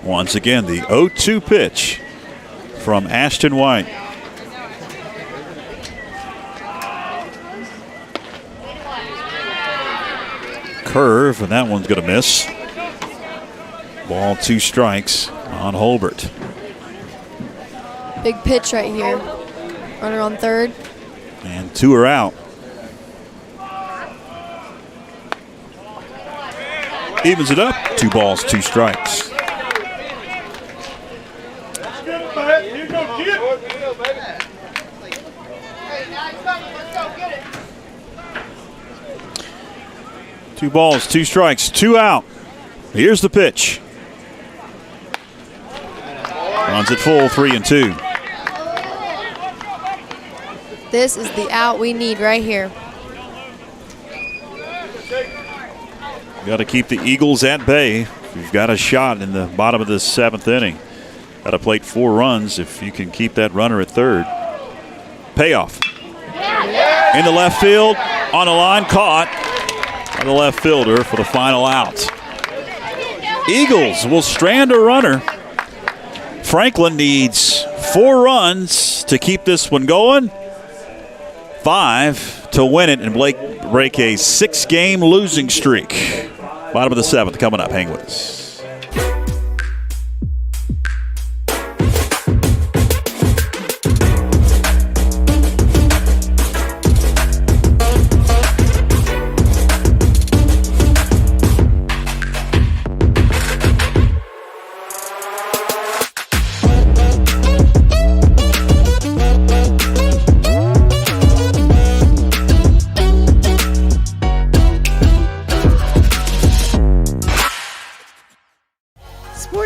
Once again, the 0-2 pitch from Ashton White. curve, and that one's going to miss. Ball 2 strikes on Holbert. Big pitch right here. Runner on third. And 2 are out. Evens it up. 2 balls, 2 strikes. Two balls, 2 strikes, 2 out. Here's the pitch. Runs it full, 3-2. This is the out we need right here. Got to keep the Eagles at bay. You've got a shot in the bottom of the 7th inning. Got to plate 4 runs if you can keep that runner at third. Payoff. In the left field, on the line, caught by the left fielder for the final out. Eagles will strand a runner. Franklin needs 4 runs to keep this one going. 5 to win it and break a 6-game losing streak. Bottom of the 7th coming up. Hang with us.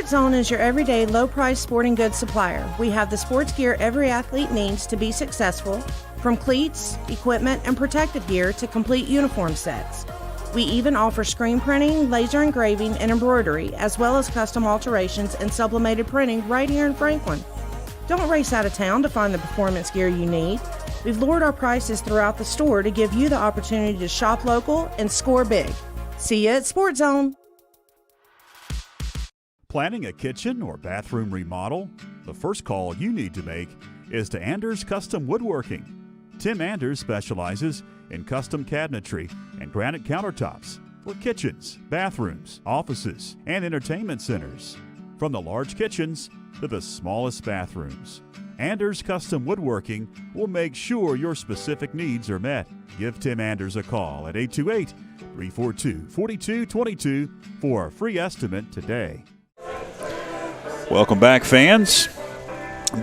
Zone is your everyday low-price sporting goods supplier. We have the sports gear every athlete needs to be successful, from cleats, equipment, and protective gear to complete uniform sets. We even offer screen printing, laser engraving, and embroidery, as well as custom alterations and sublimated printing right here in Franklin. Don't race out of town to find the performance gear you need. We've lowered our prices throughout the store to give you the opportunity to shop local and score big. See you at Sports Zone. Planning a kitchen or bathroom remodel? The first call you need to make is to Anders Custom Woodworking. Tim Anders specializes in custom cabinetry and granite countertops for kitchens, bathrooms, offices, and entertainment centers. From the large kitchens to the smallest bathrooms, Anders Custom Woodworking will make sure your specific needs are met. Give Tim Anders a call at 828-342-4222 for a free estimate today. Welcome back, fans.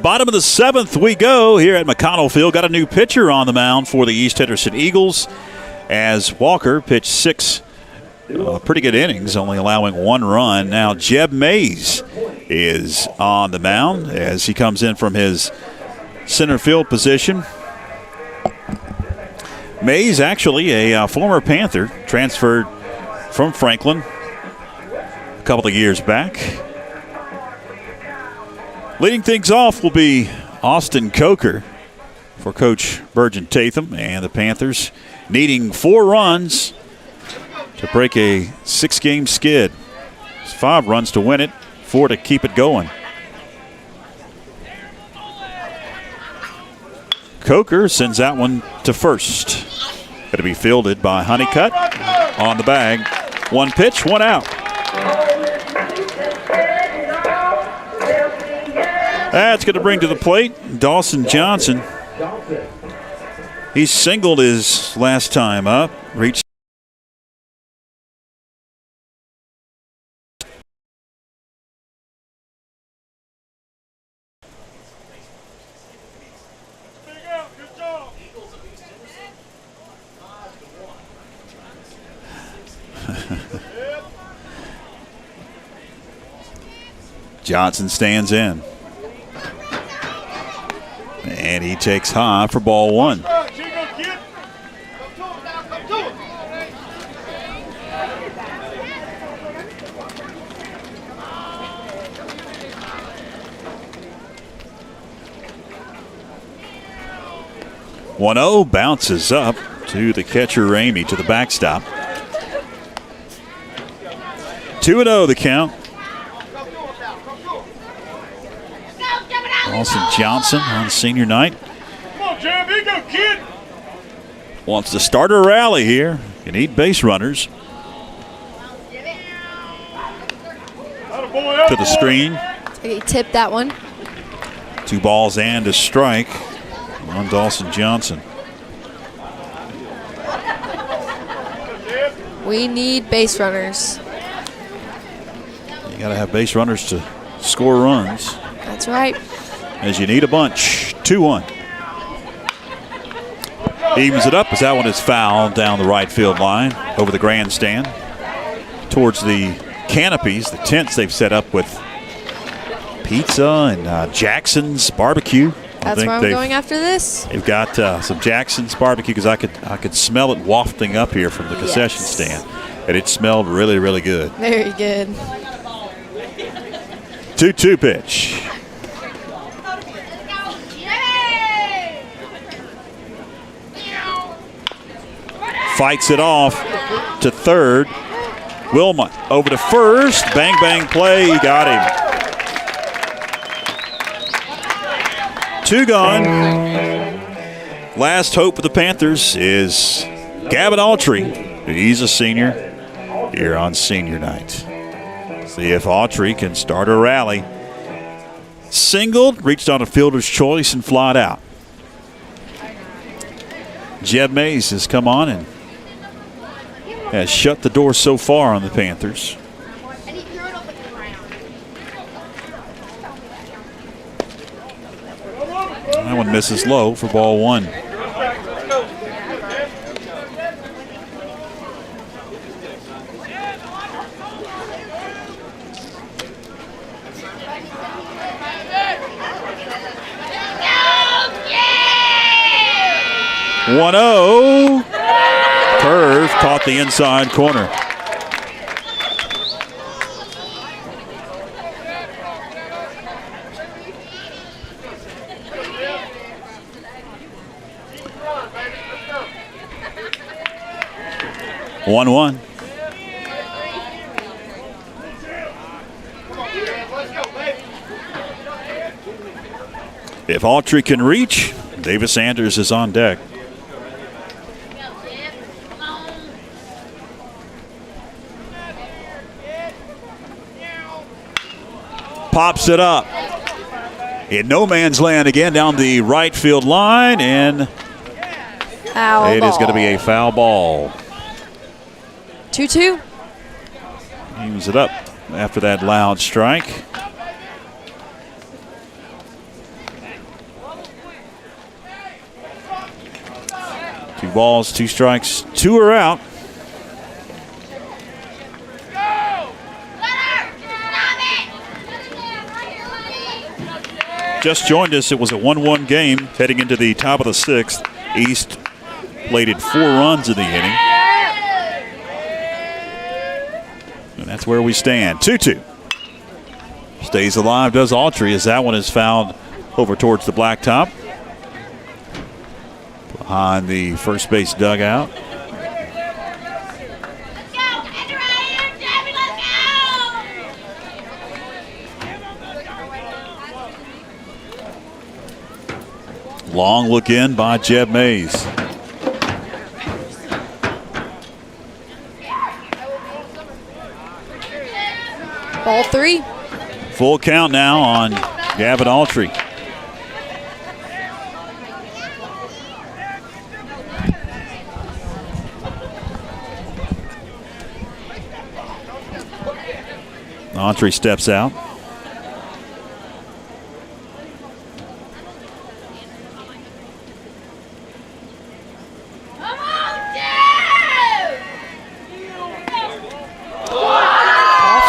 Bottom of the 7th we go here at McConnell Field. Got a new pitcher on the mound for the East Henderson Eagles as Walker pitched 6 pretty good innings, only allowing 1 run. Now Jeb Mays is on the mound as he comes in from his center field position. Mays actually a former Panther, transferred from Franklin a couple of years back. Leading things off will be Austin Coker for Coach Burgeon Tatham and the Panthers, needing 4 runs to break a 6-game skid. It's 5 runs to win it, 4 to keep it going. Coker sends that one to first. Going to be fielded by Honeycutt on the bag. 1 pitch, 1 out. That's going to bring to the plate Dawson Johnson. He singled his last time up, reached. Johnson stands in. And he takes high for ball 1. One 0 bounces up to the catcher Ramey to the backstop. 2-0 the count. Dawson Johnson on senior night. Come on, Jam, here you go, kid. Wants to start a rally here. You need base runners. to the screen. He tipped that one. 2 balls and a strike on Dawson Johnson. We need base runners. You got to have base runners to score runs. That's right. As you need a bunch. 2-1. Evens it up as that one is fouled down the right field line over the grandstand towards the canopies, the tents they've set up with pizza and Jackson's barbecue. That's where I'm going after this. They've got some Jackson's barbecue because I could smell it wafting up here from the concession stand, and it smelled really, really good. Very good. 2-2 pitch. Fights it off to third. Wilmot over to first. Bang, bang play. He got him. 2 gone. Last hope for the Panthers is Gavin Autry. He's a senior here on senior night. See if Autry can start a rally. Singled, reached on a fielder's choice and flied out. Jeb Mays has come on and has shut the door so far on the Panthers. That one misses low for ball 1. One 0. Curve caught the inside corner. One. If Autry can reach, Davis Sanders is on deck. Pops it up. In no man's land again down the right field line, and it is going to be a foul ball. 2-2. Evens it up after that loud strike. Two balls, 2 strikes, 2 are out. Just joined us. It was a 1-1 game heading into the top of the 6th. East plated 4 runs in the inning. And that's where we stand. 2-2. Stays alive, does Autry, as that one is fouled over towards the blacktop. Behind the first base dugout. Long look in by Jeb Mays. Ball 3. Full count now on Gavin Autry. Autry steps out.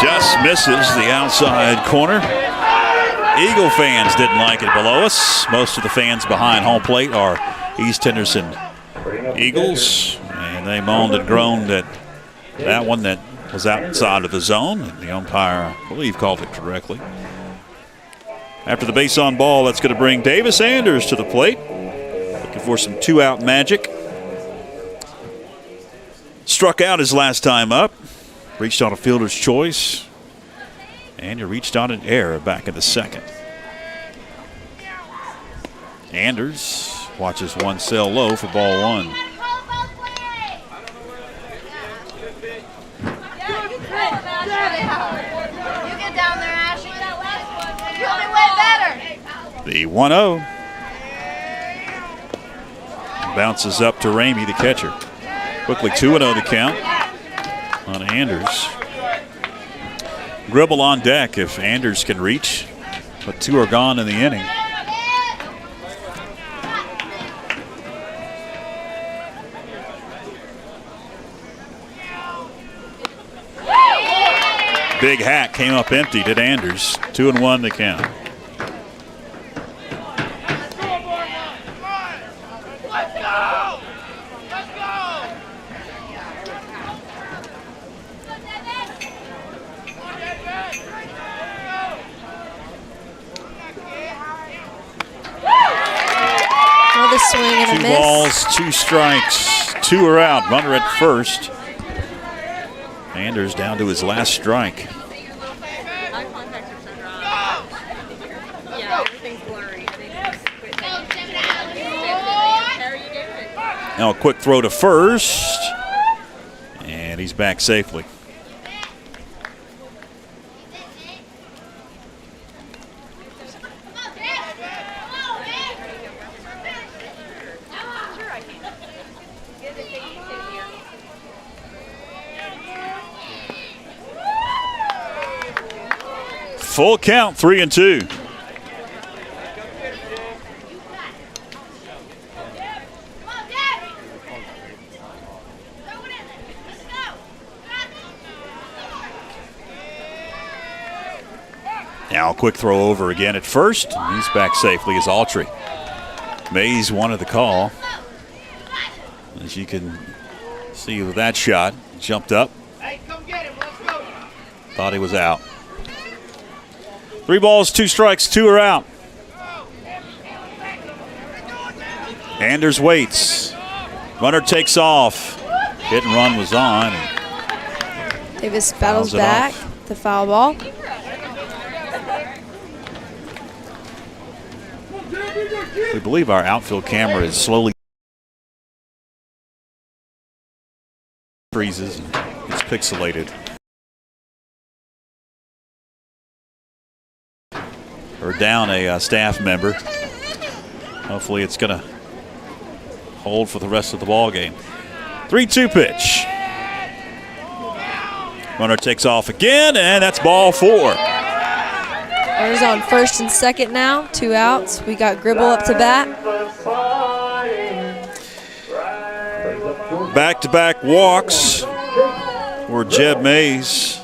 Just misses the outside corner. Eagle fans didn't like it below us. Most of the fans behind home plate are East Henderson Eagles, and they moaned and groaned at that one that was outside of the zone. And the umpire, I believe, called it correctly. After the base on ball, that's going to bring Davis Sanders to the plate. Looking for some 2-out magic. Struck out his last time up. Reached on a fielder's choice. And he reached on an error back in the 2nd. Anders watches one sail low for ball 1. You get down The 1-0. Bounces up to Ramey, the catcher. Quickly 2-0 the count on Anders. Gribble on deck if Anders can reach, but 2 are gone in the inning. Big hack came up empty, did Anders. 2-1 the count. Another swing and a miss. 2 balls, 2 strikes, 2 are out. Runner at first. Anders down to his last strike. Now a quick throw to first, and he's back safely. Full count, 3-2. Now a quick throw over again at first. And he's back safely as Autry. Mays wanted the call. As you can see with that shot, jumped up. Thought he was out. 3 balls, 2 strikes, 2 are out. Anders waits. Runner takes off. Hit and run was on. Davis battles back. The foul ball. We believe our outfield camera is slowly freezes. It's pixelated. We're down a staff member. Hopefully it's going to hold for the rest of the ball game. 3-2 pitch. Runner takes off again, and that's ball 4. Runners on first and second now, 2 outs. We got Gribble up to bat. Back-to-back walks for Jeb Mays.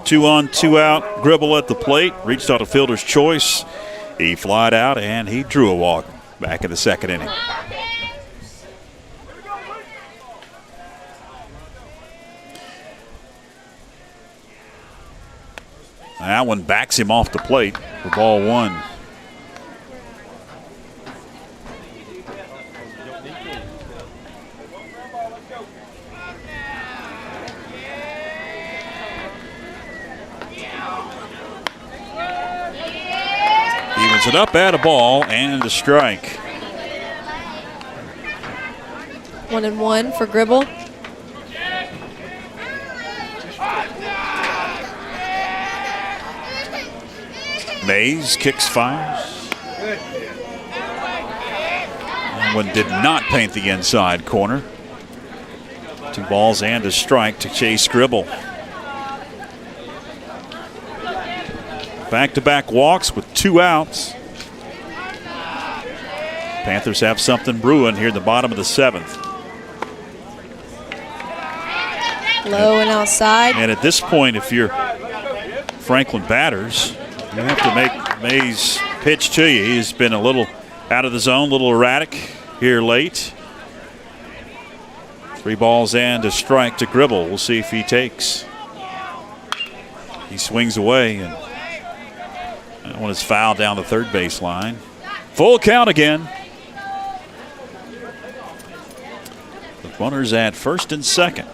2 on, 2 out. Gribble at the plate. Reached out a fielder's choice. He flied out, and he drew a walk back in the second inning. That one backs him off the plate for ball 1. Evens it up at a ball and a strike. 1-1 for Gribble. Mays kicks, fires. That one did not paint the inside corner. 2 balls and a strike to Chase Gribble. Back-to-back walks with 2 outs. Panthers have something brewing here in the bottom of the 7th. Low and outside. And at this point, if you're Franklin batters, you have to make Mays pitch to you. He's been a little out of the zone, a little erratic here late. 3 balls and a strike to Gribble. We'll see if he takes. He swings away, and that one is fouled down the third base line. Full count again. The runners at first and second.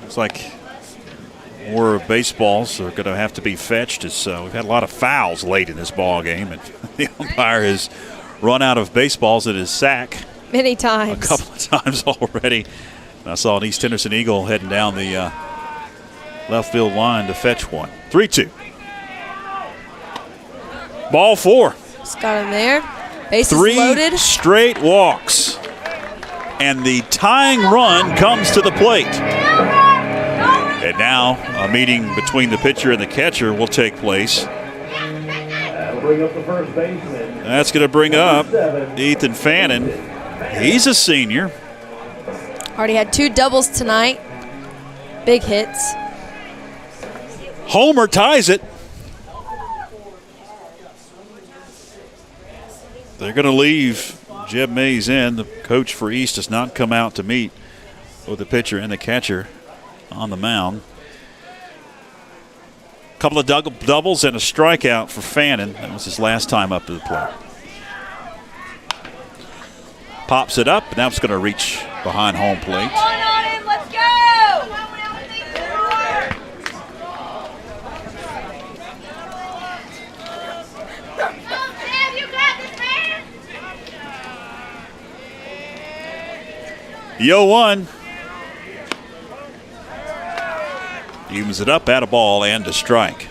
Looks like more baseballs are going to have to be fetched. As we've had a lot of fouls late in this ball game, and the umpire has run out of baseballs at his sack. Many times. A couple of times already. I saw an East Henderson Eagle heading down the left field line to fetch one. 3-2. Ball 4. Just got him there. Bases 3 loaded. straight walks. And the tying run comes to the plate. And now a meeting between the pitcher and the catcher will take place. That'll bring up the first baseman. That's going to bring up Ethan Fannin. He's a senior. Already had 2 doubles tonight. Big hits. Homer ties it. They're going to leave Jeb Mays in. The coach for East does not come out to meet with the pitcher and the catcher on the mound. A couple of doubles and a strikeout for Fannin. That was his last time up to the plate. Pops it up, and now it's going to reach behind home plate. Let's go! Yo 1. Evens it up at a ball and a strike.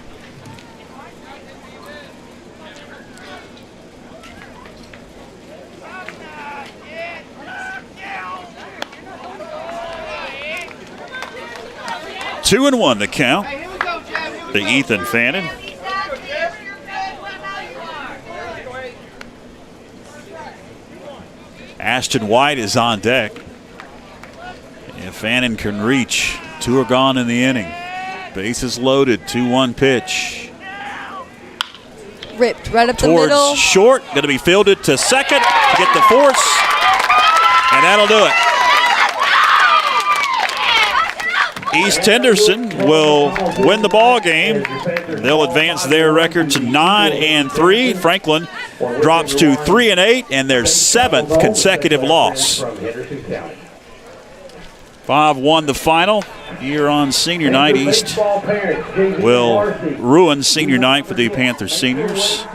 Two and 1 to count to Ethan Fannin. Ashton White is on deck. If Fannin can reach, 2 are gone in the inning. Bases loaded, 2-1 pitch. Ripped right up the Towards middle. short, going to be fielded to second to get the force, and that'll do it. East Henderson will win the ball game. They'll advance their record to 9-3. Franklin drops to 3-8, and their 7th consecutive loss. 5-1 the final. Here on senior night, East will ruin senior night for the Panther seniors.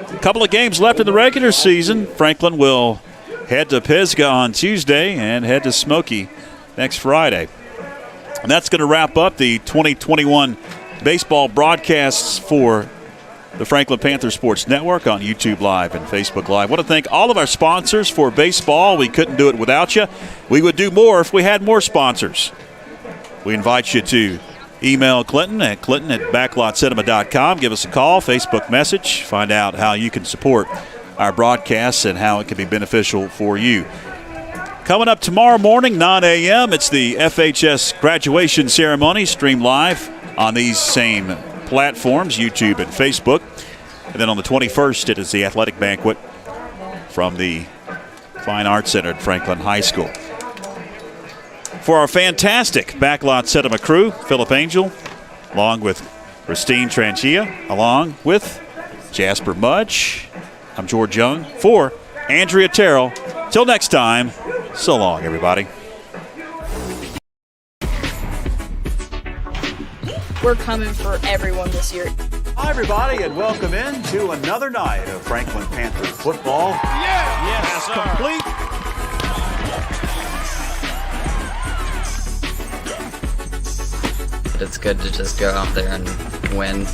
A couple of games left in the regular season. Franklin will head to Pisgah on Tuesday and head to Smoky next Friday. And that's going to wrap up the 2021 baseball broadcasts for the Franklin Panther Sports Network on YouTube Live and Facebook Live. I want to thank all of our sponsors for baseball. We couldn't do it without you. We would do more if we had more sponsors. We invite you to email Clinton at backlotcinema.com. Give us a call, Facebook message. Find out how you can support our broadcasts and how it can be beneficial for you. Coming up tomorrow morning, 9 a.m., it's the FHS graduation ceremony, streamed live on these same platforms, YouTube and Facebook. And then on the 21st, it is the athletic banquet from the Fine Arts Center at Franklin High School. For our fantastic Backlot Cinema crew, Philip Angel, along with Christine Tranchia, along with Jasper Mudge, I'm George Young, for Andrea Terrell. Till next time, so long, everybody. We're coming for everyone this year. Hi, everybody, and welcome in to another night of Franklin Panther football. Yes, complete. It's good to just go out there and win.